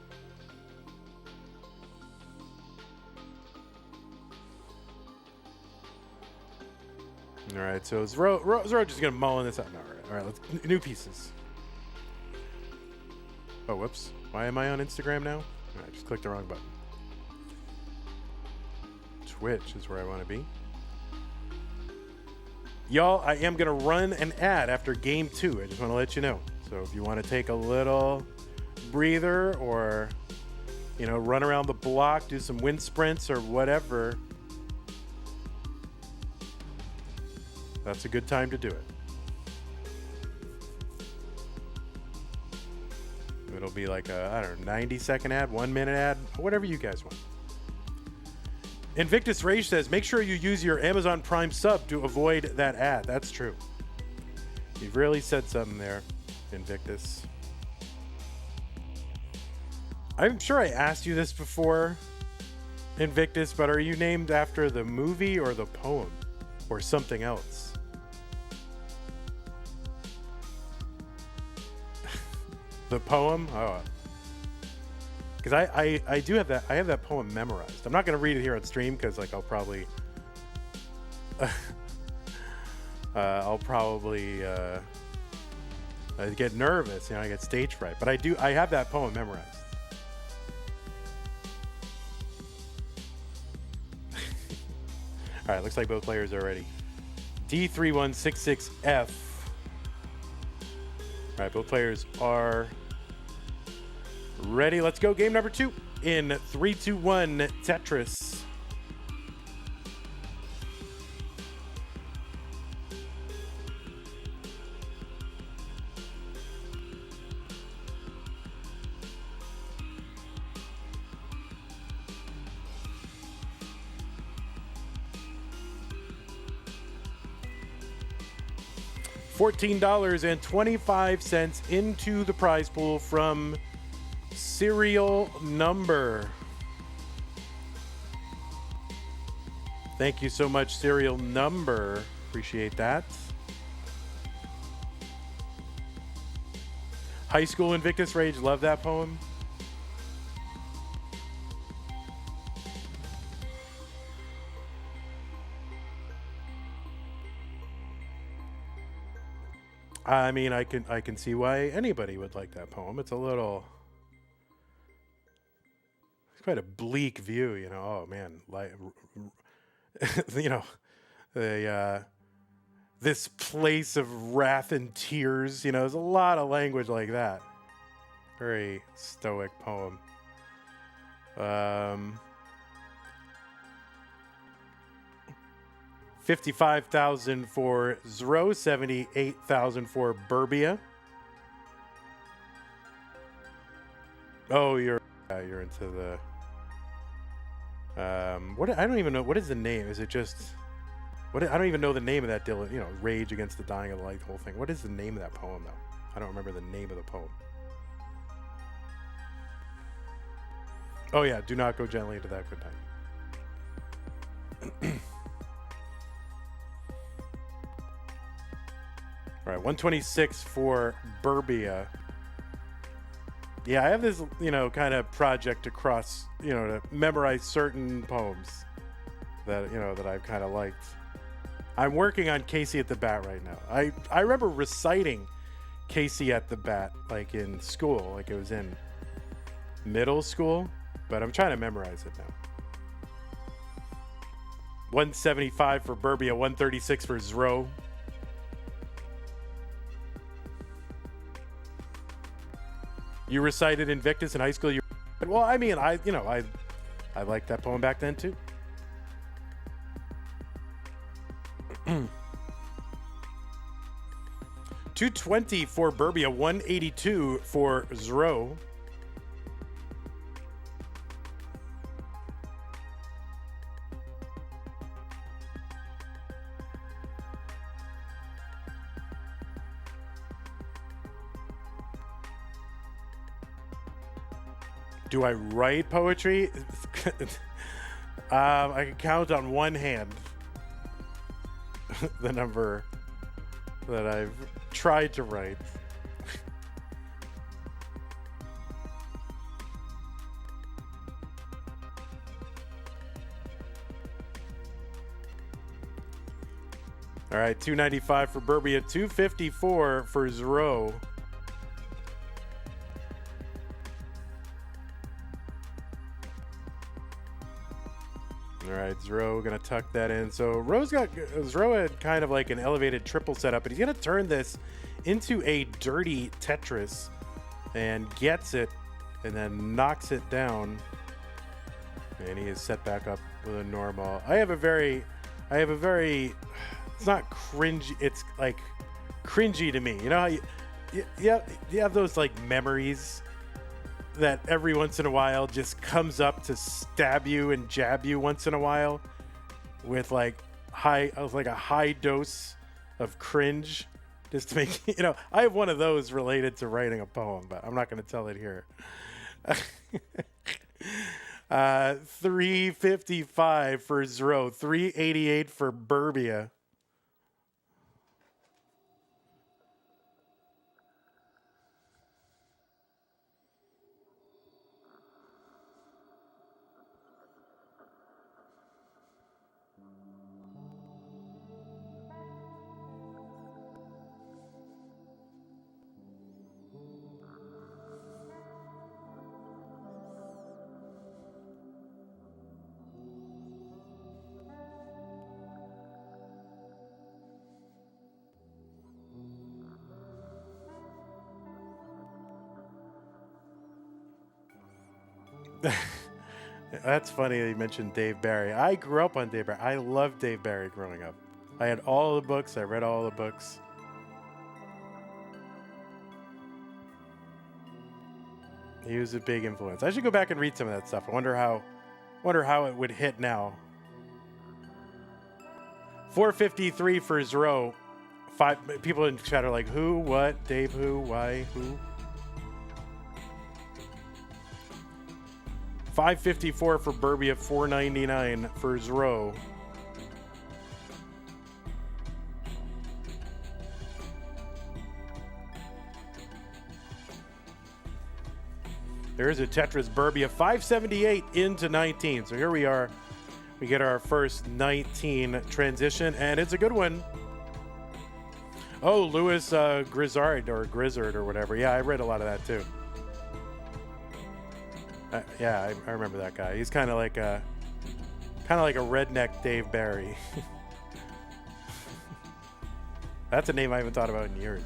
All right, so Zoro just gonna mull in this out. No, all right, let's new pieces. Oh, whoops! Why am I on Instagram now? I just clicked the wrong button. Twitch is where I want to be. Y'all, I am gonna run an ad after game 2. I just want to let you know. So if you want to take a little breather or, you know, run around the block, do some wind sprints or whatever, that's a good time to do it. It'll be like a, I don't know, 90-second ad, 1-minute ad, whatever you guys want. Invictus Rage says, make sure you use your Amazon Prime sub to avoid that ad. That's true. You've really said something there, Invictus. I'm sure I asked you this before, Invictus, but are you named after the movie or the poem? or something else. The poem? Oh. Because I do have that. I have that poem memorized. I'm not going to read it here on stream because like I'll probably I get nervous, I get stage fright. But I have that poem memorized. All right, looks like both players are ready. D3166F. All right, both players are ready. Let's go. Game number 2 in 3, 2, 1 Tetris. $14.25 into the prize pool from serial number. Thank you so much, serial number. Appreciate that. High School Invictus Rage, love that poem. I mean, I can see why anybody would like that poem. It's quite a bleak view, Oh man, like, this place of wrath and tears. There's a lot of language like that. Very stoic poem. 55,000 for Zoro, 78,000 for Burbia. Oh, you're into the what? I don't even know, what is the name? Is it just what? I don't even know the name of that Dillan. Rage Against the Dying of the Light, the whole thing. What is the name of that poem though? I don't remember the name of the poem. Oh yeah, do not go gently into that good night. All right, 126 for Burbia. Yeah, I have this, kind of project across, to memorize certain poems that, that I've kind of liked. I'm working on Casey at the Bat right now. I remember reciting Casey at the Bat, like in school, like it was in middle school, but I'm trying to memorize it now. 175 for Burbia, 136 for Zoro. You recited Invictus in high school. Well, I mean, I liked that poem back then too. $220 for Burbia, 182 for Zoro. Do I write poetry? I can count on one hand the number that I've tried to write. All right, 295 for Burbia, 254 for Zoro. All right, Zoro gonna tuck that in. So Zoro had kind of like an elevated triple setup, but he's gonna turn this into a dirty Tetris and gets it and then knocks it down. And he is set back up with a normal. I have a very, it's not cringy, it's like cringy to me. You know how you have those like memories that every once in a while just comes up to stab you and jab you once in a while with like a high dose of cringe just to make, I have one of those related to writing a poem, but I'm not going to tell it here. 355 for Zoro, 388 for Burbia. That's funny that you mentioned Dave Barry. I grew up on Dave Barry. I loved Dave Barry growing up. I had all the books. I read all the books. He was a big influence. I should go back and read some of that stuff. I wonder how it would hit now. 453 for Zoro. 5 people in chat are like, who, what, Dave, who, why, who? 554 for Burbia, 499 for Zoro. There's a Tetris Burbia, 578 into 19. So here we are. We get our first 19 transition, and it's a good one. Oh, Louis Grizzard or whatever. Yeah, I read a lot of that too. Yeah, I remember that guy. He's kind of like a redneck Dave Barry. That's a name I haven't thought about in years.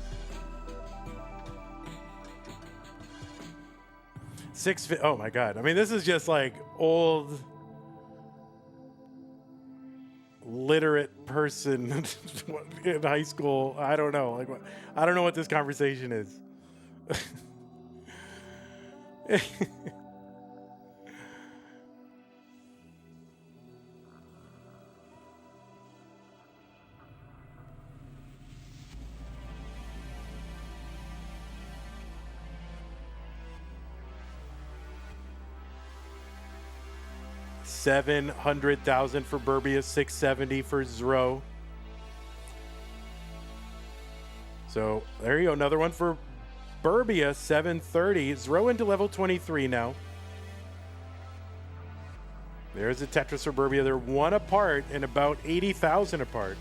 Oh my God. I mean, this is just like old literate person in high school. I don't know. Like, I don't know what this conversation is. 700,000 for Burbia, 670 for Zoro. So there you go, another one for Burbia, 730. Zoro into level 23 now. There's a Tetris for Burbia. They're one apart and about 80,000 apart.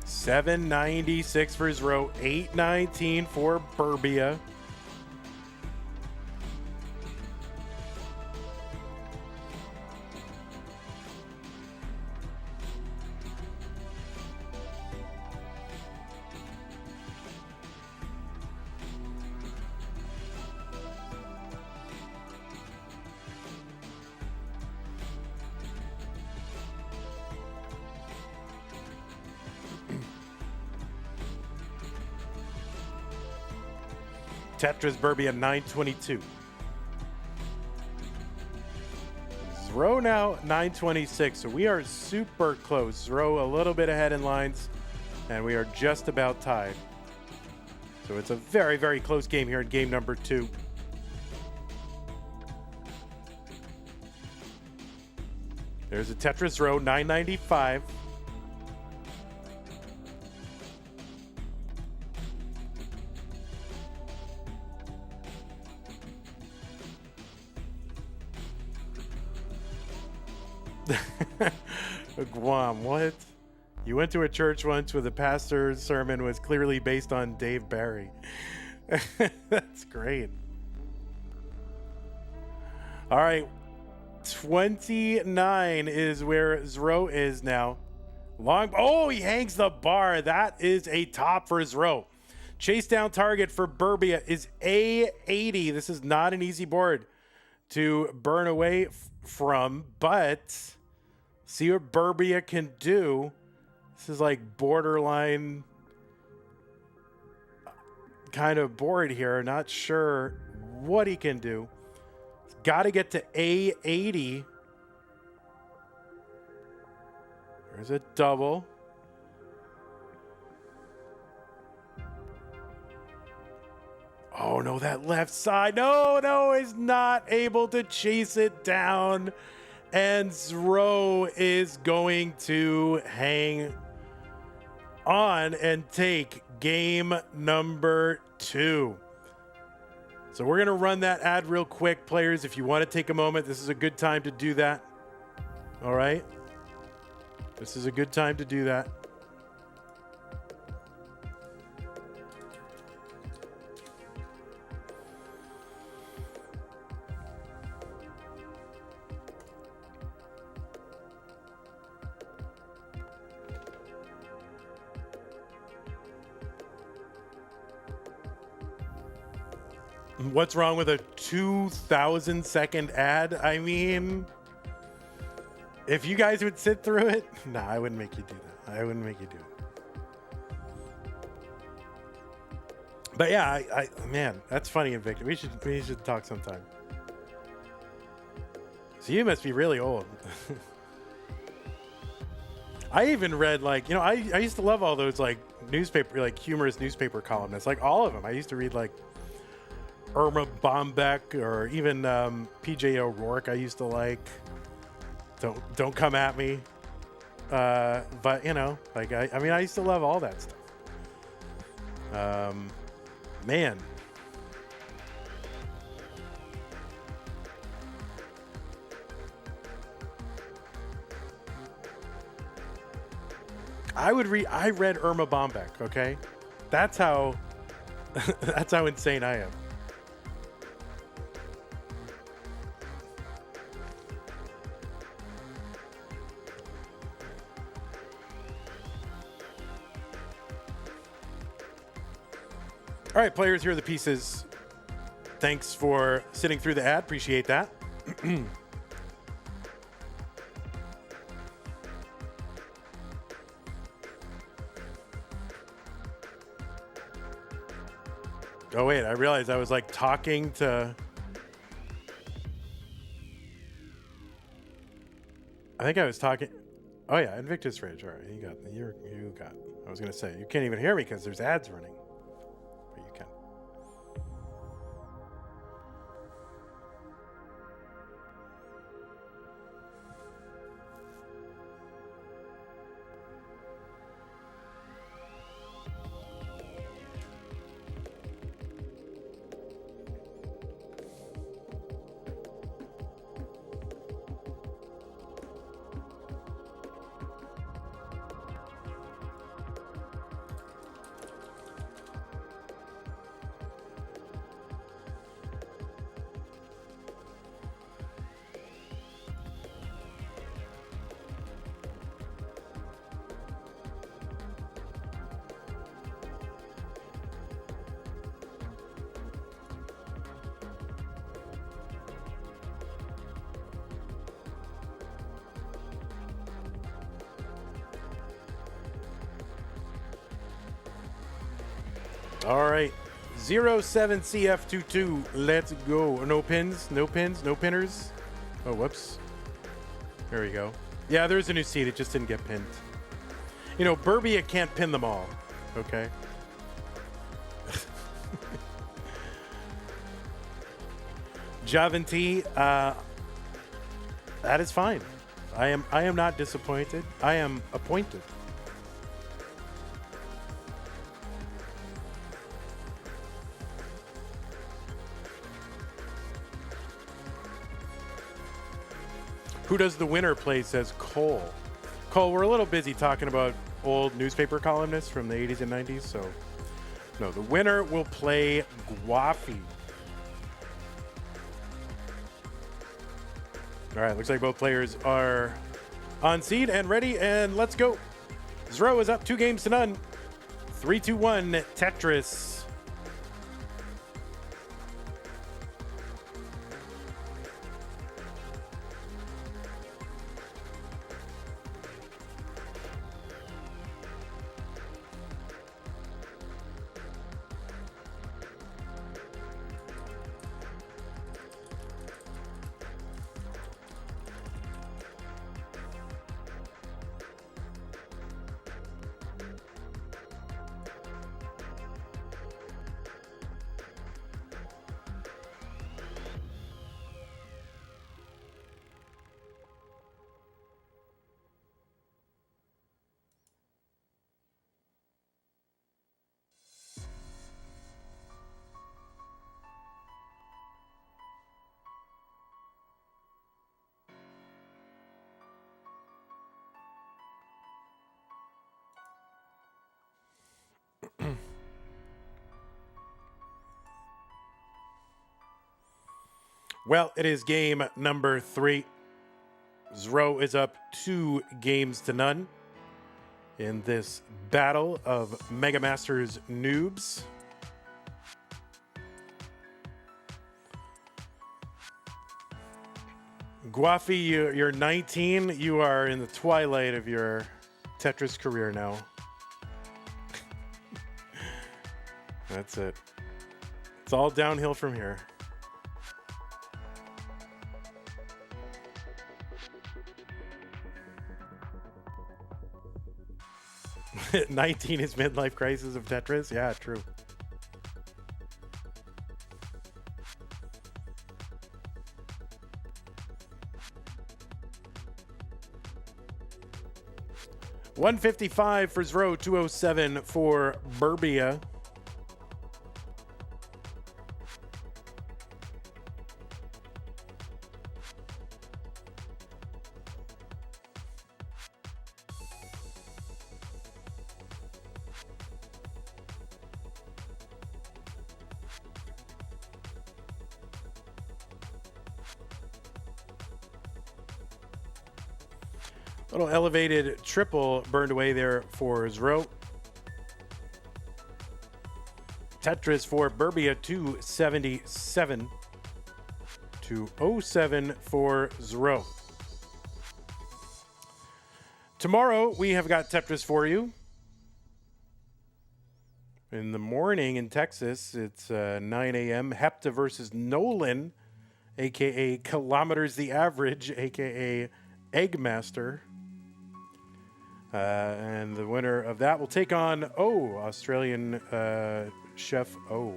$796 for Zoro, $819 for Burbia. Tetris Burbia, 922. Zoro now 926, so we are super close. Zoro a little bit ahead in lines, and we are just about tied. So it's a very, very close game here in game number 2. There's a Tetris Zoro, 995. Guam, what? You went to a church once where the pastor's sermon was clearly based on Dave Barry. That's great. All right. 29 is where Zoro is now. Oh, he hangs the bar. That is a top for Zoro. Chase down target for Burbia is A80. This is not an easy board to burn away from, but see what Burbia can do. This is like borderline kind of board here. Not sure what he can do. He's got to get to A80. There's a double. Oh no, that left side. No, is not able to chase it down. And Zoro is going to hang on and take game number 2. So we're going to run that ad real quick, players. If you want to take a moment, this is a good time to do that. All right? This is a good time to do that. What's wrong with a 2,000-second ad? I mean, if you guys would sit through it, nah, I wouldn't make you do that. I wouldn't make you do it. But yeah, man, that's funny, Invicta. We should talk sometime. So you must be really old. I even read, like, you know, I used to love all those like newspaper, like humorous newspaper columnists, like all of them. I used to read like Irma Bombeck or even PJ O'Rourke. I used to like. Don't come at me. But you know, like I mean, I used to love all that stuff. Man. I read Irma Bombeck, okay? That's how that's how insane I am. All right, players, here are the pieces. Thanks for sitting through the ad. Appreciate that. Oh, wait, I realized I was like talking to... I think I was talking... Oh, yeah, Invictus Rage. All right, you got... I was going to say, you can't even hear me because there's ads running. But you can. All right, 07CF22, let's go. No pins, no pins, no pinners. Oh, whoops. There we go. Yeah, there's a new seed. It just didn't get pinned. You know, Burbia can't pin them all, okay? Javanti, that is fine. I am not disappointed. I am appointed. Who does the winner play, says Cole. Cole, we're a little busy talking about old newspaper columnists from the 80s and 90s, so no, the winner will play Guafi. All right, looks like both players are on seed and ready, and let's go. Zoro is up 2-0. 3-2-1, Tetris. Well, it is game number 3. Zoro is up 2-0 in this battle of Mega Masters noobs. Guafi, you're 19. You are in the twilight of your Tetris career now. That's it. It's all downhill from here. "19 is midlife crisis of Tetris." Yeah, true. $155 for Zoro, $207 for Burbia. Little elevated triple burned away there for Zoro. Tetris for Burbia, 277 to 07 for Zoro. Tomorrow we have got Tetris for you. In the morning in Texas, it's 9 a.m. Hepta versus Nolan, aka Kilometers the Average, aka Eggmaster. And the winner of that will take on Australian Chef O.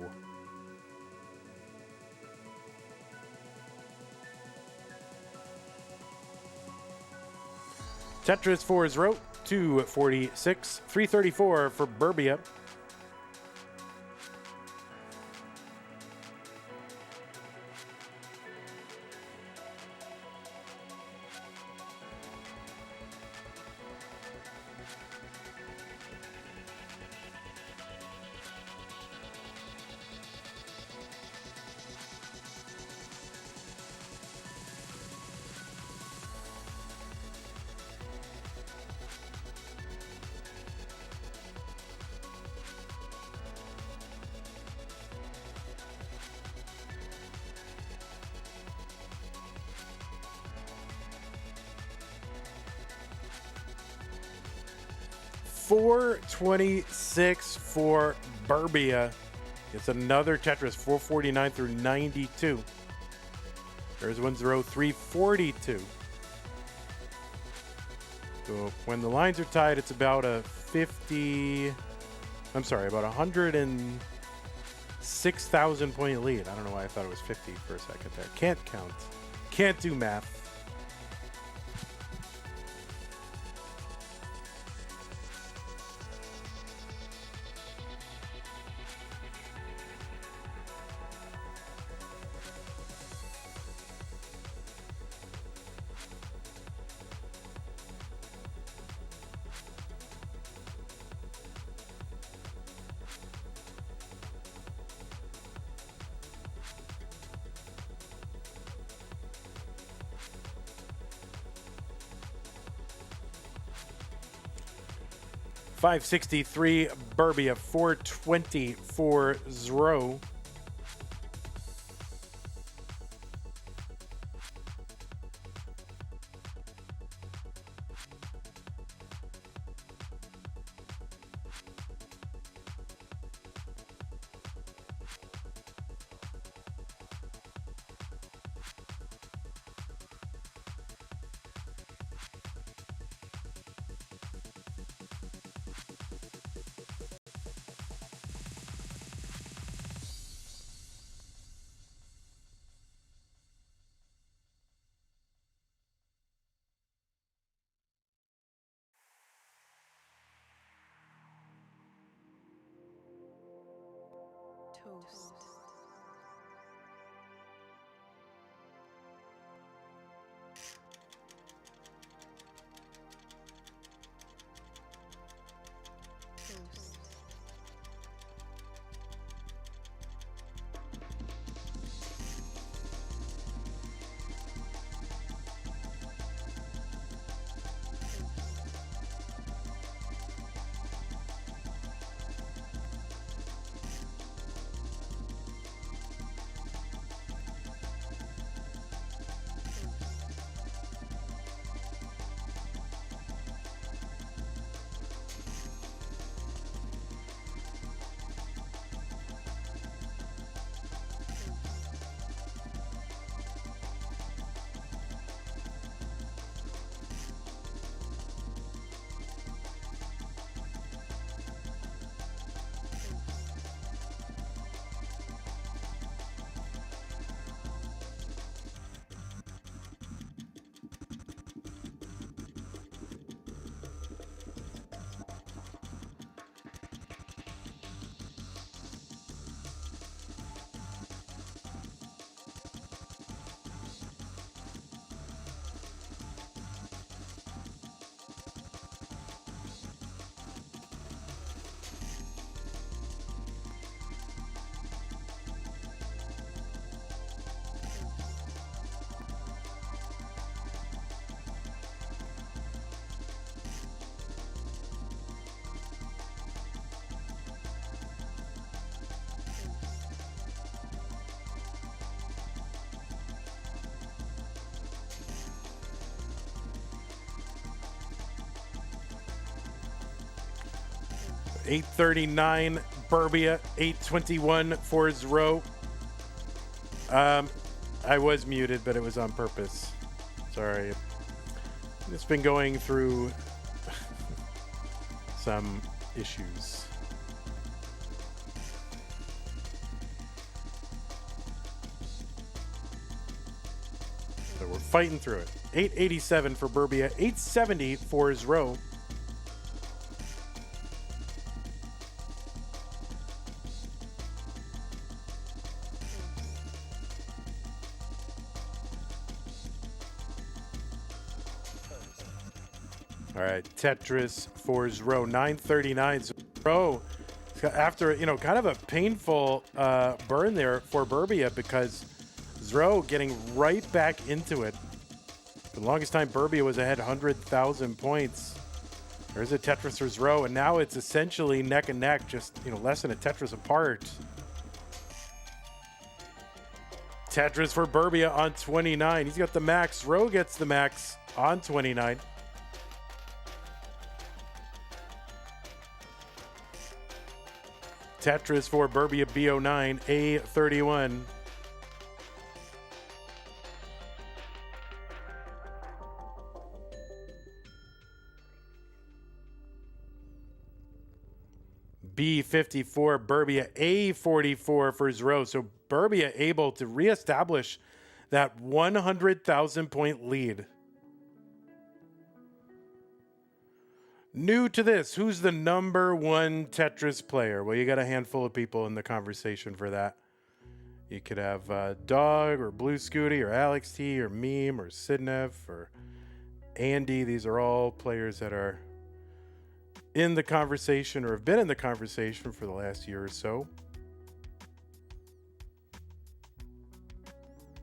Tetris for Zrobot, 246, 334 for Burbia. $426 for Burbia. It's another Tetris, 449 through 92. There's 1-0, 342. So when the lines are tied, it's about a 106,000 point lead. I don't know why I thought it was 50 for a second there. Can't count. Can't do math. $563 Burbia, $420 for Zoro. 839 Burbia, 821 for Zoro. I was muted, but it was on purpose. Sorry. It's been going through some issues. So we're fighting through it. 887 for Burbia, 870 for Zoro. All right, Tetris for Zoro, 939. Zoro, after, kind of a painful burn there for Burbia, because Zoro getting right back into it. For the longest time, Burbia was ahead 100,000 points. There's a Tetris for Zoro, and now it's essentially neck and neck, just, less than a Tetris apart. Tetris for Burbia on 29. He's got the max. Zoro gets the max on 29. Tetris for Burbia B09, A31. B54, Burbia A44 for Zoro. So Burbia able to reestablish that 100,000 point lead. New to this, who's the number one Tetris player? Well, you got a handful of people in the conversation for that. You could have Dog or Blue Scooty or Alex T or Meme or Sidnev or Andy. These are all players that are in the conversation or have been in the conversation for the last year or so.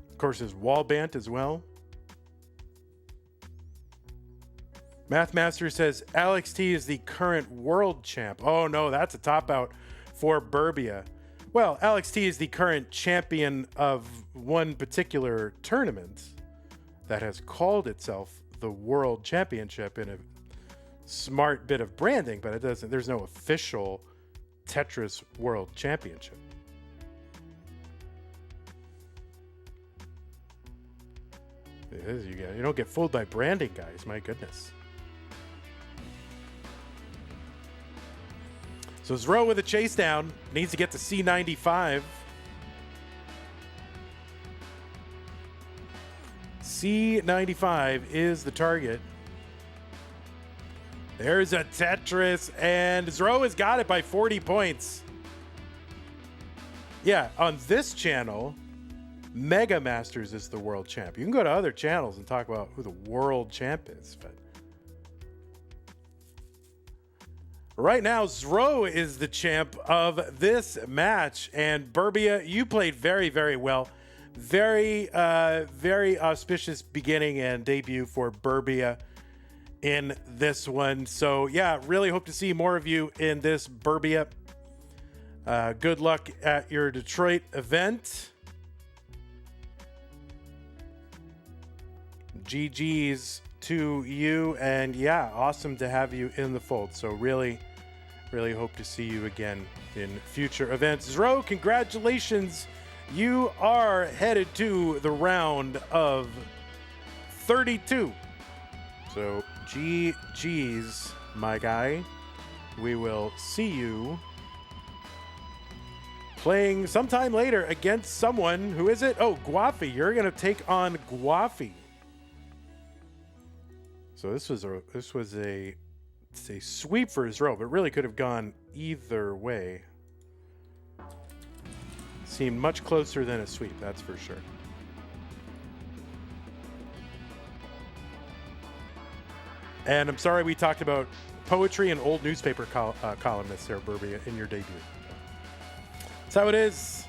Of course, there's Wallbant as well. Mathmaster says Alex T is the current world champ. Oh no, that's a top out for Burbia. Well, Alex T is the current champion of one particular tournament that has called itself the World Championship in a smart bit of branding, but there's no official Tetris World Championship. It is, you don't get fooled by branding, guys. My goodness. So Zoro with a chase down, needs to get to C95. C95 is the target. There's a Tetris, and Zoro has got it by 40 points. Yeah, on this channel, Mega Masters is the world champ. You can go to other channels and talk about who the world champ is, but right now, Zoro is the champ of this match, and Burbia, you played very, very well. Very, very auspicious beginning and debut for Burbia in this one. So, yeah, really hope to see more of you in this Burbia. Good luck at your Detroit event. GG's to you, and yeah, awesome to have you in the fold. So really hope to see you again in future events. Zoro, congratulations. You are headed to the round of 32. So GG's, my guy. We will see you playing sometime later against someone. Who is it? Oh, Guafi. You're going to take on Guafi. So this was a sweep for Zoro, but really could have gone either way. Seemed much closer than a sweep, that's for sure. And I'm sorry we talked about poetry and old newspaper columnists there, Burbia, in your debut. That's how it is.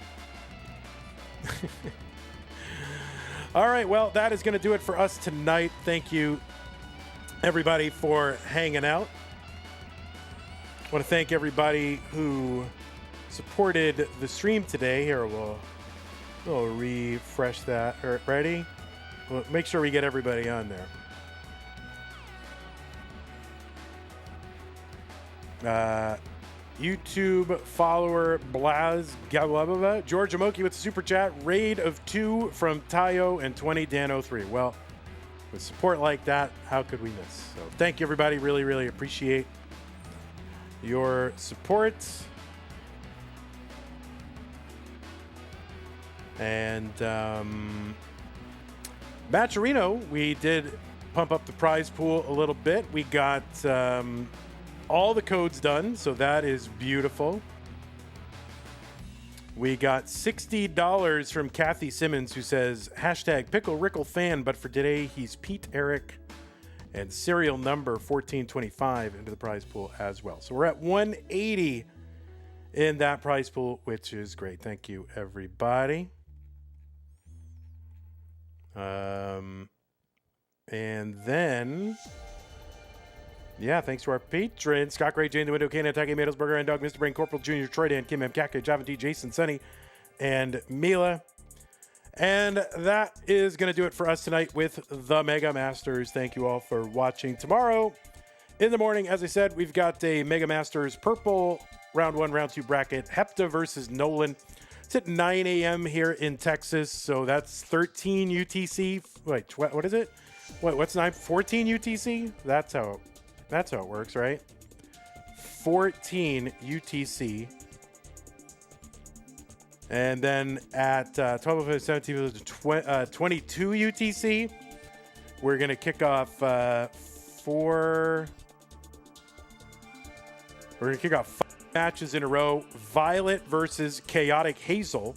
All right, well, that is going to do it for us tonight. Thank you, everybody, for hanging out. I want to thank everybody who supported the stream today. Here, we'll refresh that. Ready? We'll make sure we get everybody on there. YouTube follower Blaz Galababa. George Amoki with the super chat. Raid of 2 from Tayo and 20 Dan03. Well, with support like that, how could we miss? So thank you, everybody. Really, really appreciate your support. And Matcherino, we did pump up the prize pool a little bit. We got all the codes done, so that is beautiful. We got $60 from Kathy Simmons, who says, hashtag Pickle Rickle fan, but for today, he's Pete Eric and serial number 1425 into the prize pool as well. So we're at 180 in that prize pool, which is great. Thank you, everybody. And then, yeah, thanks to our patrons, Scott Gray, Jane the Window, Kane, Taki, Matos, Burger, and Dog, Mr. Brain, Corporal Jr., Troy Dan, Kim M. Kaka, Javin T, Jason, Sunny, and Mila. And that is going to do it for us tonight with the Mega Masters. Thank you all for watching. Tomorrow in the morning, as I said, we've got a Mega Masters purple round 1, round 2 bracket, Hepta versus Nolan. It's at 9 a.m. here in Texas, so that's 13 UTC. Wait, what is it? What's 9? 14 UTC? That's how it works, right? 14 UTC. And then at 12:17, 22 UTC, we're going to kick off 5 matches in a row. Violet versus Chaotic Hazel.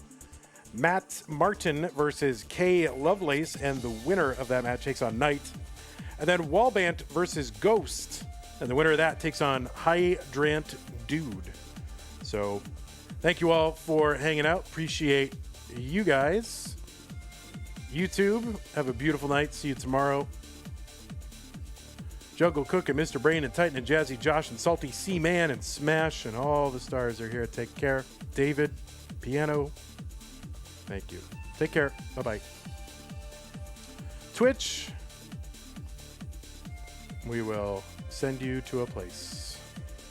Matt Martin versus Kay Lovelace, and the winner of that match takes on Knight. And then Wallbant versus Ghost, and the winner of that takes on Hydrant Dude. So thank you all for hanging out. Appreciate you guys. YouTube, have a beautiful night. See you tomorrow. Jungle Cook and Mr. Brain and Titan and Jazzy Josh and Salty C-Man and Smash and all the stars are here. Take care. David, Piano, thank you. Take care. Bye-bye. Twitch, we will send you to a place.